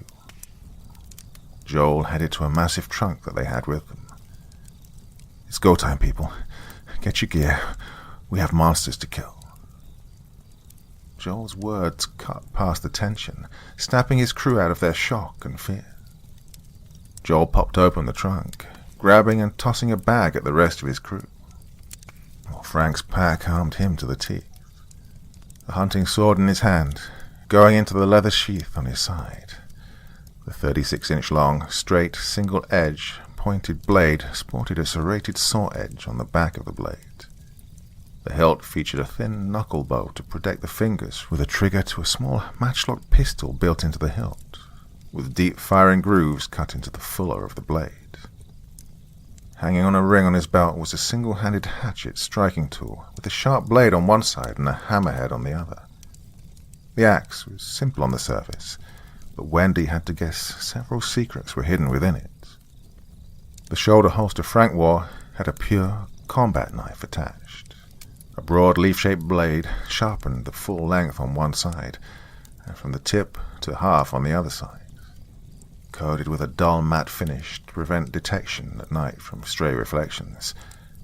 Joel headed to a massive trunk that they had with them. "It's go time, people. Get your gear. We have monsters to kill." Joel's words cut past the tension, snapping his crew out of their shock and fear. Joel popped open the trunk, grabbing and tossing a bag at the rest of his crew. Well, Frank's pack armed him to the teeth, a hunting sword in his hand, going into the leather sheath on his side. The 36-inch long, straight, single-edge, pointed blade sported a serrated saw edge on the back of the blade. The hilt featured a thin knuckle bow to protect the fingers, with a trigger to a small matchlock pistol built into the hilt, with deep firing grooves cut into the fuller of the blade. Hanging on a ring on his belt was a single-handed hatchet striking tool, with a sharp blade on one side and a hammerhead on the other. The axe was simple on the surface, but Wendy had to guess several secrets were hidden within it. The shoulder holster Frank wore had a pure combat knife attached. A broad leaf-shaped blade sharpened the full length on one side, and from the tip to half on the other side. Coated with a dull matte finish to prevent detection at night from stray reflections,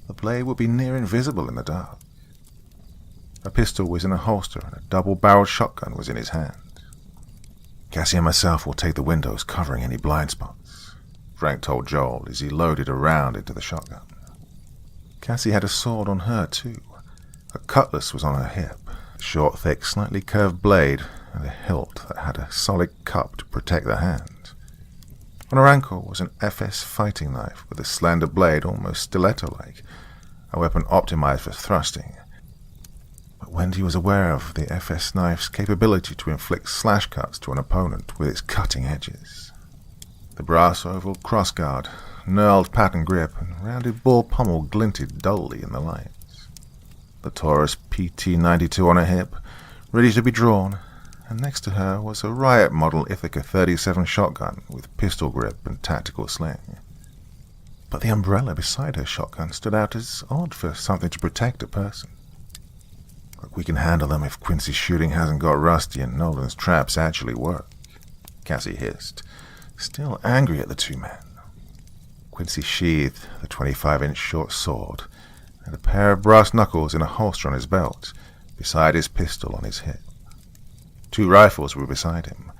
the blade would be near invisible in the dark. A pistol was in a holster, and a double-barreled shotgun was in his hand. "Cassie and myself will take the windows, covering any blind spots," Frank told Joel as he loaded a round into the shotgun. Cassie had a sword on her, too. A cutlass was on her hip, a short, thick, slightly curved blade, and a hilt that had a solid cup to protect the hand. On her ankle was an FS fighting knife with a slender blade almost stiletto-like, a weapon optimized for thrusting. But Wendy was aware of the FS knife's capability to inflict slash cuts to an opponent with its cutting edges. The brass oval crossguard, knurled pattern grip, and rounded bull pommel glinted dully in the lights. The Taurus PT-92 on her hip, ready to be drawn, and next to her was a Riot model Ithaca 37 shotgun with pistol grip and tactical sling. But the umbrella beside her shotgun stood out as odd for something to protect a person. "Look, we can handle them if Quincy's shooting hasn't got rusty and Nolan's traps actually work," Cassie hissed, still angry at the two men. Quincy sheathed the 25-inch short sword and a pair of brass knuckles in a holster on his belt, beside his pistol on his hip. Two rifles were beside him.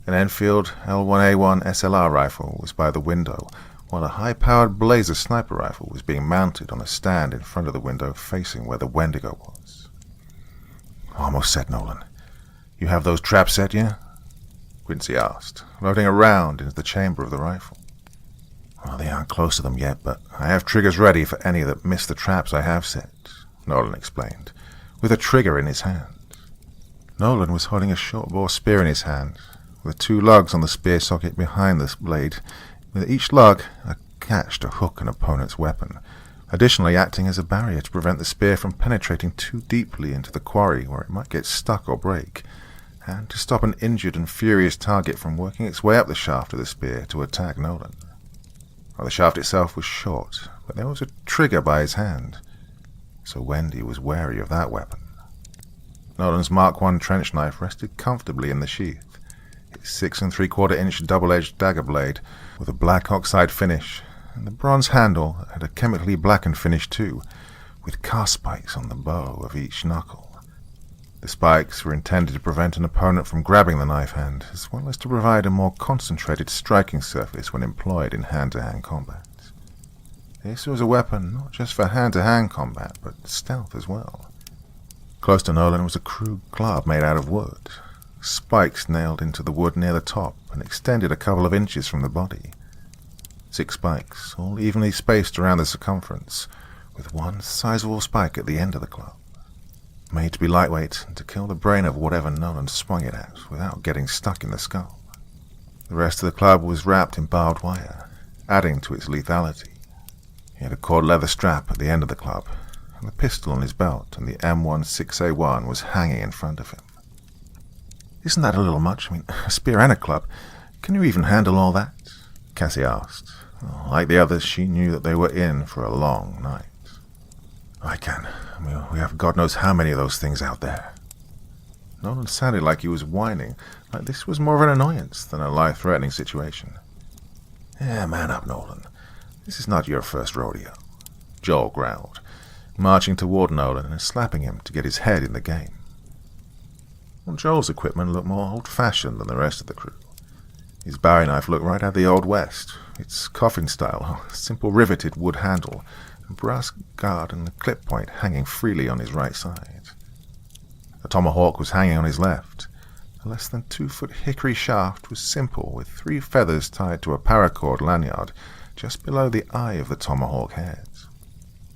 An Enfield L1A1 SLR rifle was by the window, while a high-powered Blazer sniper rifle was being mounted on a stand in front of the window facing where the Wendigo was. "Almost set, Nolan. You have those traps set, yeah?" Quincy asked, loading a round into the chamber of the rifle. "Well, they aren't close to them yet, but I have triggers ready for any that miss the traps I have set," Nolan explained, with a trigger in his hand. Nolan was holding a short-bore spear in his hand, with two lugs on the spear socket behind the blade, with each lug attached to hook an opponent's weapon, additionally acting as a barrier to prevent the spear from penetrating too deeply into the quarry where it might get stuck or break, and to stop an injured and furious target from working its way up the shaft of the spear to attack Nolan. Well, the shaft itself was short, but there was a trigger by his hand, so Wendy was wary of that weapon. Nolan's Mark I trench knife rested comfortably in the sheath, its 6 3/4-inch double-edged dagger blade with a black oxide finish, and the bronze handle had a chemically blackened finish too, with cast spikes on the bow of each knuckle. The spikes were intended to prevent an opponent from grabbing the knife hand, as well as to provide a more concentrated striking surface when employed in hand-to-hand combat. This was a weapon not just for hand-to-hand combat, but stealth as well. Close to Nolan was a crude club made out of wood, spikes nailed into the wood near the top and extended a couple of inches from the body. 6 spikes, all evenly spaced around the circumference, with one sizable spike at the end of the club, made to be lightweight and to kill the brain of whatever Nolan swung it at without getting stuck in the skull. The rest of the club was wrapped in barbed wire, adding to its lethality. He had a cord leather strap at the end of the club, and the pistol on his belt and the M16A1 was hanging in front of him. "Isn't that a little much? I mean, a spear and a club. Can you even handle all that?" Cassie asked. Like the others, she knew that they were in for a long night. "I can. I mean, we have God knows how many of those things out there." Nolan sounded like he was whining, like this was more of an annoyance than a life-threatening situation. "Yeah, man up, Nolan. This is not your first rodeo," Joel growled, marching toward Nolan and slapping him to get his head in the game. Well, Joel's equipment looked more old-fashioned than the rest of the crew. His Bowie knife looked right out of the Old West, its coffin style, simple riveted wood handle, a brass guard and a clip point hanging freely on his right side. The tomahawk was hanging on his left. The less than 2-foot hickory shaft was simple, with 3 feathers tied to a paracord lanyard just below the eye of the tomahawk head.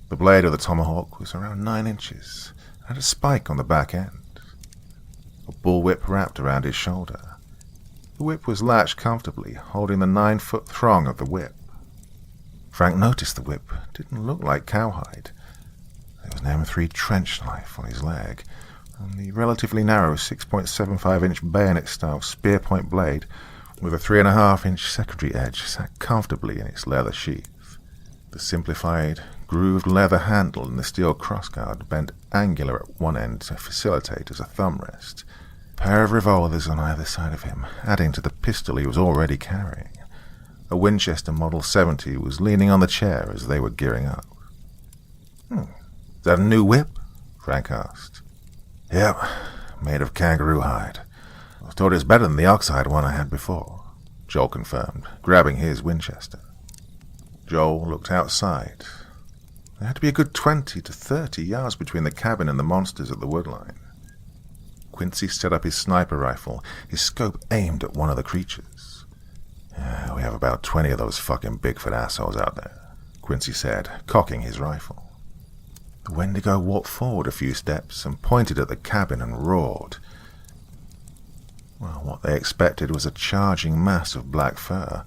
The blade of the tomahawk was around 9 inches and had a spike on the back end. A bullwhip wrapped around his shoulder. The whip was latched comfortably, holding the 9-foot thong of the whip. Frank noticed the whip didn't look like cowhide. There was an M3 trench knife on his leg, and the relatively narrow 6.75-inch bayonet-style spear-point blade with a 3.5-inch secondary edge sat comfortably in its leather sheath. The simplified, grooved leather handle and the steel crossguard bent angular at one end to facilitate as a thumb rest. A pair of revolvers on either side of him, adding to the pistol he was already carrying. A Winchester Model 70 was leaning on the chair as they were gearing up. Is that a new whip?" Frank asked. "Yep, made of kangaroo hide. I was told it's better than the oxide one I had before," Joel confirmed, grabbing his Winchester. Joel looked outside. There had to be a good 20 to 30 yards between the cabin and the monsters at the woodline. Quincy set up his sniper rifle, his scope aimed at one of the creatures. "We have about 20 of those fucking Bigfoot assholes out there," Quincy said, cocking his rifle. The Wendigo walked forward a few steps and pointed at the cabin and roared. Well, what they expected was a charging mass of black fur,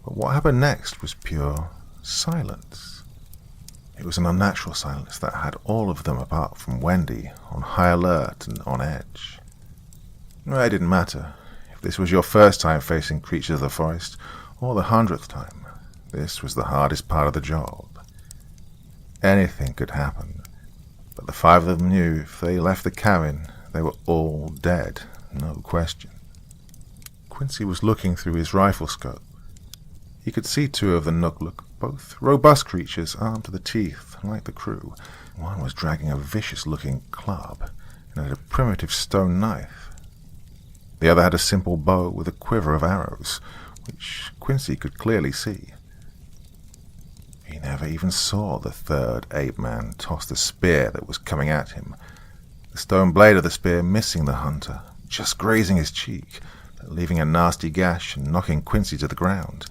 but what happened next was pure silence. It was an unnatural silence that had all of them, apart from Wendy, on high alert and on edge. It didn't matter. If this was your first time facing creatures of the forest, or the 100th time, this was the hardest part of the job. Anything could happen, but the 5 of them knew if they left the cabin, they were all dead, no question. Quincy was looking through his rifle scope. He could see 2 of the Nookluk, both robust creatures armed to the teeth, like the crew. One was dragging a vicious-looking club and had a primitive stone knife. The other had a simple bow with a quiver of arrows, which Quincy could clearly see. He never even saw the 3rd ape-man toss the spear that was coming at him, the stone blade of the spear missing the hunter, just grazing his cheek, but leaving a nasty gash and knocking Quincy to the ground.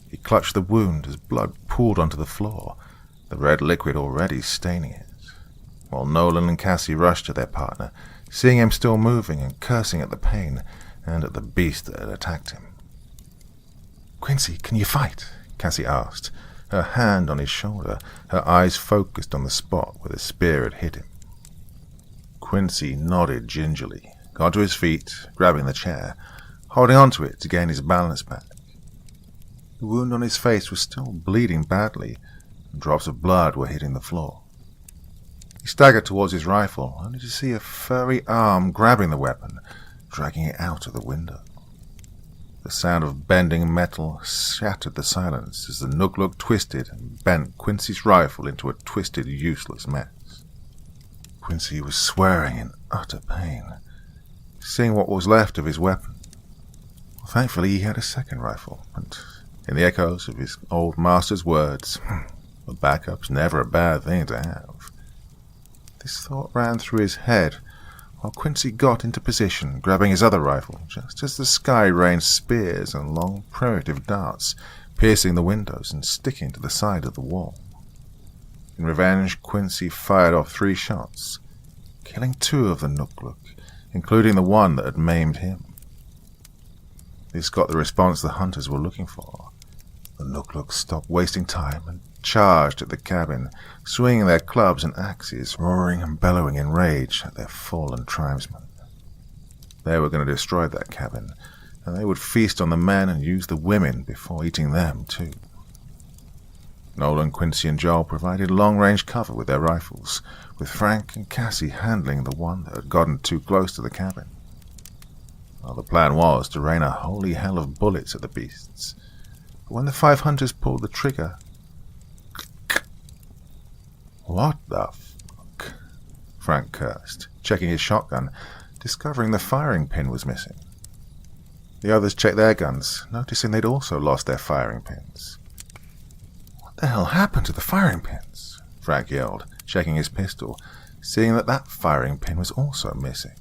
He clutched the wound as blood pooled onto the floor, the red liquid already staining it, while Nolan and Cassie rushed to their partner, seeing him still moving and cursing at the pain and at the beast that had attacked him. "Quincy, can you fight?" Cassie asked, her hand on his shoulder, her eyes focused on the spot where the spear had hit him. Quincy nodded gingerly, got to his feet, grabbing the chair, holding onto it to gain his balance back. The wound on his face was still bleeding badly, and drops of blood were hitting the floor. He staggered towards his rifle, only to see a furry arm grabbing the weapon, dragging it out of the window. The sound of bending metal shattered the silence as the Nugluk twisted and bent Quincy's rifle into a twisted, useless mess. Quincy was swearing in utter pain, seeing what was left of his weapon. Thankfully, he had a second rifle, and in the echoes of his old master's words, a backup's never a bad thing to have. This thought ran through his head while Quincy got into position, grabbing his other rifle, just as the sky rained spears and long primitive darts, piercing the windows and sticking to the side of the wall. In revenge, Quincy fired off 3 shots, killing 2 of the Nugluk, including the one that had maimed him. This got the response the hunters were looking for. The Nugluk stopped wasting time and charged at the cabin, swinging their clubs and axes, roaring and bellowing in rage at their fallen tribesmen. They were going to destroy that cabin, and they would feast on the men and use the women before eating them too. Nolan, Quincy, and Joel provided long-range cover with their rifles, with Frank and Cassie handling the one that had gotten too close to the cabin. Well, the plan was to rain a holy hell of bullets at the beasts, but when the 5 hunters pulled the trigger... "What the fuck?" Frank cursed, checking his shotgun, discovering the firing pin was missing. The others checked their guns, noticing they'd also lost their firing pins. "What the hell happened to the firing pins?" Frank yelled, checking his pistol, seeing that firing pin was also missing.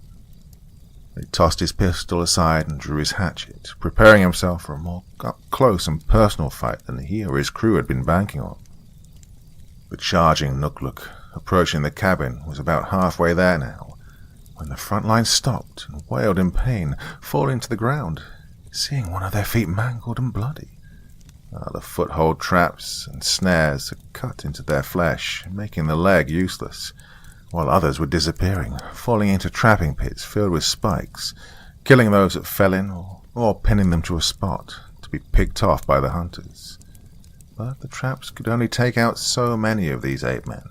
He tossed his pistol aside and drew his hatchet, preparing himself for a more up-close and personal fight than he or his crew had been banking on. The charging Nugluk, approaching the cabin, was about halfway there now, when the front line stopped and wailed in pain, falling to the ground, seeing one of their feet mangled and bloody. The foothold traps and snares had cut into their flesh, making the leg useless, while others were disappearing, falling into trapping pits filled with spikes, killing those that fell in or pinning them to a spot to be picked off by the hunters. But the traps could only take out so many of these 8 men.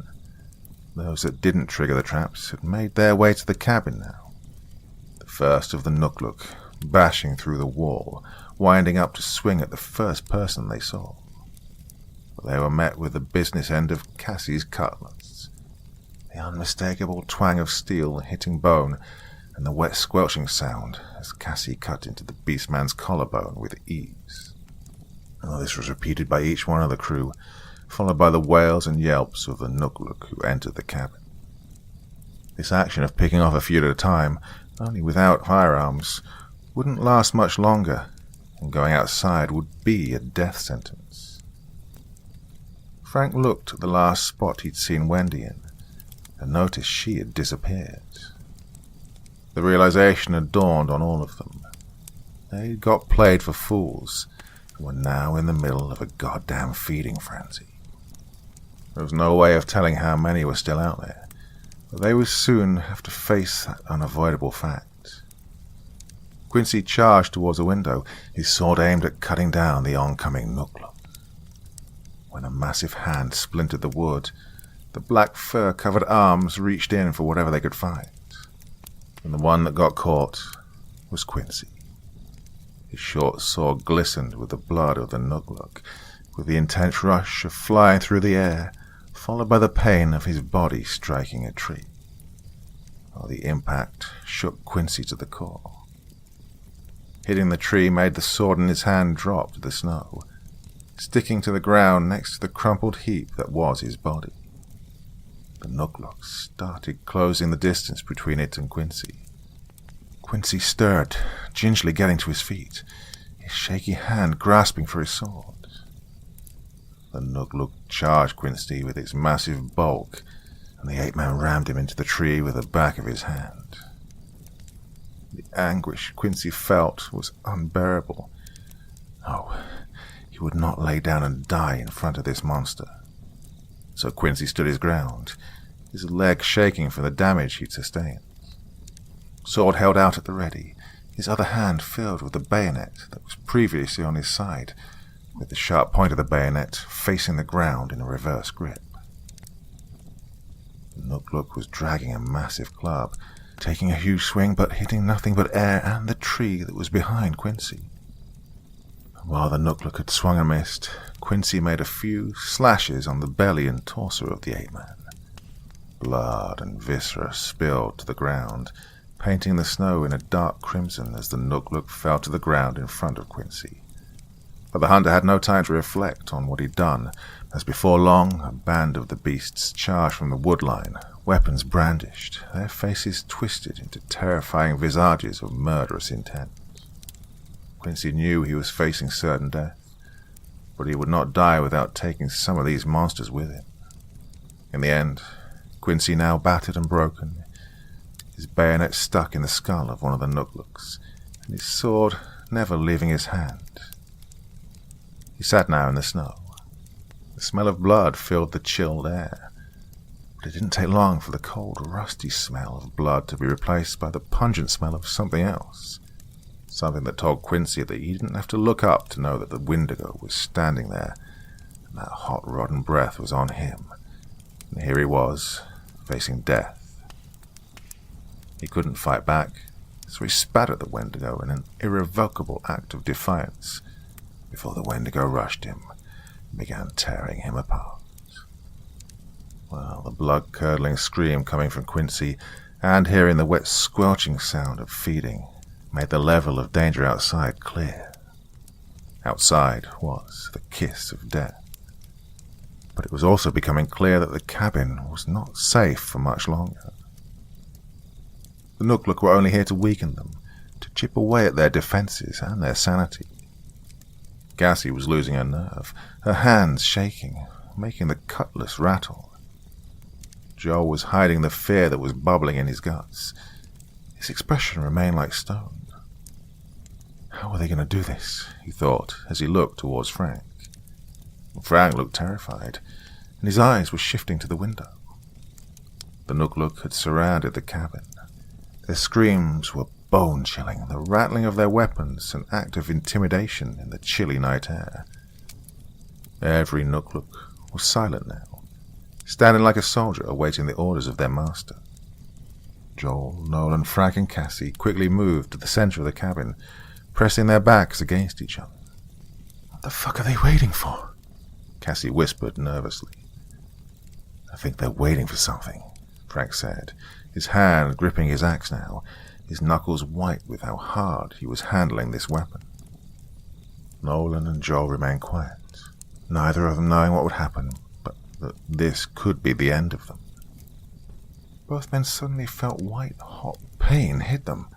Those that didn't trigger the traps had made their way to the cabin now. The first of the Nugluk, bashing through the wall, winding up to swing at the first person they saw. But they were met with the business end of Cassie's cutlass, the unmistakable twang of steel hitting bone, and the wet squelching sound as Cassie cut into the beastman's collarbone with ease. This was repeated by each one of the crew, followed by the wails and yelps of the Nugluk who entered the cabin. This action of picking off a few at a time, only without firearms, wouldn't last much longer, and going outside would be a death sentence. Frank looked at the last spot he'd seen Wendy in, and noticed she had disappeared. The realization had dawned on all of them. They'd got played for fools, and were now in the middle of a goddamn feeding frenzy. There was no way of telling how many were still out there, but they would soon have to face that unavoidable fact. Quincy charged towards a window, his sword aimed at cutting down the oncoming Nugluk. When a massive hand splintered the wood, the black fur-covered arms reached in for whatever they could find, and the one that got caught was Quincy. His short sword glistened with the blood of the Nugluk, with the intense rush of flying through the air, followed by the pain of his body striking a tree. The impact shook Quincy to the core. Hitting the tree made the sword in his hand drop to the snow, sticking to the ground next to the crumpled heap that was his body. The Nugluk started closing the distance between it and Quincy. Quincy stirred, gingerly getting to his feet, his shaky hand grasping for his sword. The Nugluk charged Quincy with its massive bulk, and the 8-man rammed him into the tree with the back of his hand. The anguish Quincy felt was unbearable. No, he would not lay down and die in front of this monster. So Quincy stood his ground, his leg shaking from the damage he'd sustained. Sword held out at the ready, his other hand filled with the bayonet that was previously on his side, with the sharp point of the bayonet facing the ground in a reverse grip. Nook was dragging a massive club, taking a huge swing but hitting nothing but air and the tree that was behind Quincy. While the Nook had swung and missed, Quincy made a few slashes on the belly and torso of the ape-man. Blood and viscera spilled to the ground, painting the snow in a dark crimson as the Nook fell to the ground in front of Quincy. But the hunter had no time to reflect on what he'd done, as before long a band of the beasts charged from the woodline, weapons brandished, their faces twisted into terrifying visages of murderous intent. Quincy knew he was facing certain death, but he would not die without taking some of these monsters with him. In the end, Quincy, now battered and broken, his bayonet stuck in the skull of one of the Nooklooks, and his sword never leaving his hand. He sat now in the snow. The smell of blood filled the chilled air, but it didn't take long for the cold, rusty smell of blood to be replaced by the pungent smell of something else. Something that told Quincy that he didn't have to look up to know that the Wendigo was standing there, and that hot, rotten breath was on him. And here he was, facing death. He couldn't fight back, so he spat at the Wendigo in an irrevocable act of defiance, before the Wendigo rushed him and began tearing him apart. Well, the blood-curdling scream coming from Quincy, and hearing the wet squelching sound of feeding, made the level of danger outside clear. Outside was the kiss of death. But it was also becoming clear that the cabin was not safe for much longer. The Nooklook were only here to weaken them, to chip away at their defenses and their sanity. Gussie was losing her nerve, her hands shaking, making the cutlass rattle. Joel was hiding the fear that was bubbling in his guts. His expression remained like stone. How are they going to do this? He thought, as he looked towards Frank. Frank looked terrified, and his eyes were shifting to the window. The Nooklook had surrounded the cabin. Their screams were bone-chilling, the rattling of their weapons an act of intimidation in the chilly night air. Every Nooklook was silent now, standing like a soldier awaiting the orders of their master. Joel, Nolan, Frank, and Cassie quickly moved to the center of the cabin, pressing their backs against each other. "What the fuck are they waiting for?" Cassie whispered nervously. "I think they're waiting for something," Frank said, his hand gripping his axe now, his knuckles white with how hard he was handling this weapon. Nolan and Joel remained quiet, neither of them knowing what would happen, but that this could be the end of them. Both men suddenly felt white, hot pain hit them.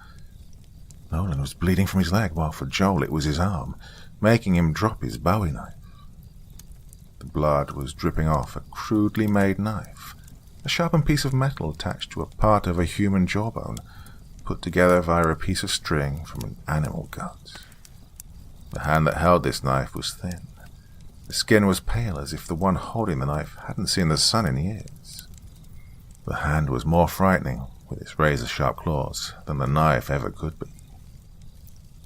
Nolan was bleeding from his leg, while for Joel it was his arm, making him drop his bowie knife. The blood was dripping off a crudely made knife, a sharpened piece of metal attached to a part of a human jawbone, put together via a piece of string from an animal gut. The hand that held this knife was thin. The skin was pale, as if the one holding the knife hadn't seen the sun in years. The hand was more frightening, with its razor-sharp claws, than the knife ever could be.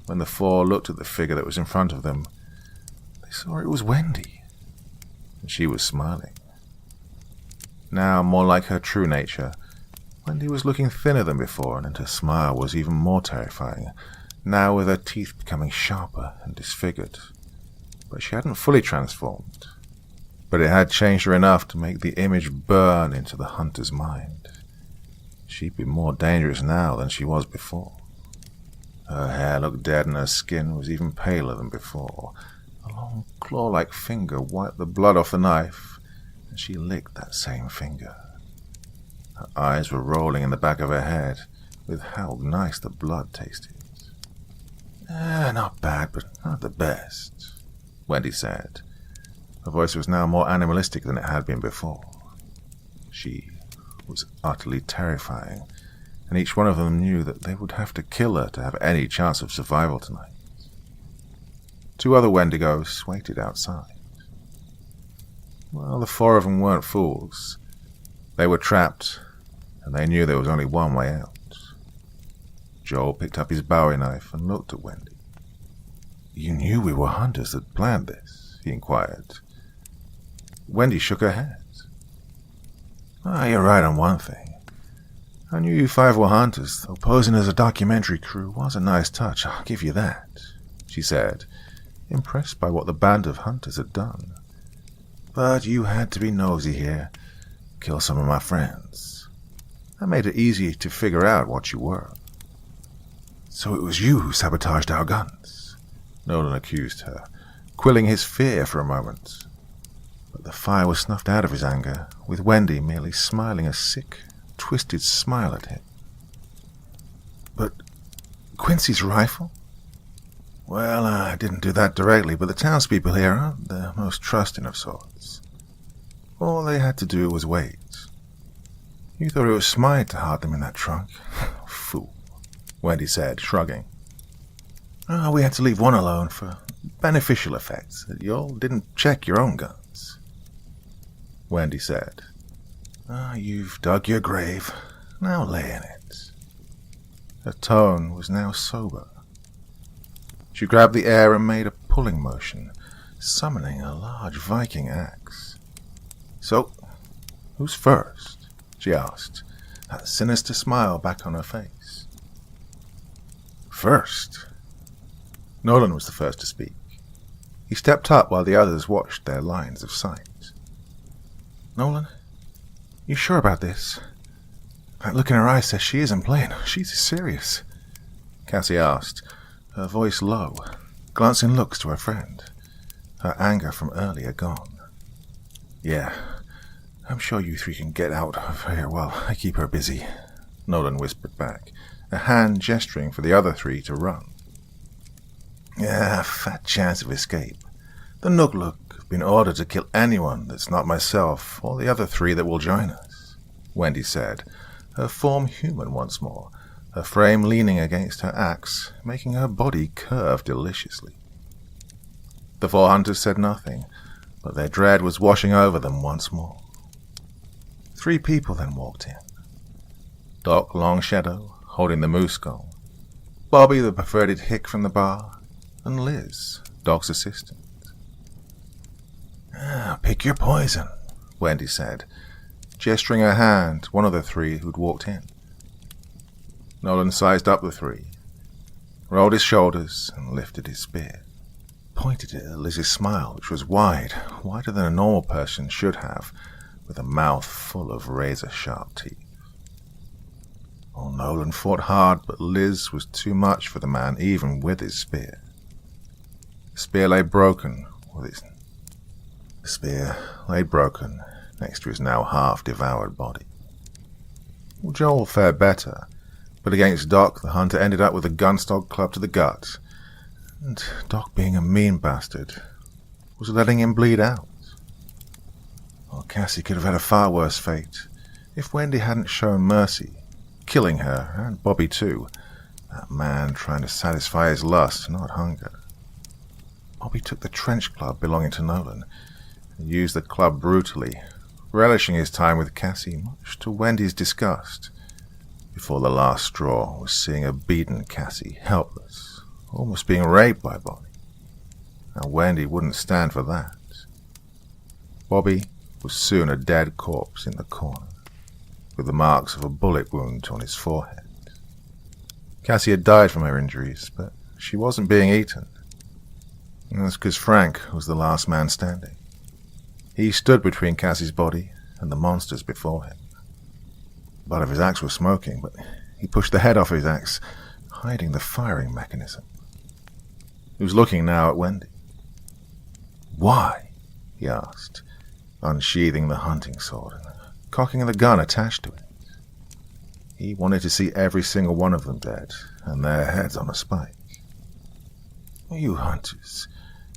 When the four looked at the figure that was in front of them, they saw it was Wendy, and she was smiling. Now, more like her true nature, Wendy was looking thinner than before, and her smile was even more terrifying, now with her teeth becoming sharper and disfigured. But she hadn't fully transformed, but it had changed her enough to make the image burn into the hunter's mind. She'd be more dangerous now than she was before. Her hair looked dead and her skin was even paler than before. A long claw-like finger wiped the blood off the knife, and she licked that same finger. Her eyes were rolling in the back of her head with how nice the blood tasted. Not bad, but not the best," Wendy said. Her voice was now more animalistic than it had been before. She was utterly terrifying, and each one of them knew that they would have to kill her to have any chance of survival tonight. Two other Wendigos waited outside. Well, the four of them weren't fools. They were trapped, and they knew there was only one way out. Joel picked up his bowie knife and looked at Wendy. "You knew we were hunters that planned this?" he inquired. Wendy shook her head. You're right on one thing. I knew you five were hunters, though posing as a documentary crew was a nice touch, I'll give you that, she said, impressed by what the band of hunters had done. But you had to be nosy here, kill some of my friends. That made it easy to figure out what you were. So it was you who sabotaged our guns, Nolan accused her, quelling his fear for a moment. But the fire was snuffed out of his anger, with Wendy merely smiling a sick, twisted smile at him. But Quincy's rifle? Well, I didn't do that directly, but the townspeople here aren't the most trusting of sorts. All they had to do was wait. You thought it was smart to hide them in that trunk? Fool, Wendy said, shrugging. We had to leave one alone for beneficial effects. You all didn't check your own guns, Wendy said. You've dug your grave. Now lay in it. Her tone was now sober. She grabbed the air and made a pulling motion, summoning a large Viking axe. So, who's first? She asked, that sinister smile back on her face. First? Nolan was the first to speak. He stepped up while the others watched their lines of sight. Nolan, you sure about this? That look in her eyes says she isn't playing. She's serious, Cassie asked, her voice low, glancing looks to her friend, her anger from earlier gone. Yeah, I'm sure you three can get out of here while I keep her busy, Nolan whispered back, a hand gesturing for the other three to run. Yeah, fat chance of escape. The Nook have been ordered to kill anyone that's not myself or the other three that will join us, Wendy said, her form human once more, her frame leaning against her axe, making her body curve deliciously. The four hunters said nothing, but their dread was washing over them once more. 3 people then walked in. Doc Longshadow, holding the moose skull, Bobby the perverted hick from the bar, and Liz, Doc's assistant. Pick your poison, Wendy said, gesturing her hand to one of the 3 who'd walked in. Nolan sized up the 3, rolled his shoulders and lifted his spear, pointed it at Liz's smile, which was wider than a normal person should have, with a mouth full of razor-sharp teeth. Nolan fought hard, but Liz was too much for the man, even with his spear. The spear lay broken next to his now half-devoured body. Joel fared better, but against Doc, the hunter ended up with a gunstock club to the gut, and Doc, being a mean bastard, was letting him bleed out. Cassie could have had a far worse fate if Wendy hadn't shown mercy, killing her, and Bobby too, that man trying to satisfy his lust, not hunger. Bobby took the trench club belonging to Nolan and used the club brutally, relishing his time with Cassie, much to Wendy's disgust, before the last straw was seeing a beaten Cassie helpless, almost being raped by Bobby. Now Wendy wouldn't stand for that. Bobby was soon a dead corpse in the corner, with the marks of a bullet wound on his forehead. Cassie had died from her injuries, but she wasn't being eaten. That's because Frank was the last man standing. He stood between Cassie's body and the monsters before him. The butt of his axe was smoking, but he pushed the head off his axe, hiding the firing mechanism. He was looking now at Wendy. Why? He asked, unsheathing the hunting sword and cocking the gun attached to it. He wanted to see every single one of them dead, and their heads on a spike. You hunters,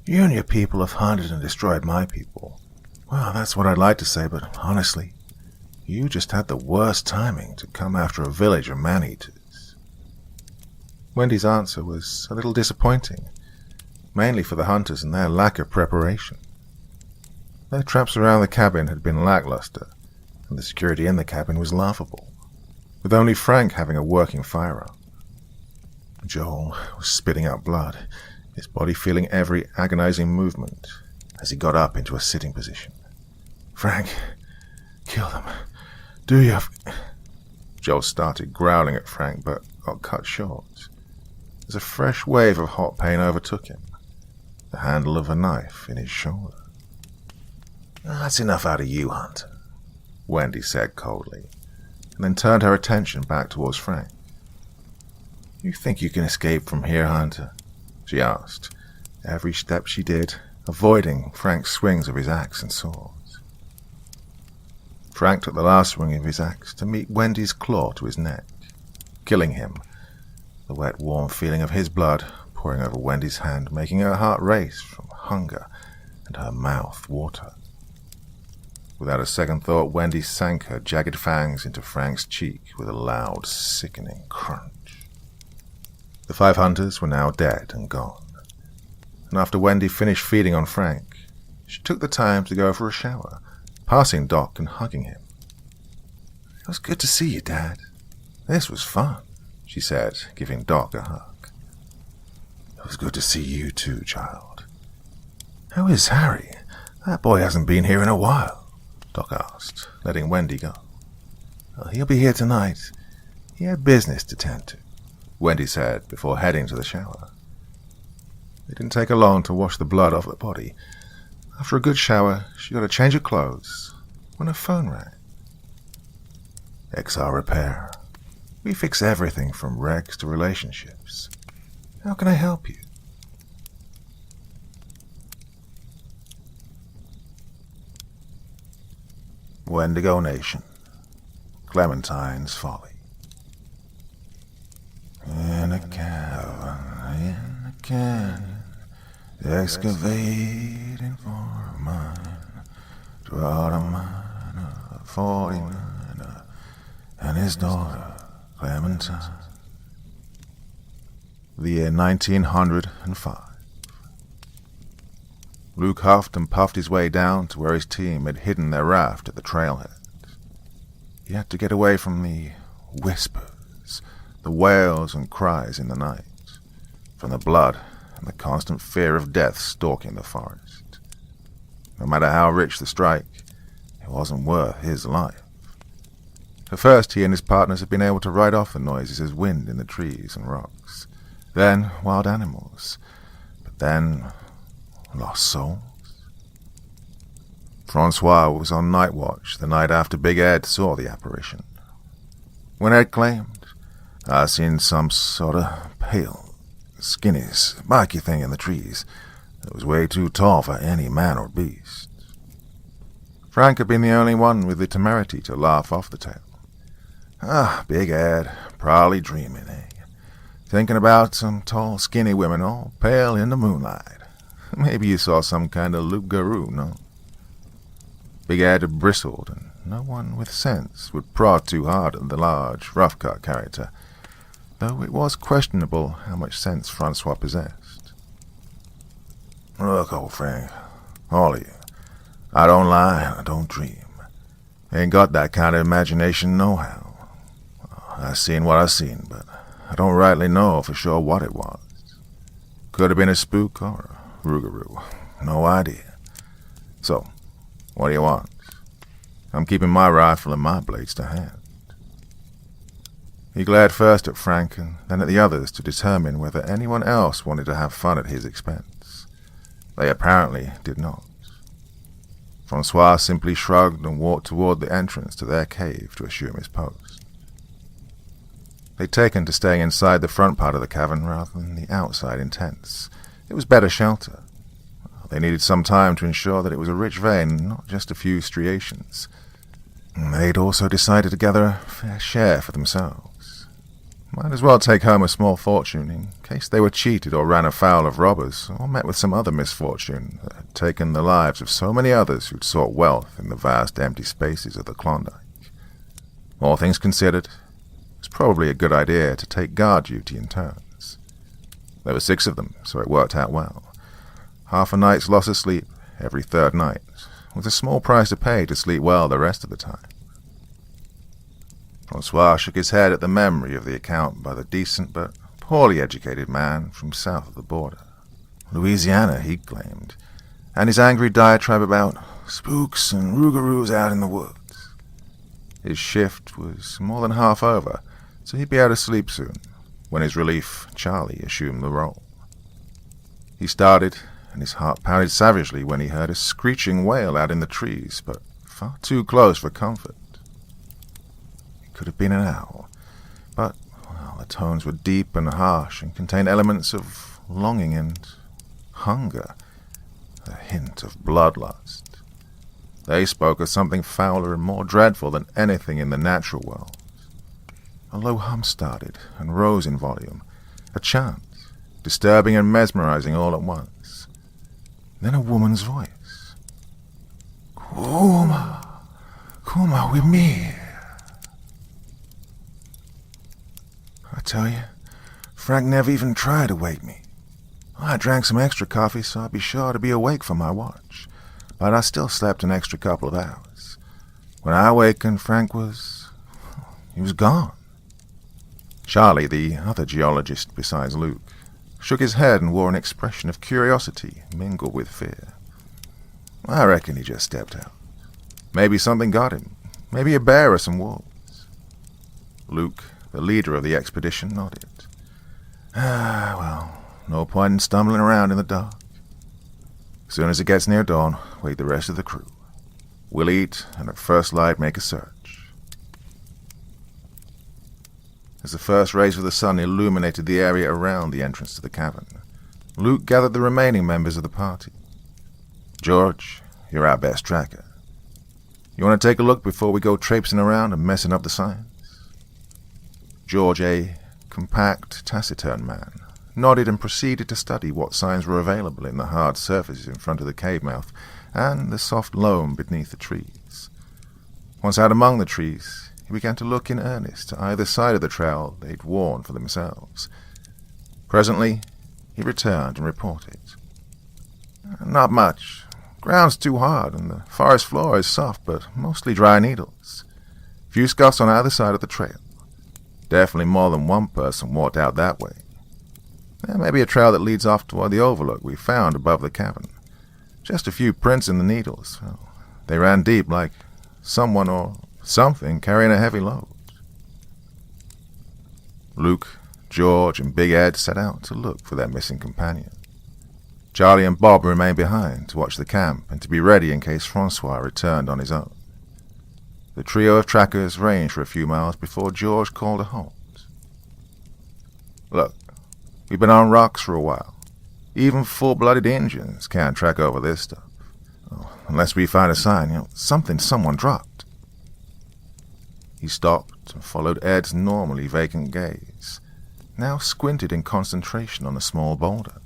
you and your people have hunted and destroyed my people. Well, that's what I'd like to say, but honestly, you just had the worst timing to come after a village of man-eaters. Wendy's answer was a little disappointing, mainly for the hunters and their lack of preparation. Their traps around the cabin had been lackluster, and the security in the cabin was laughable, with only Frank having a working firearm. Joel was spitting out blood, his body feeling every agonizing movement as he got up into a sitting position. Frank, kill them. Do you? Joel started growling at Frank, but got cut short as a fresh wave of hot pain overtook him, the handle of a knife in his shoulder. That's enough out of you, Hunter, Wendy said coldly, and then turned her attention back towards Frank. You think you can escape from here, Hunter? She asked, every step she did avoiding Frank's swings of his axe and swords. Frank took the last swing of his axe to meet Wendy's claw to his neck, killing him, the wet, warm feeling of his blood pouring over Wendy's hand, making her heart race from hunger and her mouth water. Without a second thought, Wendy sank her jagged fangs into Frank's cheek with a loud, sickening crunch. The 5 hunters were now dead and gone, and after Wendy finished feeding on Frank, she took the time to go for a shower, passing Doc and hugging him. It was good to see you, Dad. This was fun, she said, giving Doc a hug. It was good to see you too, child. How is Harry? That boy hasn't been here in a while, Doc asked, letting Wendy go. Well, he'll be here tonight. He had business to tend to, Wendy said before heading to the shower. It didn't take her long to wash the blood off the body. After a good shower, she got a change of clothes when her phone rang. XR Repair. We fix everything from wrecks to relationships. How can I help you? Wendigo Nation. Clementine's Folly. In a cavern, in a canyon, excavating for a mine, dwelt a man of 49 and his daughter, Clementine. The year 1905. Luke huffed and puffed his way down to where his team had hidden their raft at the trailhead. He had to get away from the whispers, the wails and cries in the night, from the blood and the constant fear of death stalking the forest. No matter how rich the strike, it wasn't worth his life. At first, he and his partners had been able to write off the noises as wind in the trees and rocks, then wild animals, but then lost souls. Francois was on night watch the night after Big Ed saw the apparition. When Ed claimed, "I seen some sort of pale, skinny, spiky thing in the trees that was way too tall for any man or beast." Frank had been the only one with the temerity to laugh off the tale. Big Ed, probably dreaming, eh? Thinking about some tall, skinny women all pale in the moonlight. Maybe you saw some kind of loup-garou, no? Big Ed had bristled, and no one with sense would prod too hard at the large, rough-cut character, though it was questionable how much sense Francois possessed. Look, old Frank, all of you, I don't lie and I don't dream. Ain't got that kind of imagination nohow. I seen what I seen, but I don't rightly know for sure what it was. Could have been a spook or a rougarou. No idea. So, what do you want? I'm keeping my rifle and my blades to hand. He glared first at Frank and then at the others to determine whether anyone else wanted to have fun at his expense. They apparently did not. Francois simply shrugged and walked toward the entrance to their cave to assume his post. They'd taken to staying inside the front part of the cavern rather than the outside in tents. It was better shelter. They needed some time to ensure that it was a rich vein, not just a few striations. They'd also decided to gather a fair share for themselves. Might as well take home a small fortune in case they were cheated or ran afoul of robbers or met with some other misfortune that had taken the lives of so many others who'd sought wealth in the vast empty spaces of the Klondike. All things considered, it was probably a good idea to take guard duty in turns. There were 6 of them, so it worked out well. Half a night's loss of sleep every 3rd night, with a small price to pay to sleep well the rest of the time. Francois shook his head at the memory of the account by the decent but poorly educated man from south of the border. Louisiana, he claimed, and his angry diatribe about spooks and rougarous out in the woods. His shift was more than half over, so he'd be able to sleep soon, when his relief, Charlie, assumed the role. He started, and his heart pounded savagely when he heard a screeching wail out in the trees, but far too close for comfort. It could have been an owl, but the tones were deep and harsh and contained elements of longing and hunger, a hint of bloodlust. They spoke of something fouler and more dreadful than anything in the natural world. A low hum started and rose in volume, a chant, disturbing and mesmerizing all at once. Then a woman's voice. Kuma, Kuma with me. I tell you, Frank never even tried to wake me. I drank some extra coffee so I'd be sure to be awake for my watch, but I still slept an extra couple of hours. When I awakened, Frank was gone. Charlie, the other geologist besides Luke, shook his head and wore an expression of curiosity mingled with fear. I reckon he just stepped out. Maybe something got him. Maybe a bear or some wolves. Luke, the leader of the expedition, nodded. Well, no point in stumbling around in the dark. As soon as it gets near dawn, wake the rest of the crew. We'll eat, and at first light make a search. As the first rays of the sun illuminated the area around the entrance to the cavern, Luke gathered the remaining members of the party. George, you're our best tracker. You want to take a look before we go traipsing around and messing up the signs? George, a compact, taciturn man, nodded and proceeded to study what signs were available in the hard surfaces in front of the cave mouth and the soft loam beneath the trees. Once out among the trees, he began to look in earnest to either side of the trail they'd worn for themselves. Presently, he returned and reported. Not much. Ground's too hard, and the forest floor is soft, but mostly dry needles. Few scuffs on either side of the trail. Definitely more than one person walked out that way. There may be a trail that leads off toward the overlook we found above the cavern. Just a few prints in the needles. Well, they ran deep, like someone or something carrying a heavy load. Luke, George, and Big Ed set out to look for their missing companion. Charlie and Bob remained behind to watch the camp and to be ready in case Francois returned on his own. The trio of trackers ranged for a few miles before George called a halt. Look, we've been on rocks for a while. Even full-blooded Indians can't track over this stuff. Oh, unless we find a sign, something someone dropped. He stopped and followed Ed's normally vacant gaze, now squinted in concentration on a small boulder.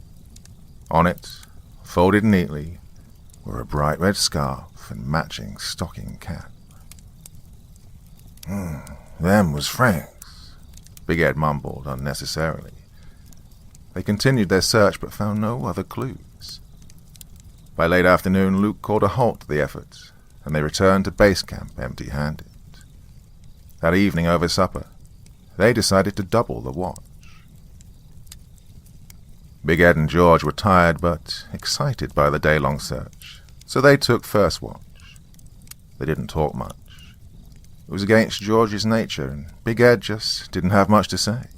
On it, folded neatly, were a bright red scarf and matching stocking cap. Them was Frank's, Big Ed mumbled unnecessarily. They continued their search but found no other clues. By late afternoon, Luke called a halt to the effort, and they returned to base camp empty-handed. That evening over supper, they decided to double the watch. Big Ed and George were tired but excited by the day-long search, so they took first watch. They didn't talk much. It was against George's nature, and Big Ed just didn't have much to say.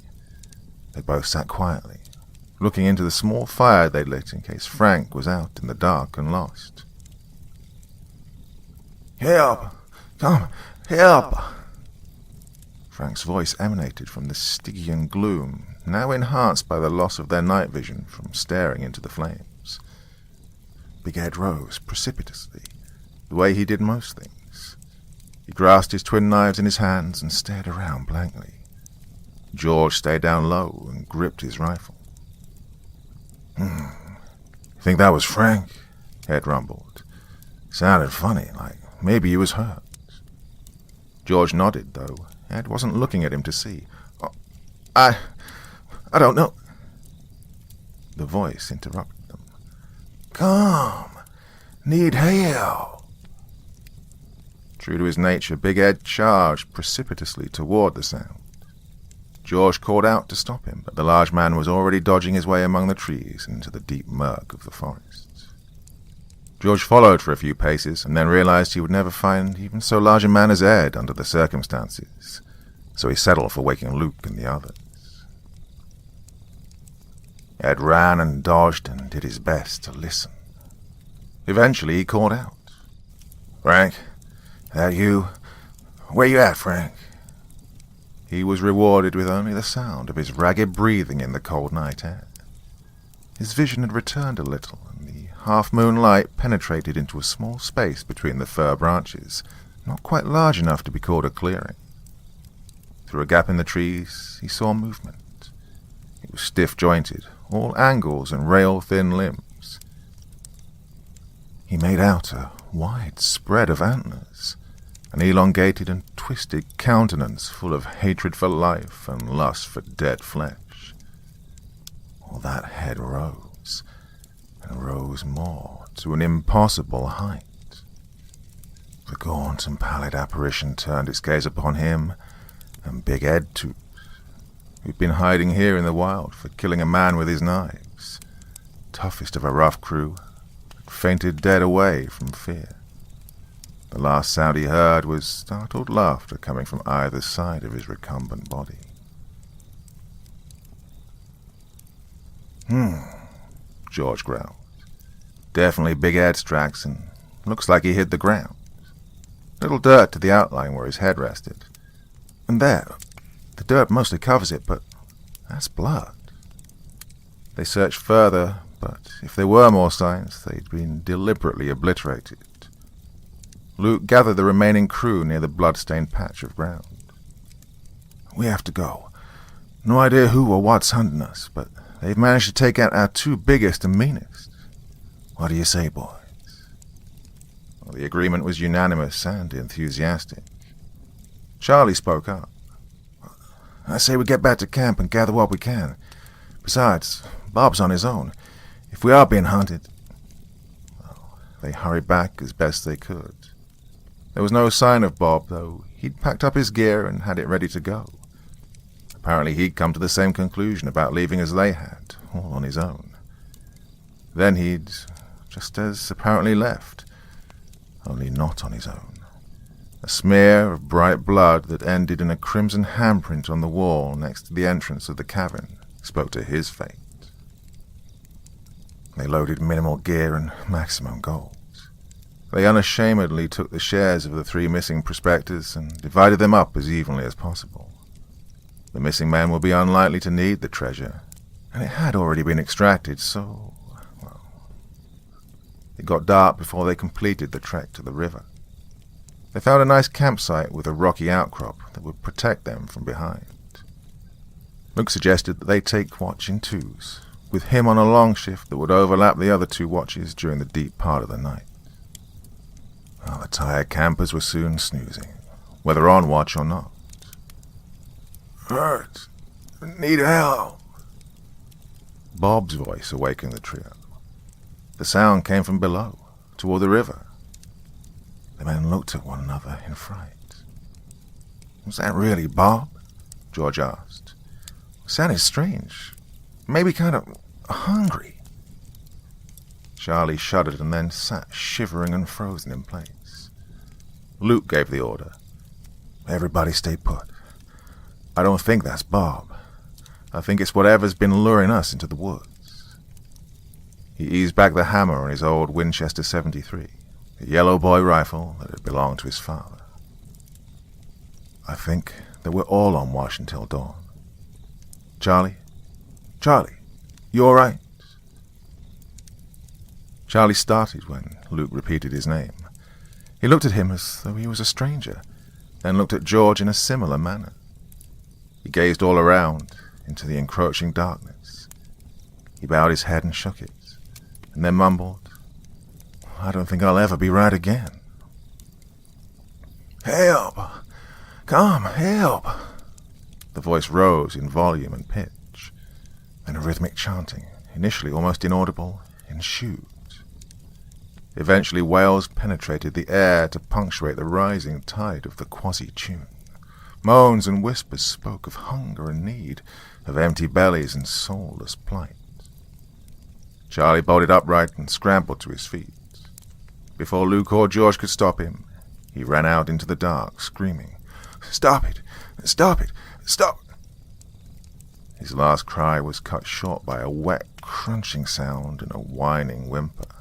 They both sat quietly, looking into the small fire they'd lit in case Frank was out in the dark and lost. "Help! Come, help!" Frank's voice emanated from the Stygian gloom, now enhanced by the loss of their night vision from staring into the flames. Big Ed rose precipitously, the way he did most things. He grasped his twin knives in his hands and stared around blankly. George stayed down low and gripped his rifle. Think that was Frank?" Ed rumbled. Sounded funny, like maybe he was hurt. George nodded, though Ed wasn't looking at him to see. I don't know." The voice interrupted them. "Come, need help." True to his nature, Big Ed charged precipitously toward the sound. George called out to stop him, but the large man was already dodging his way among the trees into the deep murk of the forest. George followed for a few paces, and then realized he would never find even so large a man as Ed under the circumstances, so he settled for waking Luke and the others. Ed ran and dodged and did his best to listen. Eventually he called out, "Frank, that you? Where you at, Frank?" He was rewarded with only the sound of his ragged breathing in the cold night air. His vision had returned a little, and the half-moon light penetrated into a small space between the fir branches, not quite large enough to be called a clearing. Through a gap in the trees, he saw movement. It was stiff-jointed, all angles and rail-thin limbs. He made out a wide spread of antlers, an elongated and twisted countenance full of hatred for life and lust for dead flesh. All that head rose, and rose more, to an impossible height. The gaunt and pallid apparition turned its gaze upon him, and Big Ed too, who'd been hiding here in the wild for killing a man with his knives, toughest of a rough crew, had fainted dead away from fear. The last sound he heard was startled laughter coming from either side of his recumbent body. George growled. "Definitely Big Ed's tracks, and looks like he hid the ground. Little dirt to the outline where his head rested. And there, the dirt mostly covers it, but that's blood." They searched further, but if there were more signs, they'd been deliberately obliterated. Luke gathered the remaining crew near the blood-stained patch of ground. "We have to go. No idea who or what's hunting us, but they've managed to take out our two biggest and meanest. What do you say, boys?" Well, the agreement was unanimous and enthusiastic. Charlie spoke up. "I say we get back to camp and gather what we can. Besides, Bob's on his own. If we are being hunted..." Well, they hurried back as best they could. There was no sign of Bob, though he'd packed up his gear and had it ready to go. Apparently he'd come to the same conclusion about leaving as they had, all on his own. Then he'd, just as apparently left, only not on his own. A smear of bright blood that ended in a crimson handprint on the wall next to the entrance of the cavern spoke to his fate. They loaded minimal gear and maximum gold. They unashamedly took the shares of the 3 missing prospectors and divided them up as evenly as possible. The missing men would be unlikely to need the treasure, and it had already been extracted, so, well, it got dark before they completed the trek to the river. They found a nice campsite with a rocky outcrop that would protect them from behind. Luke suggested that they take watch in twos, with him on a long shift that would overlap the other 2 watches during the deep part of the night. Well, the tired campers were soon snoozing, whether on watch or not. "Hurt. Need help." Bob's voice awakened the trio. The sound came from below, toward the river. The men looked at one another in fright. "Was that really Bob?" George asked. "It sounded strange. Maybe kind of hungry." Charlie shuddered and then sat shivering and frozen in place. Luke gave the order. "Everybody stay put. I don't think that's Bob. I think it's whatever's been luring us into the woods." He eased back the hammer on his old Winchester 73, a yellow boy rifle that had belonged to his father. "I think that we're all on watch until dawn. Charlie? Charlie, you all right?" Charlie started when Luke repeated his name. He looked at him as though he was a stranger, then looked at George in a similar manner. He gazed all around, into the encroaching darkness. He bowed his head and shook it, and then mumbled, "I don't think I'll ever be right again." "Help! Come, help!" The voice rose in volume and pitch, then a rhythmic chanting, initially almost inaudible, ensued. Eventually wails penetrated the air to punctuate the rising tide of the quasi-tune. Moans and whispers spoke of hunger and need, of empty bellies and soulless plight. Charlie bolted upright and scrambled to his feet. Before Luke or George could stop him, he ran out into the dark, screaming, "Stop it! Stop it! Stop!" His last cry was cut short by a wet, crunching sound and a whining whimper,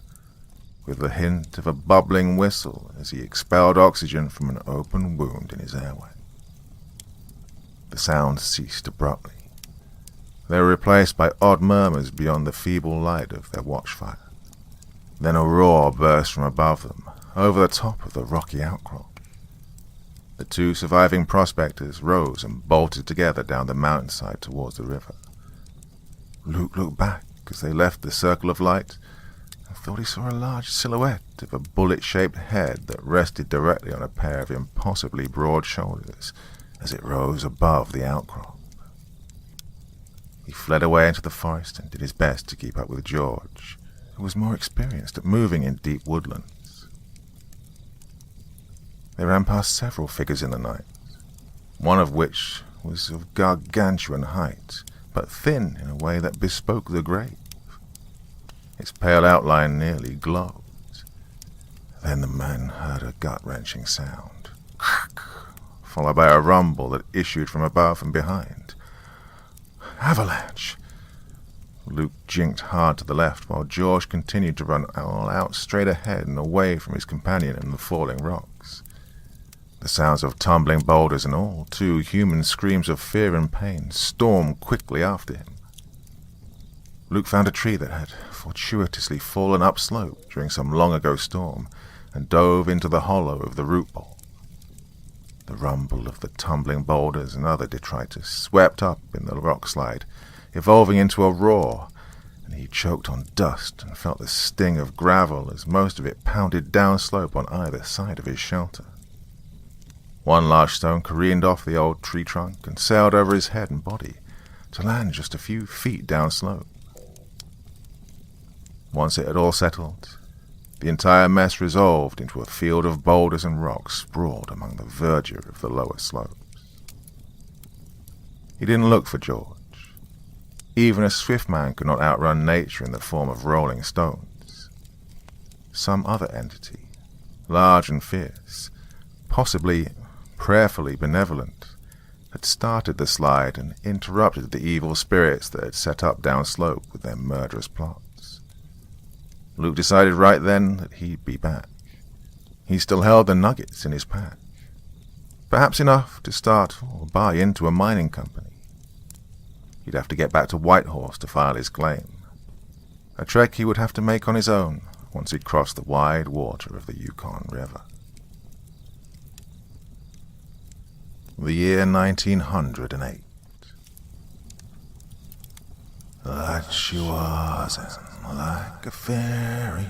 with the hint of a bubbling whistle as he expelled oxygen from an open wound in his airway. The sounds ceased abruptly. They were replaced by odd murmurs beyond the feeble light of their watchfire. Then a roar burst from above them, over the top of the rocky outcrop. The two surviving prospectors rose and bolted together down the mountainside towards the river. Luke looked back as they left the circle of light and thought he saw a large silhouette of a bullet-shaped head that rested directly on a pair of impossibly broad shoulders as it rose above the outcrop. He fled away into the forest and did his best to keep up with George, who was more experienced at moving in deep woodlands. They ran past several figures in the night, one of which was of gargantuan height, but thin in a way that bespoke the grave. Its pale outline nearly glowed. Then the man heard a gut-wrenching sound, crack, followed by a rumble that issued from above and behind. Avalanche! Luke jinked hard to the left, while George continued to run all out straight ahead and away from his companion and the falling rocks. The sounds of tumbling boulders and all too human screams of fear and pain stormed quickly after him. Luke found a tree that had fortuitously fallen upslope during some long-ago storm and dove into the hollow of the root ball. The rumble of the tumbling boulders and other detritus swept up in the rock slide, evolving into a roar, and he choked on dust and felt the sting of gravel as most of it pounded downslope on either side of his shelter. One large stone careened off the old tree trunk and sailed over his head and body, to land just a few feet downslope. Once it had all settled, the entire mess resolved into a field of boulders and rocks sprawled among the verdure of the lower slopes. He didn't look for George. Even a swift man could not outrun nature in the form of rolling stones. Some other entity, large and fierce, possibly prayerfully benevolent, had started the slide and interrupted the evil spirits that had set up downslope with their murderous plots. Luke decided right then that he'd be back. He still held the nuggets in his pack, perhaps enough to start or buy into a mining company. He'd have to get back to Whitehorse to file his claim, a trek he would have to make on his own once he'd crossed the wide water of the Yukon River. The year 1908. Like she was, and like a fairy,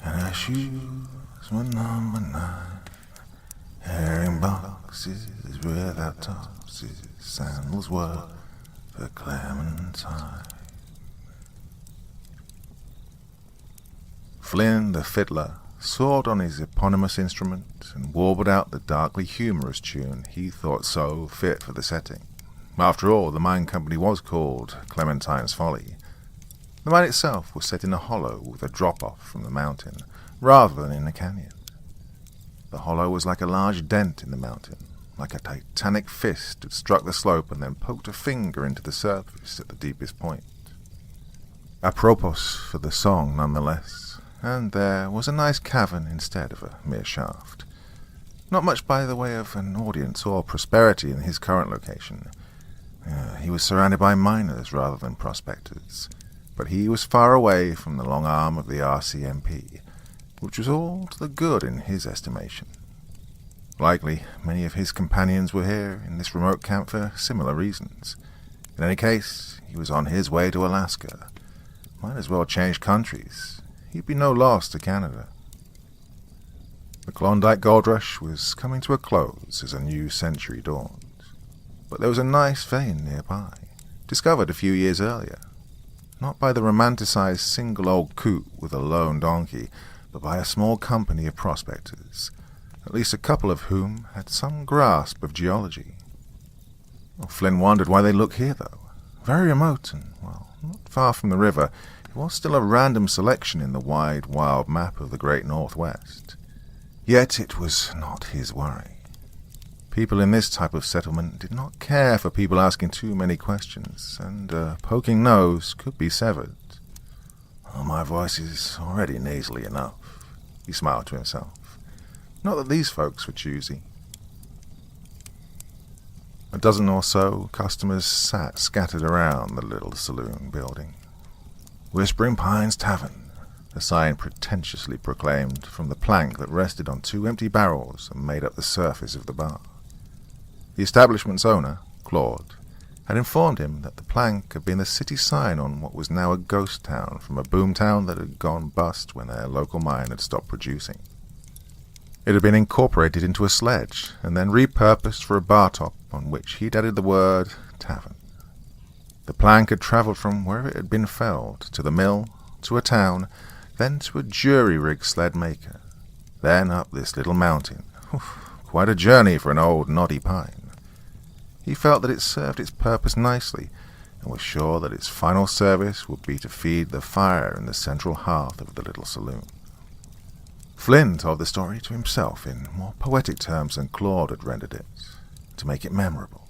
and her shoes were number 9. Herring boxes without tops, sandals were for Clementine. Flynn the fiddler soared on his eponymous instrument and warbled out the darkly humorous tune he thought so fit for the setting. After all, the mine company was called Clementine's Folly. The mine itself was set in a hollow with a drop-off from the mountain, rather than in a canyon. The hollow was like a large dent in the mountain, like a titanic fist that struck the slope and then poked a finger into the surface at the deepest point. Apropos for the song, nonetheless, and there was a nice cavern instead of a mere shaft. Not much by the way of an audience or prosperity in his current location. He was surrounded by miners rather than prospectors, but he was far away from the long arm of the RCMP, which was all to the good in his estimation. Likely, many of his companions were here in this remote camp for similar reasons. In any case, he was on his way to Alaska. Might as well change countries. He'd be no loss to Canada. The Klondike Gold Rush was coming to a close as a new century dawned. But there was a nice vein nearby, discovered a few years earlier. Not by the romanticized single old coot with a lone donkey, but by a small company of prospectors, at least a couple of whom had some grasp of geology. Flynn wondered why they looked here, though. Very remote and, well, not far from the river, It was still a random selection in the wide, wild map of the Great Northwest. Yet it was not his worry. People in this type of settlement did not care for people asking too many questions, and a poking nose could be severed. Oh, my voice is already nasally enough, he smiled to himself. Not that these folks were choosy. A dozen or so customers sat scattered around the little saloon building. Whispering Pines Tavern, a sign pretentiously proclaimed from the plank that rested on 2 empty barrels and made up the surface of the bar. The establishment's owner, Claude, had informed him that the plank had been the city sign on what was now a ghost town from a boom town that had gone bust when their local mine had stopped producing. It had been incorporated into a sledge and then repurposed for a bar top on which he'd added the word tavern. The plank had travelled from wherever it had been felled to the mill, to a town, then to a jury-rig sled maker, then up this little mountain. Quite a journey for an old knotty pine. He felt that it served its purpose nicely, and was sure that its final service would be to feed the fire in the central hearth of the little saloon. Flynn told the story to himself in more poetic terms than Claude had rendered it, to make it memorable.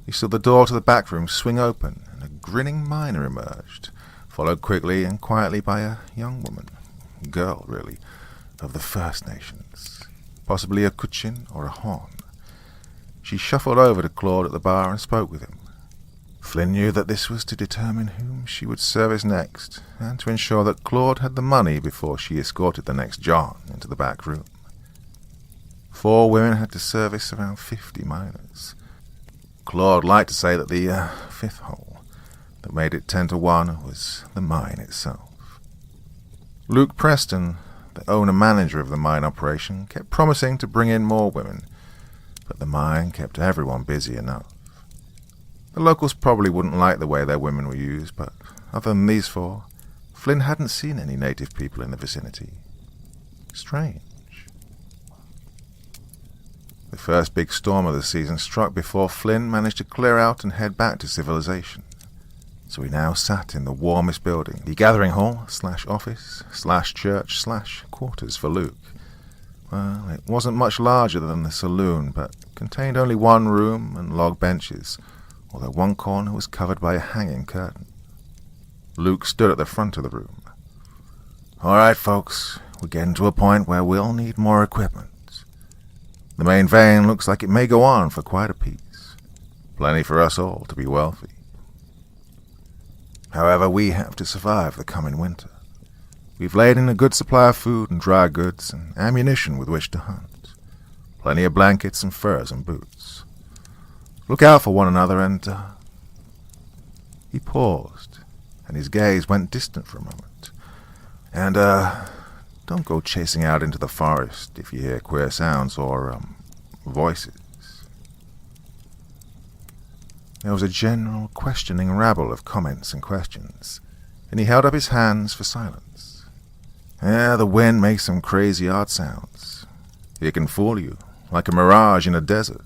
He saw the door to the back room swing open, and a grinning miner emerged, followed quickly and quietly by a young woman, girl really, of the First Nations, possibly a Kutchin or a Hon. She shuffled over to Claude at the bar and spoke with him. Flynn knew that this was to determine whom she would service next, and to ensure that Claude had the money before she escorted the next John into the back room. 4 women had to service around 50 miners. Claude liked to say that the 5th hole that made it 10 to 1 was the mine itself. Luke Preston, the owner-manager of the mine operation, kept promising to bring in more women, but the mine kept everyone busy enough. The locals probably wouldn't like the way their women were used, but other than these 4, Flynn hadn't seen any native people in the vicinity. Strange. The first big storm of the season struck before Flynn managed to clear out and head back to civilization. So he now sat in the warmest building, the gathering hall / office / church / quarters for Luke. Well, it wasn't much larger than the saloon, but contained only 1 room and log benches, although one corner was covered by a hanging curtain. Luke stood at the front of the room. "All right, folks, we're getting to a point where we'll need more equipment. The main vein looks like it may go on for quite a piece. Plenty for us all to be wealthy. However, we have to survive the coming winter. We've laid in a good supply of food and dry goods and ammunition with which to hunt. Plenty of blankets and furs and boots. Look out for one another and..." He paused, and his gaze went distant for a moment. "And, don't go chasing out into the forest if you hear queer sounds or, voices." There was a general questioning rabble of comments and questions, and he held up his hands for silence. "Yeah, the wind makes some crazy odd sounds. It can fool you, like a mirage in a desert.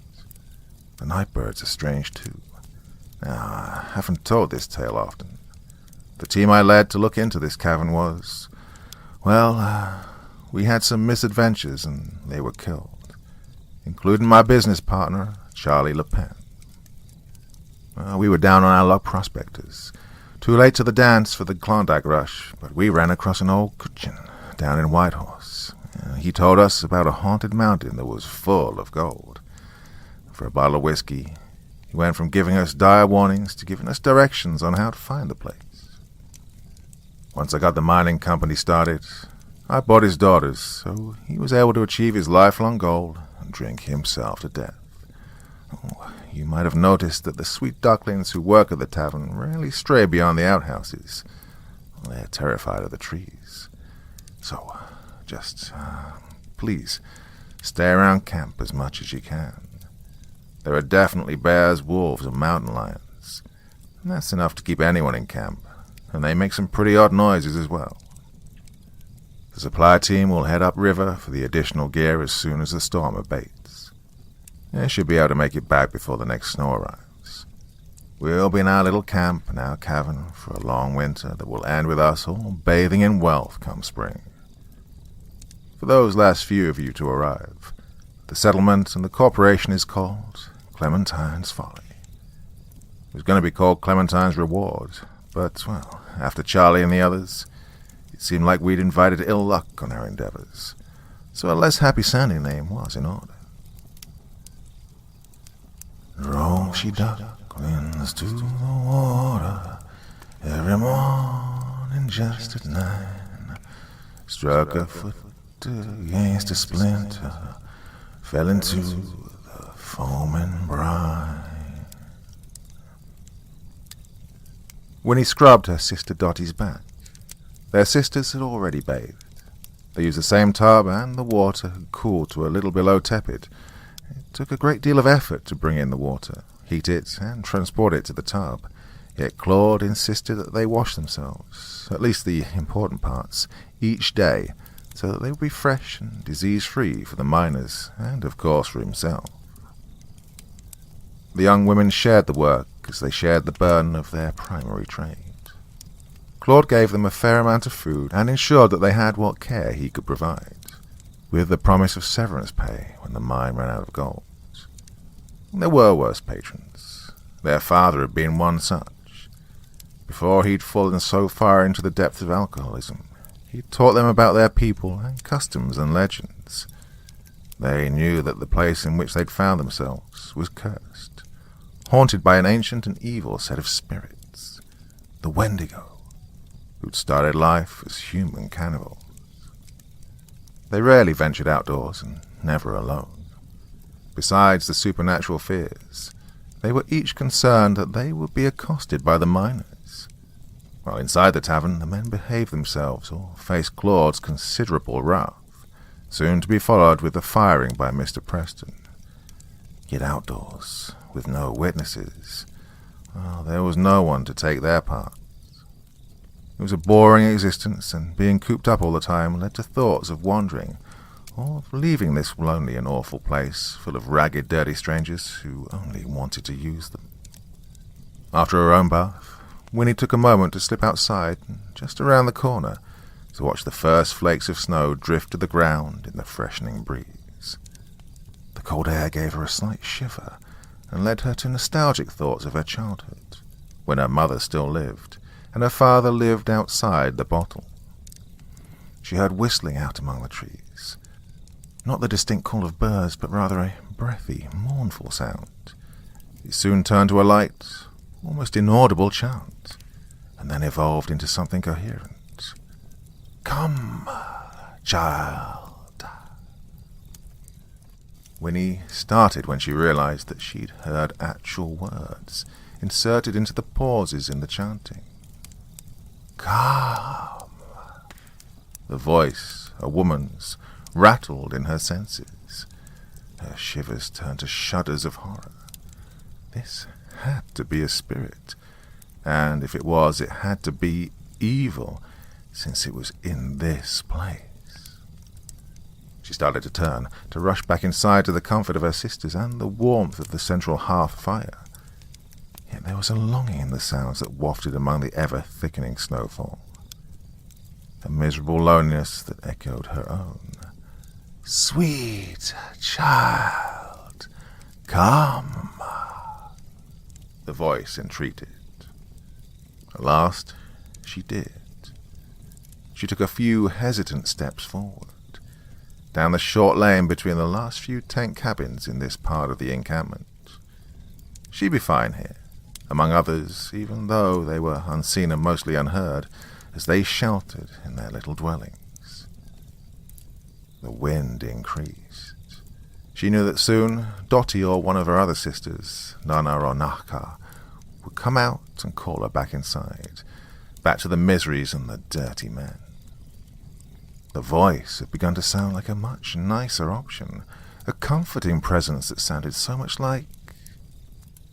The night birds are strange too. Now, I haven't told this tale often. The team I led to look into this cavern was... well, we had some misadventures and they were killed, including my business partner, Charlie Le Pen. We were down on our luck prospectors, too late to the dance for the Klondike rush, but we ran across an old Kutchin down in Whitehorse. He told us about a haunted mountain that was full of gold. For a bottle of whiskey, he went from giving us dire warnings to giving us directions on how to find the place. Once I got the mining company started, I bought his daughters, so he was able to achieve his lifelong goal and drink himself to death. You might have noticed that the sweet ducklings who work at the tavern rarely stray beyond the outhouses. They're terrified of the trees. So, just, please, stay around camp as much as you can. There are definitely bears, wolves, and mountain lions, and that's enough to keep anyone in camp, and they make some pretty odd noises as well. The supply team will head upriver for the additional gear as soon as the storm abates. They should be able to make it back before the next snow arrives. We'll be in our little camp in our cabin for a long winter that will end with us all bathing in wealth come spring. For those last few of you to arrive, the settlement and the corporation is called Clementine's Folly. It was going to be called Clementine's Reward, but, well, after Charlie and the others, it seemed like we'd invited ill luck on our endeavors, so a less happy-sounding name was in order. Roll she ducklings to the water every morning just at 9. Struck her foot against a splinter, fell into the foaming brine. Winnie scrubbed her sister Dottie's back. Their sisters had already bathed. They used the same tub, and the water had cooled to a little below tepid. It took a great deal of effort to bring in the water, heat it, and transport it to the tub, yet Claude insisted that they wash themselves, at least the important parts, each day, so that they would be fresh and disease-free for the miners, and of course for himself. The young women shared the work as they shared the burden of their primary trade. Claude gave them a fair amount of food and ensured that they had what care he could provide, with the promise of severance pay when the mine ran out of gold. There were worse patrons. Their father had been one such. Before he'd fallen so far into the depths of alcoholism, he'd taught them about their people and customs and legends. They knew that the place in which they'd found themselves was cursed, haunted by an ancient and evil set of spirits, the Wendigo, who'd started life as human cannibals. They rarely ventured outdoors, and never alone. Besides the supernatural fears, they were each concerned that they would be accosted by the miners. While inside the tavern, the men behaved themselves or faced Claude's considerable wrath, soon to be followed with the firing by Mr. Preston. Yet outdoors, with no witnesses, well, there was no one to take their part. It was a boring existence, and being cooped up all the time led to thoughts of wandering, or of leaving this lonely and awful place, full of ragged, dirty strangers who only wanted to use them. After her own bath, Winnie took a moment to slip outside, and just around the corner, to watch the first flakes of snow drift to the ground in the freshening breeze. The cold air gave her a slight shiver, and led her to nostalgic thoughts of her childhood, when her mother still lived, and her father lived outside the bottle. She heard whistling out among the trees. Not the distinct call of birds, but rather a breathy, mournful sound. It soon turned to a light, almost inaudible chant, and then evolved into something coherent. "Come, child." Winnie started when she realized that she'd heard actual words inserted into the pauses in the chanting. "Come." The voice, a woman's, rattled in her senses. Her shivers turned to shudders of horror. This had to be a spirit, and if it was, it had to be evil, since it was in this place. She started to turn, to rush back inside to the comfort of her sisters and the warmth of the central hearth fire. Yet there was a longing in the sounds that wafted among the ever-thickening snowfall. A miserable loneliness that echoed her own. "Sweet child, come," the voice entreated. At last, she did. She took a few hesitant steps forward, down the short lane between the last few tent cabins in this part of the encampment. She'd be fine here, among others, even though they were unseen and mostly unheard, as they sheltered in their little dwellings. The wind increased. She knew that soon Dottie or one of her other sisters, Nana or Naka, would come out and call her back inside, back to the miseries and the dirty men. The voice had begun to sound like a much nicer option, a comforting presence that sounded so much like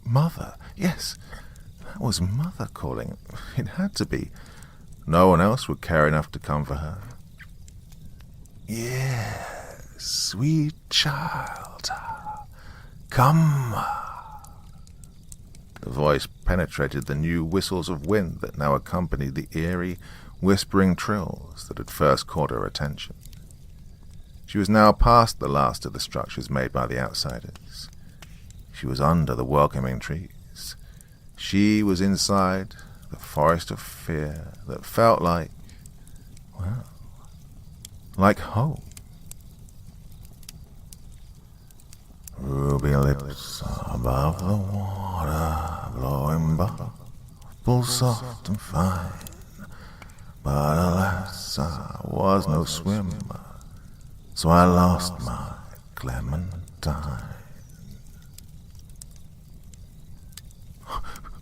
Mother. Yes, that was Mother calling. It had to be. No one else would care enough to come for her. "Yes, sweet child, come." The voice penetrated the new whistles of wind that now accompanied the eerie, whispering trills that had first caught her attention. She was now past the last of the structures made by the outsiders. She was under the welcoming trees. She was inside the forest of fear that felt like, well, like home. Ruby lips above the water, blowing bubbles soft and fine. But alas, I was no swimmer, so I lost my Clementine.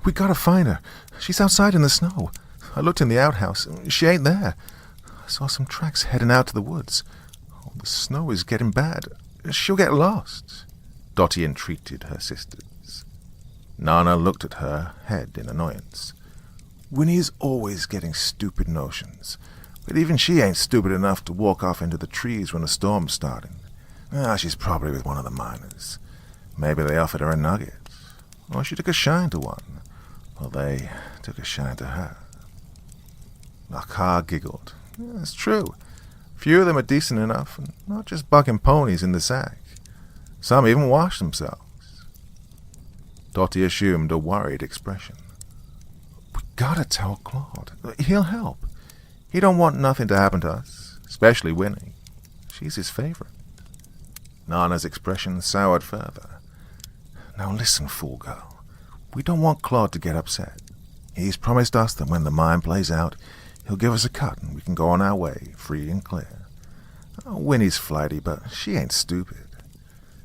We gotta find her. She's outside in the snow. I looked in the outhouse. She ain't there. I saw some tracks heading out to the woods. Oh, the snow is getting bad. She'll get lost. Dottie entreated her sisters. Nana looked at her head in annoyance. Winnie's always getting stupid notions, but even she ain't stupid enough to walk off into the trees when a storm's starting. She's probably with one of the miners. Maybe they offered her a nugget, or she took a shine to one, or they took a shine to her. Nakar giggled. It's true. Few of them are decent enough, and not just bucking ponies in the sack. Some even wash themselves. Dottie assumed a worried expression. We gotta tell Claude. He'll help. He don't want nothing to happen to us, especially Winnie. She's his favorite. Nana's expression soured further. Now listen, fool girl. We don't want Claude to get upset. He's promised us that when the mine plays out, he'll give us a cut and we can go on our way, free and clear. Winnie's flighty, but she ain't stupid.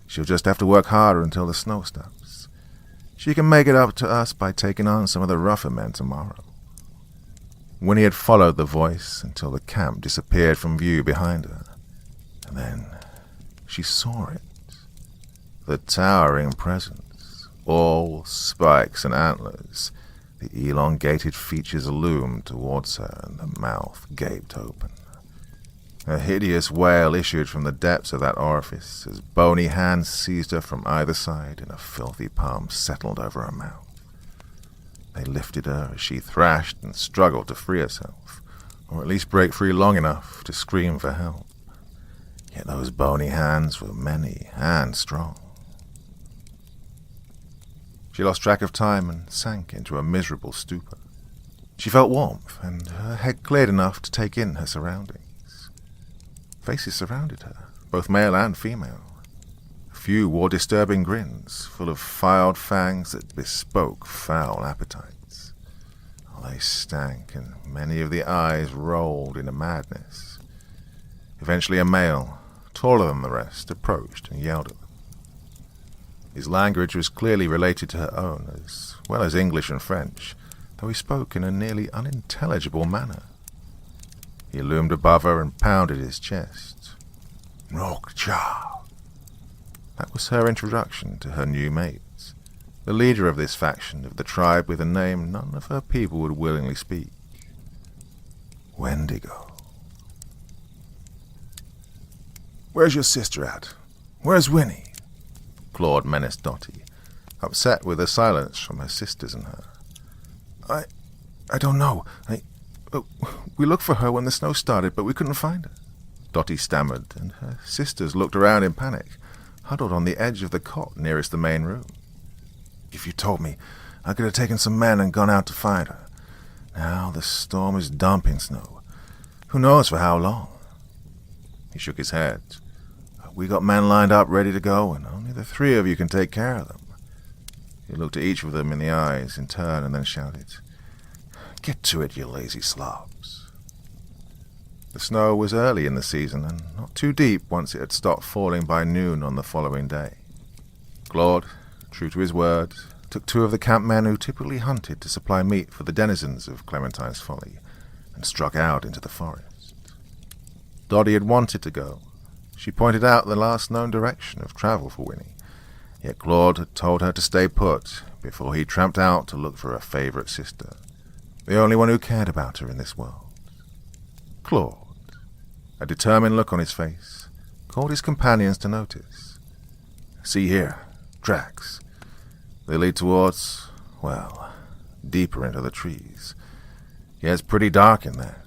She'll just have to work harder until the snow stops. She can make it up to us by taking on some of the rougher men tomorrow. Winnie had followed the voice until the camp disappeared from view behind her. And then she saw it. The towering presence, all spikes and antlers. The elongated features loomed towards her, and the mouth gaped open. A hideous wail issued from the depths of that orifice as bony hands seized her from either side and a filthy palm settled over her mouth. They lifted her as she thrashed and struggled to free herself, or at least break free long enough to scream for help. Yet those bony hands were many and strong. She lost track of time and sank into a miserable stupor. She felt warmth, and her head cleared enough to take in her surroundings. Faces surrounded her, both male and female. A few wore disturbing grins, full of filed fangs that bespoke foul appetites. They stank, and many of the eyes rolled into madness. Eventually a male, taller than the rest, approached and yelled at them. His language was clearly related to her own, as well as English and French, though he spoke in a nearly unintelligible manner. He loomed above her and pounded his chest. Rokcha. That was her introduction to her new mates, the leader of this faction of the tribe with a name none of her people would willingly speak. Wendigo. Where's your sister at? Where's Winnie? Claude menaced Dottie, upset with the silence from her sisters and her. I don't know. We looked for her when the snow started, but we couldn't find her. Dottie stammered, and her sisters looked around in panic, huddled on the edge of the cot nearest the main room. If you told me, I could have taken some men and gone out to find her. Now the storm is dumping snow. Who knows for how long? He shook his head. We got men lined up ready to go, and only the three of you can take care of them. He looked at each of them in the eyes in turn and then shouted, Get to it, you lazy slobs. The snow was early in the season and not too deep once it had stopped falling by noon on the following day. Claude, true to his word, took two of the camp men who typically hunted to supply meat for the denizens of Clementine's Folly and struck out into the forest. Dottie had wanted to go. She pointed out the last known direction of travel for Winnie, yet Claude had told her to stay put before he tramped out to look for her favorite sister, the only one who cared about her in this world. Claude, a determined look on his face, called his companions to notice. See here, tracks. They lead towards well, deeper into the trees. Yeah, it's pretty dark in there.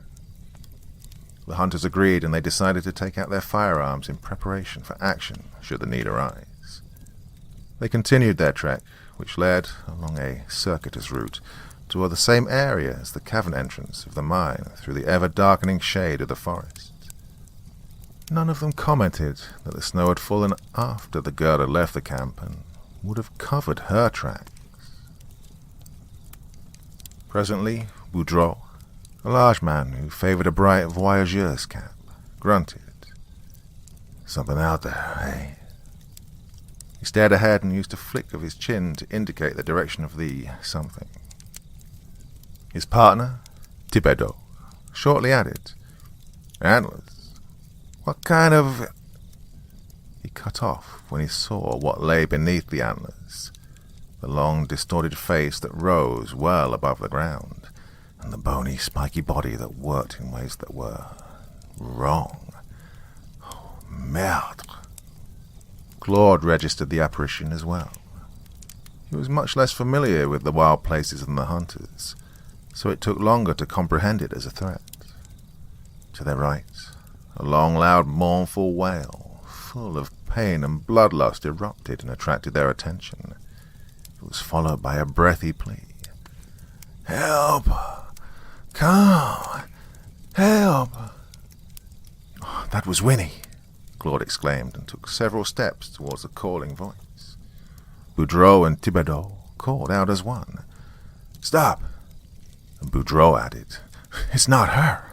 The hunters agreed, and they decided to take out their firearms in preparation for action should the need arise. They continued their trek, which led along a circuitous route toward the same area as the cavern entrance of the mine through the ever-darkening shade of the forest. None of them commented that the snow had fallen after the girl had left the camp and would have covered her tracks. Presently, Boudreau, a large man who favored a bright voyageur's cap, grunted. "Something out there, eh?" He stared ahead and used a flick of his chin to indicate the direction of the something. His partner, Thibodeau, shortly added, "Antlers? What kind of—" He cut off when he saw what lay beneath the antlers, the long, distorted face that rose well above the ground, and the bony, spiky body that worked in ways that were wrong. Oh, merde. Claude registered the apparition as well. He was much less familiar with the wild places than the hunters, so it took longer to comprehend it as a threat. To their right, a long, loud, mournful wail, full of pain and bloodlust, erupted and attracted their attention. It was followed by a breathy plea. "Help! Come! Help!" Oh, that was Winnie, Claude exclaimed, and took several steps towards the calling voice. Boudreau and Thibodeau called out as one. "Stop!" And Boudreau added, "It's not her."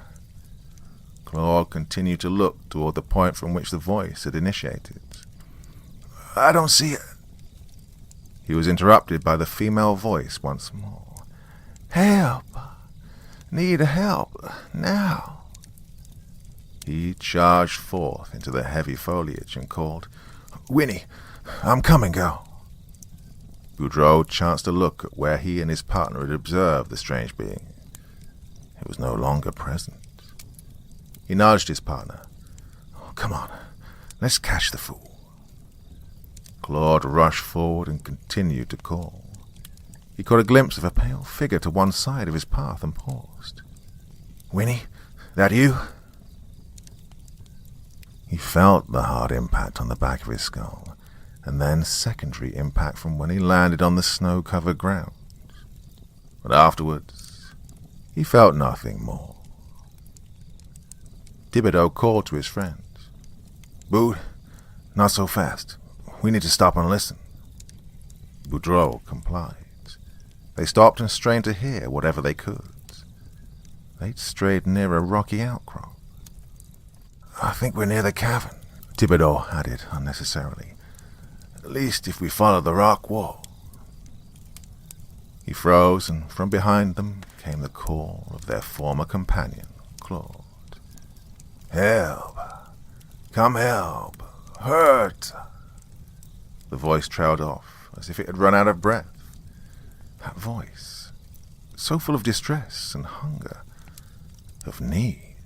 Claude continued to look toward the point from which the voice had initiated. "I don't see it." He was interrupted by the female voice once more. "Help! Need help now." He charged forth into the heavy foliage and called, "Winnie, I'm coming, girl." Boudreau chanced to look at where he and his partner had observed the strange being. It was no longer present. He nudged his partner. "Oh, come on, let's catch the fool." Claude rushed forward and continued to call. He caught a glimpse of a pale figure to one side of his path and paused. "Winnie, that you?" He felt the hard impact on the back of his skull, and then secondary impact from when he landed on the snow-covered ground. But afterwards, he felt nothing more. Thibodeau called to his friend. "Boud, not so fast. We need to stop and listen." Boudreau complied. They stopped and strained to hear whatever they could. They'd strayed near a rocky outcrop. "I think we're near the cavern," Thibodeau added unnecessarily. "At least if we follow the rock wall." He froze, and from behind them came the call of their former companion, Claude. "Help! Come help! Hurt!" The voice trailed off, as if it had run out of breath. That voice, so full of distress and hunger, of need.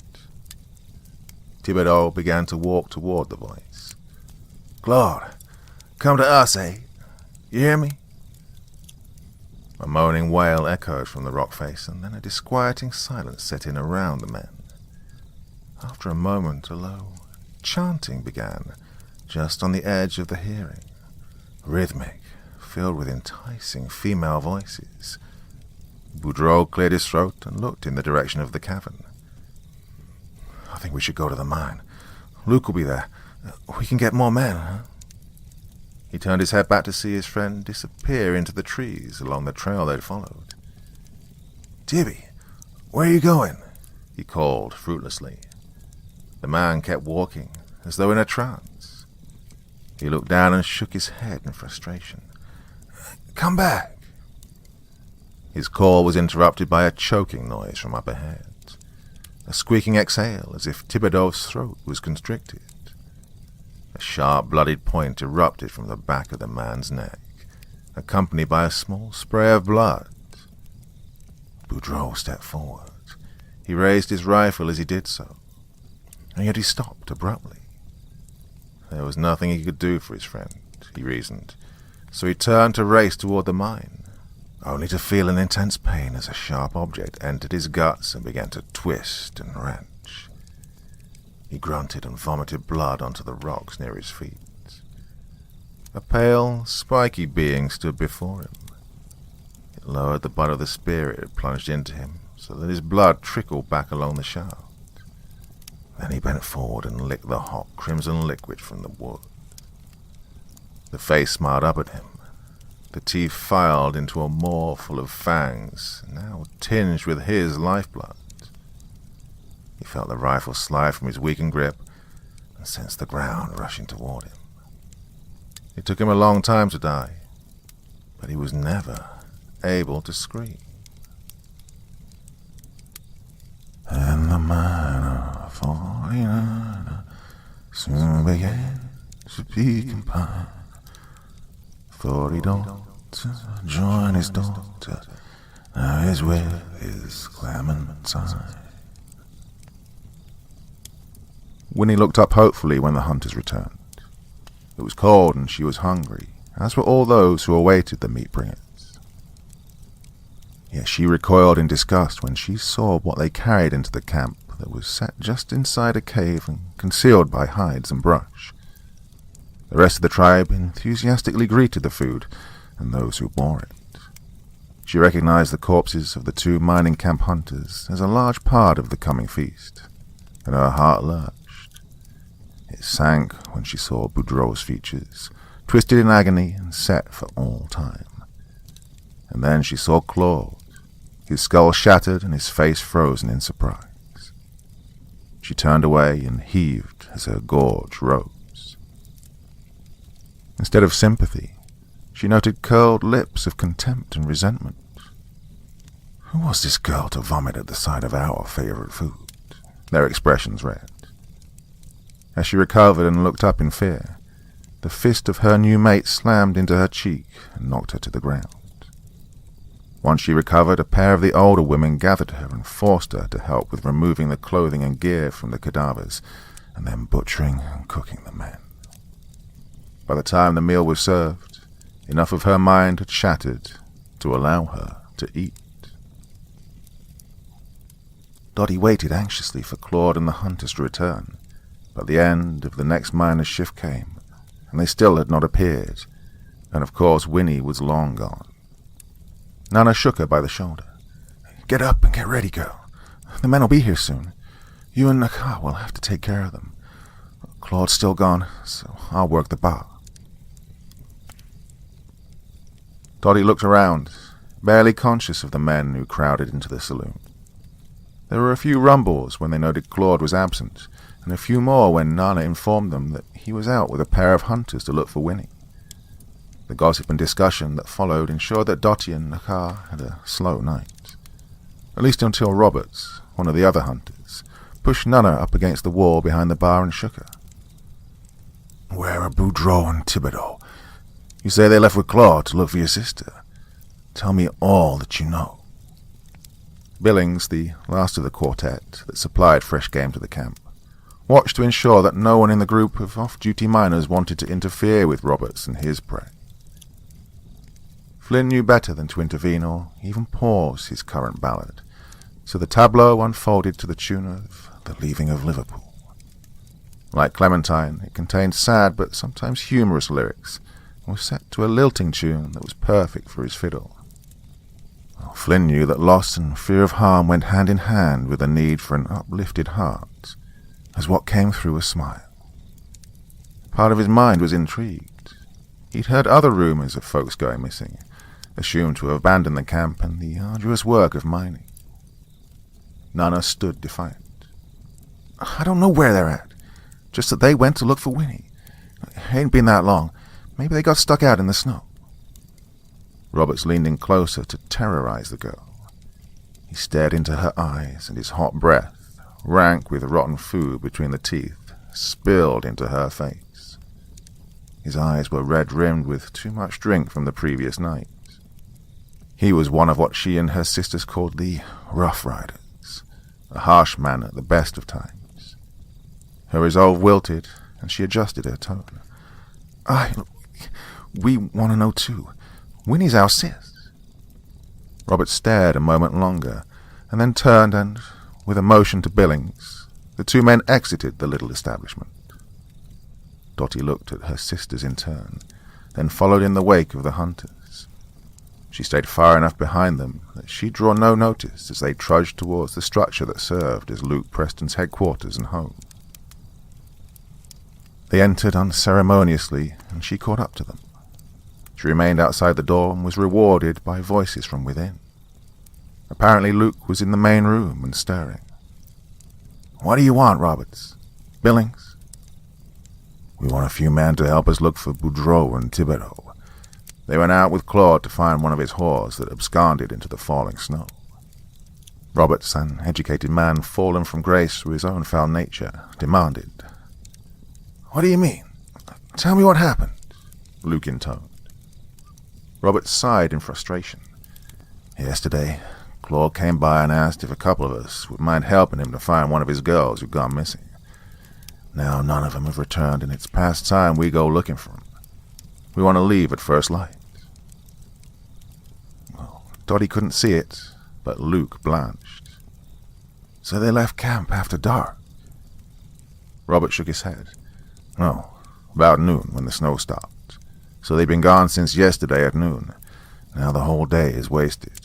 Thibodeau began to walk toward the voice. "Claude, come to us, eh? You hear me?" A moaning wail echoed from the rock face, and then a disquieting silence set in around the men. After a moment, a low chanting began, just on the edge of the hearing, rhythmic, filled with enticing female voices. Boudreau cleared his throat and looked in the direction of the cavern. "I think we should go to the mine. Luke will be there. We can get more men, huh?" He turned his head back to see his friend disappear into the trees along the trail they'd followed. "Tibby, where are you going?" he called fruitlessly. The man kept walking, as though in a trance. He looked down and shook his head in frustration. "Come back." His call was interrupted by a choking noise from up ahead, a squeaking exhale as if Thibodeau's throat was constricted. A sharp, bloodied point erupted from the back of the man's neck, accompanied by a small spray of blood. Boudreau stepped forward. He raised his rifle as he did so, and yet he stopped abruptly. There was nothing he could do for his friend, he reasoned, so he turned to race toward the mine. only to feel an intense pain as a sharp object entered his guts and began to twist and wrench. He grunted and vomited blood onto the rocks near his feet. A pale, spiky being stood before him. It lowered the butt of the spear it had plunged into him so that his blood trickled back along the shaft. Then he bent forward and licked the hot crimson liquid from the wood. The face smiled up at him. The teeth filed into a maw full of fangs, now tinged with his lifeblood. He felt the rifle slide from his weakened grip and sensed the ground rushing toward him. It took him a long time to die, but he was never able to scream. And the miner 49 soon began to be confined. Thought he'd ought to join his daughter, now he's with his Clementine. Winnie looked up hopefully when the hunters returned. It was cold and she was hungry, as were all those who awaited the meat bringers. Yet she recoiled in disgust when she saw what they carried into the camp that was set just inside a cave and concealed by hides and brush. The rest of the tribe enthusiastically greeted the food and those who bore it. She recognized the corpses of the 2 mining camp hunters as a large part of the coming feast, and her heart lurched. It sank when she saw Boudreaux's features, twisted in agony and set for all time. And then she saw Claude, his skull shattered and his face frozen in surprise. She turned away and heaved as her gorge rose. Instead of sympathy, she noted curled lips of contempt and resentment. Who was this girl to vomit at the sight of our favorite food? Their expressions read. As she recovered and looked up in fear, the fist of her new mate slammed into her cheek and knocked her to the ground. Once she recovered, a pair of the older women gathered her and forced her to help with removing the clothing and gear from the cadavers, and then butchering and cooking the men. By the time the meal was served, enough of her mind had shattered to allow her to eat. Dottie waited anxiously for Claude and the hunters to return, but the end of the next miner's shift came, and they still had not appeared, and of course Winnie was long gone. Nana shook her by the shoulder. "Get up and get ready, girl. The men will be here soon. You and Naka will have to take care of them. Claude's still gone, so I'll work the bar." Dottie looked around, barely conscious of the men who crowded into the saloon. There were a few rumbles when they noted Claude was absent, and a few more when Nana informed them that he was out with a pair of hunters to look for Winnie. The gossip and discussion that followed ensured that Dottie and Naka had a slow night, at least until Roberts, one of the other hunters, pushed Nana up against the wall behind the bar and shook her. "Where are Boudreaux and Thibodeau? You say they left with Claude to look for your sister. Tell me all that you know." Billings, the last of the quartet that supplied fresh game to the camp, watched to ensure that no one in the group of off-duty miners wanted to interfere with Roberts and his prey. Flynn knew better than to intervene or even pause his current ballad, so the tableau unfolded to the tune of The Leaving of Liverpool. Like Clementine, it contained sad but sometimes humorous lyrics, and was set to a lilting tune that was perfect for his fiddle. Flynn knew that loss and fear of harm went hand in hand with the need for an uplifted heart, as what came through a smile. Part of his mind was intrigued. He'd heard other rumors of folks going missing, assumed to have abandoned the camp and the arduous work of mining. Nana stood defiant. "I don't know where they're at, just that they went to look for Winnie. It ain't been that long. Maybe they got stuck out in the snow." Roberts leaned in closer to terrorize the girl. He stared into her eyes, and his hot breath, rank with rotten food between the teeth, spilled into her face. His eyes were red-rimmed with too much drink from the previous night. He was one of what she and her sisters called the Rough Riders, a harsh man at the best of times. Her resolve wilted, and she adjusted her tone. We want to know too. Winnie's our sis." Robert stared a moment longer, and then turned and, with a motion to Billings, the two men exited the little establishment. Dotty looked at her sisters in turn, then followed in the wake of the hunters. She stayed far enough behind them that she drew no notice as they trudged towards the structure that served as Luke Preston's headquarters and home. They entered unceremoniously, and she caught up to them. She remained outside the door and was rewarded by voices from within. Apparently Luke was in the main room and stirring. "What do you want, Roberts? Billings?" "We want a few men to help us look for Boudreaux and Thibodeau. They went out with Claude to find one of his whores that absconded into the falling snow." Roberts, an educated man fallen from grace through his own foul nature, demanded. "What do you mean? Tell me what happened," Luke intoned. Robert sighed in frustration. "Yesterday, Claude came by and asked if a couple of us would mind helping him to find one of his girls who'd gone missing. Now none of them have returned, and it's past time we go looking for them. We want to leave at first light." Well, Dotty couldn't see it, but Luke blanched. "So they left camp after dark?" Robert shook his head. "No, about noon when the snow stopped. So they've been gone since yesterday at noon. Now the whole day is wasted.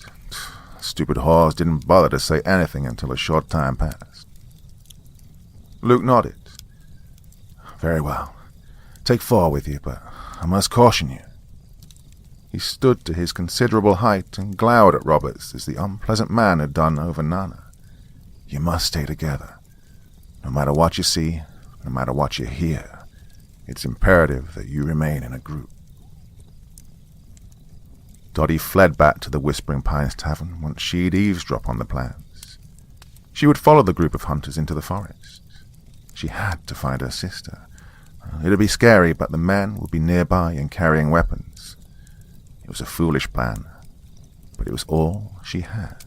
Stupid whores didn't bother to say anything until a short time passed." Luke nodded. "Very well. Take 4 with you, but I must caution you." He stood to his considerable height and glowered at Roberts as the unpleasant man had done over Nana. "You must stay together. No matter what you see, no matter what you hear, it's imperative that you remain in a group." Dotty fled back to the Whispering Pines Tavern once she'd eavesdrop on the plans. She would follow the group of hunters into the forest. She had to find her sister. It'd be scary, but the men would be nearby and carrying weapons. It was a foolish plan, but it was all she had.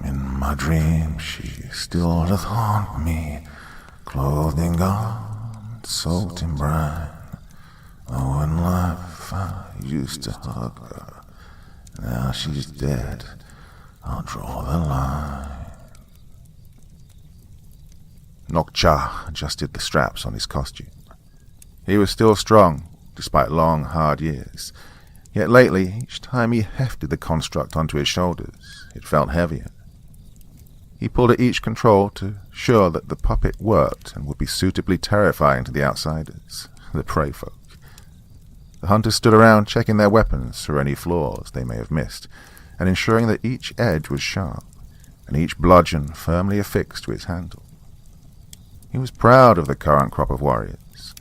"In my dreams she still doth haunt me, clothed in garments soaked in brine. Oh, in life I used to hug her. Now she's dead, I'll draw the line." Nokcha adjusted the straps on his costume. He was still strong, despite long, hard years. Yet lately, each time he hefted the construct onto his shoulders, it felt heavier. He pulled at each control to ensure that the puppet worked and would be suitably terrifying to the outsiders, the prey folk. The hunters stood around checking their weapons for any flaws they may have missed, and ensuring that each edge was sharp, and each bludgeon firmly affixed to its handle. He was proud of the current crop of warriors.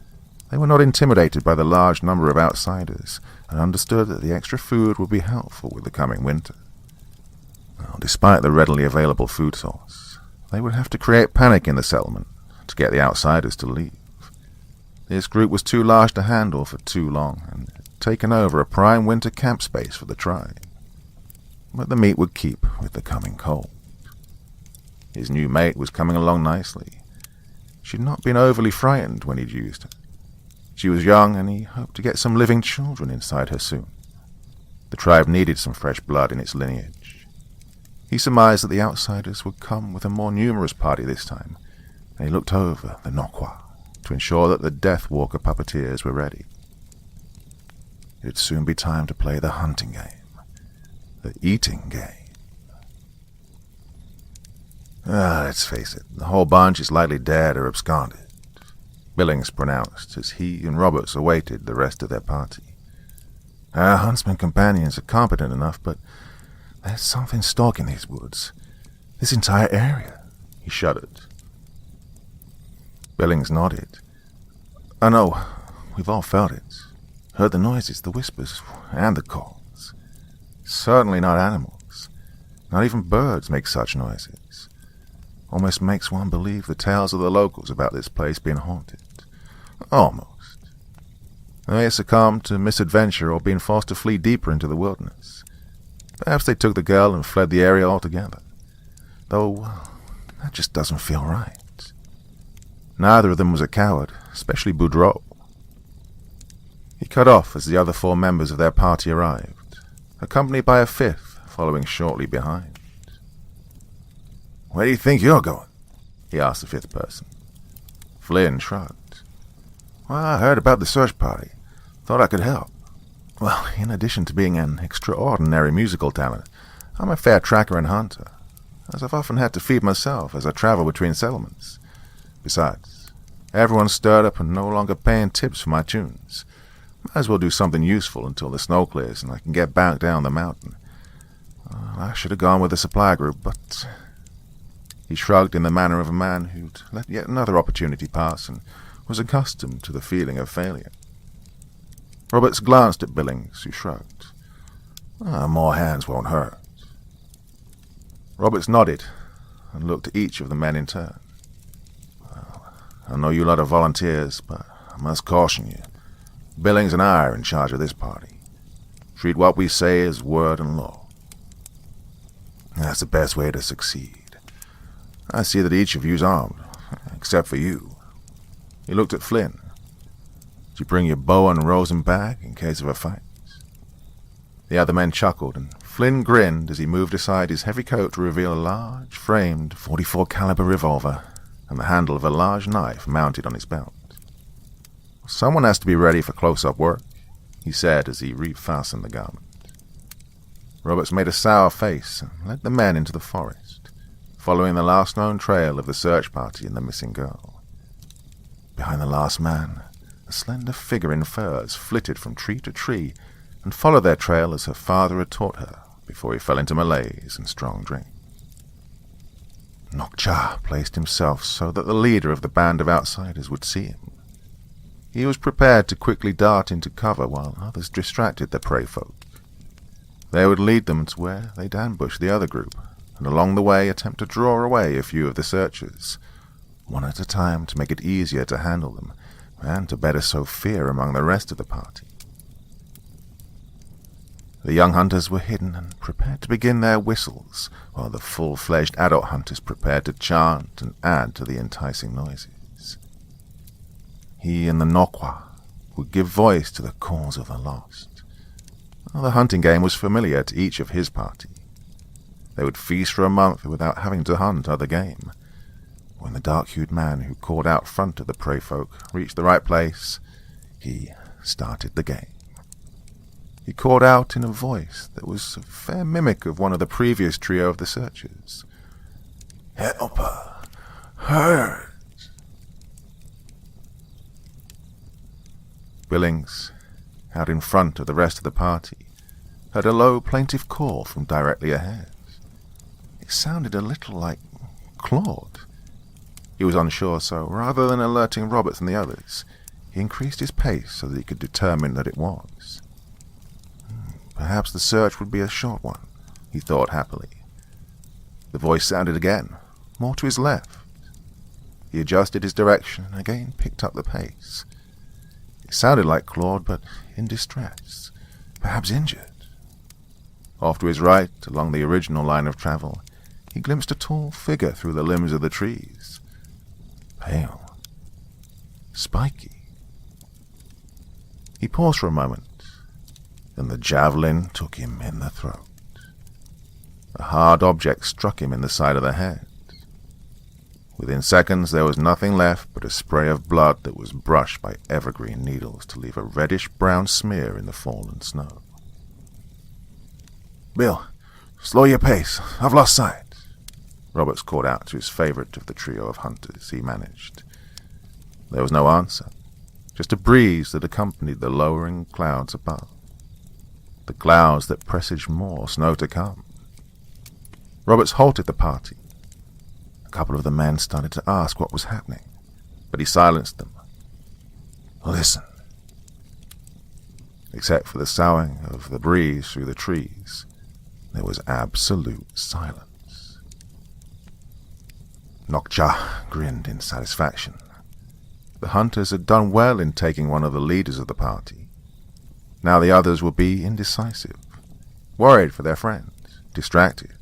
They were not intimidated by the large number of outsiders, and understood that the extra food would be helpful with the coming winter. Well, despite the readily available food source, they would have to create panic in the settlement to get the outsiders to leave. This group was too large to handle for too long, and had taken over a prime winter camp space for the tribe. But the meat would keep with the coming cold. His new mate was coming along nicely. She'd not been overly frightened when he'd used her. She was young, and he hoped to get some living children inside her soon. The tribe needed some fresh blood in its lineage. He surmised that the outsiders would come with a more numerous party this time, and he looked over the Nokwa to ensure that the Death Walker puppeteers were ready. It'd soon be time to play the hunting game, the eating game. Let's face it, the whole bunch is likely dead or absconded, Billings pronounced as he and Roberts awaited the rest of their party. Our huntsman companions are competent enough, but there's something stalking these woods. This entire area, he shuddered. Billings nodded. "I know, we've all felt it. Heard the noises, the whispers, and the calls. Certainly not animals. Not even birds make such noises. Almost makes one believe the tales of the locals about this place being haunted. Almost. They may have succumbed to misadventure or been forced to flee deeper into the wilderness. Perhaps they took the girl and fled the area altogether. Though, that just doesn't feel right. Neither of them was a coward, especially Boudreaux." He cut off as the other 4 members of their party arrived, accompanied by a 5th following shortly behind. "Where do you think you're going?" he asked the 5th person. Flynn shrugged. "Well, I heard about the search party. Thought I could help." "Well, in addition to being an extraordinary musical talent, I'm a fair tracker and hunter, as I've often had to feed myself as I travel between settlements. Besides, everyone's stirred up and no longer paying tips for my tunes. Might as well do something useful until the snow clears and I can get back down the mountain. I should have gone with the supply group, but..." He shrugged in the manner of a man who'd let yet another opportunity pass and was accustomed to the feeling of failure. Roberts glanced at Billings, who shrugged. "More hands won't hurt." Roberts nodded and looked at each of the men in turn. "Well, I know you lot are volunteers, but I must caution you. Billings and I are in charge of this party. Treat what we say as word and law. That's the best way to succeed. I see that each of you's armed, except for you." He looked at Flynn. "Did you bring your bow and Rosen bag in case of a fight?" The other men chuckled, and Flynn grinned as he moved aside his heavy coat to reveal a large, framed .44 caliber revolver and the handle of a large knife mounted on his belt. "Someone has to be ready for close-up work," he said as he refastened the garment. Roberts made a sour face and led the men into the forest, following the last known trail of the search party and the missing girl. Behind the last man, a slender figure in furs flitted from tree to tree and followed their trail as her father had taught her before he fell into malaise and strong drink. Nokcha placed himself so that the leader of the band of outsiders would see him. He was prepared to quickly dart into cover while others distracted the prey folk. They would lead them to where they'd ambush the other group, and along the way attempt to draw away a few of the searchers, one at a time to make it easier to handle them, and to better sow fear among the rest of the party. The young hunters were hidden and prepared to begin their whistles, while the full-fledged adult hunters prepared to chant and add to the enticing noises. He and the Nokwa would give voice to the calls of the lost. The hunting game was familiar to each of his party. They would feast for a month without having to hunt other game. When the dark-hued man who called out front of the prey folk reached the right place, he started the game. He called out in a voice that was a fair mimic of one of the previous trio of the searchers. "Helper! Hurt!" Billings, out in front of the rest of the party, heard a low, plaintive call from directly ahead. It sounded a little like Claude. He was unsure, so rather than alerting Roberts and the others, he increased his pace so that he could determine that it was. Perhaps the search would be a short one, he thought happily. The voice sounded again, more to his left. He adjusted his direction and again picked up the pace. It sounded like Claude, but in distress, perhaps injured. Off to his right, along the original line of travel, he glimpsed a tall figure through the limbs of the trees. Pale. Spiky. He paused for a moment, and the javelin took him in the throat. A hard object struck him in the side of the head. Within seconds there was nothing left but a spray of blood that was brushed by evergreen needles to leave a reddish-brown smear in the fallen snow. "Bill, slow your pace. I've lost sight," Roberts called out to his favorite of the trio of hunters he managed. There was no answer, just a breeze that accompanied the lowering clouds above. The clouds that presaged more snow to come. Roberts halted the party. A couple of the men started to ask what was happening, but he silenced them. "Listen." Except for the soughing of the breeze through the trees, there was absolute silence. Nokcha grinned in satisfaction. The hunters had done well in taking one of the leaders of the party. Now the others would be indecisive, worried for their friends, distracted.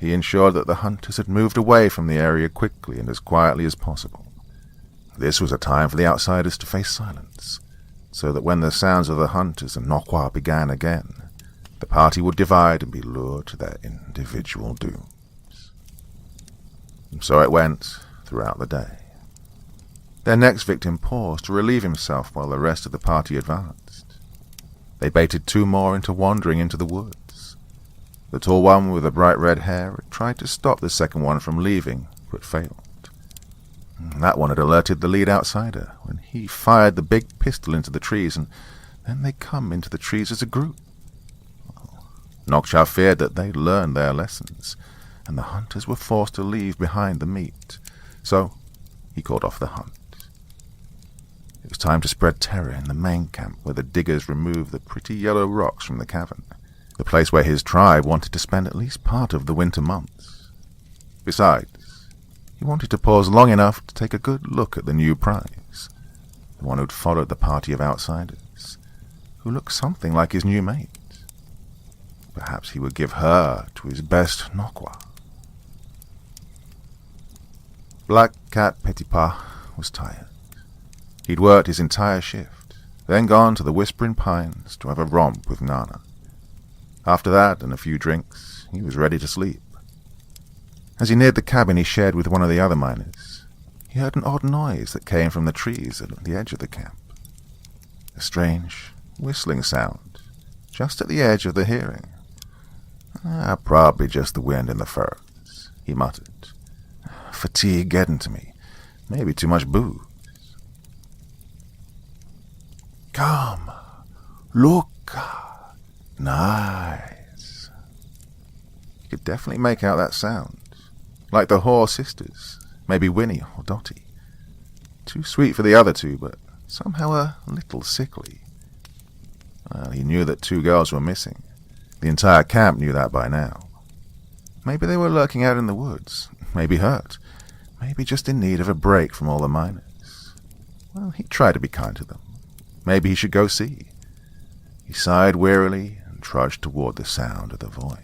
He ensured that the hunters had moved away from the area quickly and as quietly as possible. This was a time for the outsiders to face silence, so that when the sounds of the hunters and Nokwa began again, the party would divide and be lured to their individual dooms. And so it went throughout the day. Their next victim paused to relieve himself while the rest of the party advanced. They baited 2 more into wandering into the woods. The tall one with the bright red hair had tried to stop the second one from leaving, but failed. That one had alerted the lead outsider when he fired the big pistol into the trees, and then they come into the trees as a group. Nokcha feared that they'd learned their lessons, and the hunters were forced to leave behind the meat, so he called off the hunt. It was time to spread terror in the main camp where the diggers removed the pretty yellow rocks from the cavern, the place where his tribe wanted to spend at least part of the winter months. Besides, he wanted to pause long enough to take a good look at the new prize, the one who'd followed the party of outsiders, who looked something like his new mate. Perhaps he would give her to his best Nokwa. Black Cat Petipa was tired. He'd worked his entire shift, then gone to the Whispering Pines to have a romp with Nana. After that and a few drinks, he was ready to sleep. As he neared the cabin he shared with one of the other miners, he heard an odd noise that came from the trees at the edge of the camp. A strange, whistling sound, just at the edge of the hearing. Probably just the wind in the firs, he muttered. Fatigue getting to me. Maybe too much booze. Come, look. Nice. You could definitely make out that sound. Like the Hoare sisters, maybe Winnie or Dottie. Too sweet for the other two, but somehow a little sickly. Well, he knew that 2 girls were missing. The entire camp knew that by now. Maybe they were lurking out in the woods, maybe hurt, maybe just in need of a break from all the miners. Well, he tried to be kind to them. Maybe he should go see. He sighed wearily and trudged toward the sound of the voice.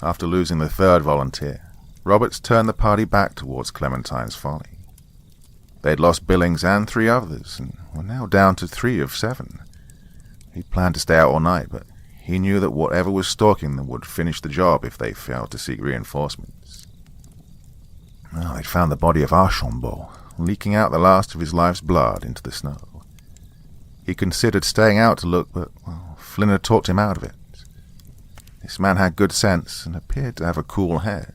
After losing the 3rd volunteer, Roberts turned the party back towards Clementine's Folly. They'd lost Billings and 3 others, and were now down to 3 of 7. He'd planned to stay out all night, but he knew that whatever was stalking them would finish the job if they failed to seek reinforcements. Well, they'd found the body of Archambault, leaking out the last of his life's blood into the snow. He considered staying out to look, but, well, Flynn had talked him out of it. This man had good sense and appeared to have a cool head.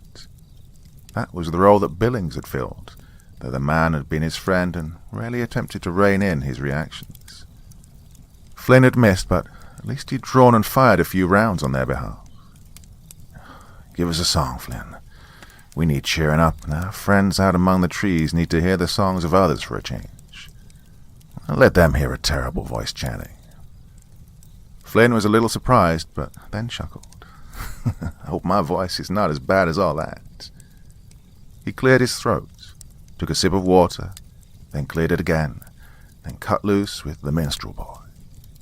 That was the role that Billings had filled, though the man had been his friend and rarely attempted to rein in his reactions. Flynn had missed, but at least he'd drawn and fired a few rounds on their behalf. Give us a song, Flynn. We need cheering up, and our friends out among the trees need to hear the songs of others for a change. Let them hear a terrible voice chanting. Flynn was a little surprised, but then chuckled. I hope my voice is not as bad as all that. He cleared his throat, took a sip of water, then cleared it again, then cut loose with The Minstrel Boy,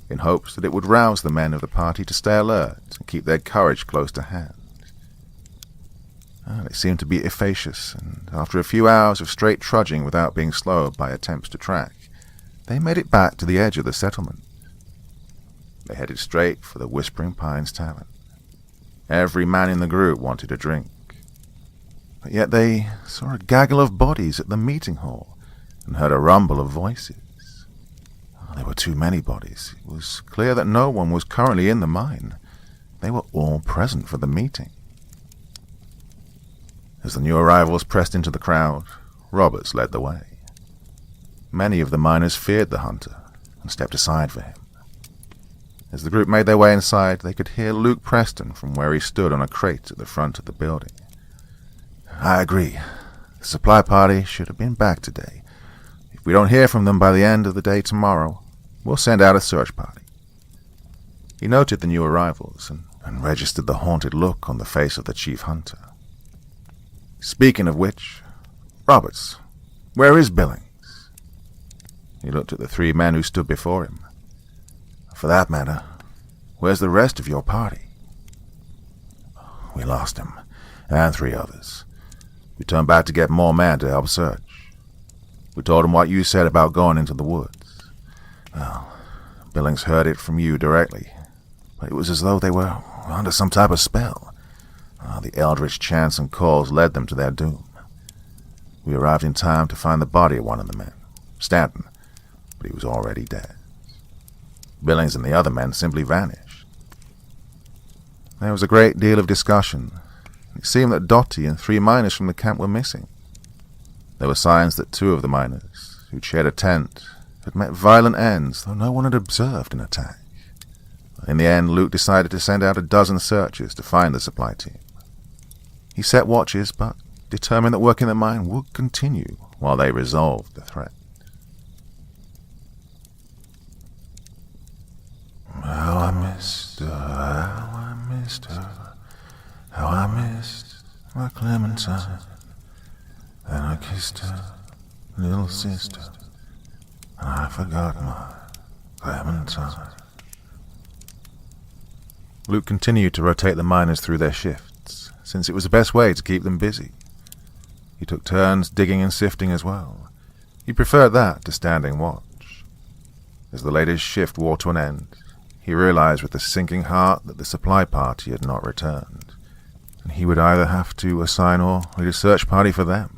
in hopes that it would rouse the men of the party to stay alert and keep their courage close to hand. It seemed to be efficacious, and after a few hours of straight trudging without being slowed by attempts to track, they made it back to the edge of the settlement. They headed straight for the Whispering Pines Tavern. Every man in the group wanted a drink. But yet they saw a gaggle of bodies at the meeting hall and heard a rumble of voices. There were too many bodies. It was clear that no one was currently in the mine. They were all present for the meeting. As the new arrivals pressed into the crowd, Roberts led the way. Many of the miners feared the hunter and stepped aside for him. As the group made their way inside, they could hear Luke Preston from where he stood on a crate at the front of the building. I agree. The supply party should have been back today. If we don't hear from them by the end of the day tomorrow, we'll send out a search party. He noted the new arrivals and registered the haunted look on the face of the chief hunter. Speaking of which, Roberts, where is Billings? He looked at the 3 men who stood before him. For that matter, where's the rest of your party? We lost him, and 3 others. We turned back to get more men to help search. We told him what you said about going into the woods. Well, Billings heard it from you directly, but it was as though they were under some type of spell. The eldritch chants and calls led them to their doom. We arrived in time to find the body of one of the men, Stanton, but he was already dead. Billings and the other men simply vanished. There was a great deal of discussion. It seemed that Dottie and 3 miners from the camp were missing. There were signs that 2 of the miners, who'd shared a tent, had met violent ends, though no one had observed an attack. In the end, Luke decided to send out a dozen searchers to find the supply team. He set watches, but determined that work in the mine would continue while they resolved the threat. How I missed her, how I missed her, how I missed my Clementine. Then I kissed her, little sister, and I forgot my Clementine. Luke continued to rotate the miners through their shifts, since it was the best way to keep them busy. He took turns digging and sifting as well. He preferred that to standing watch. As the latest shift wore to an end, he realized with a sinking heart that the supply party had not returned, and he would either have to assign or lead a search party for them.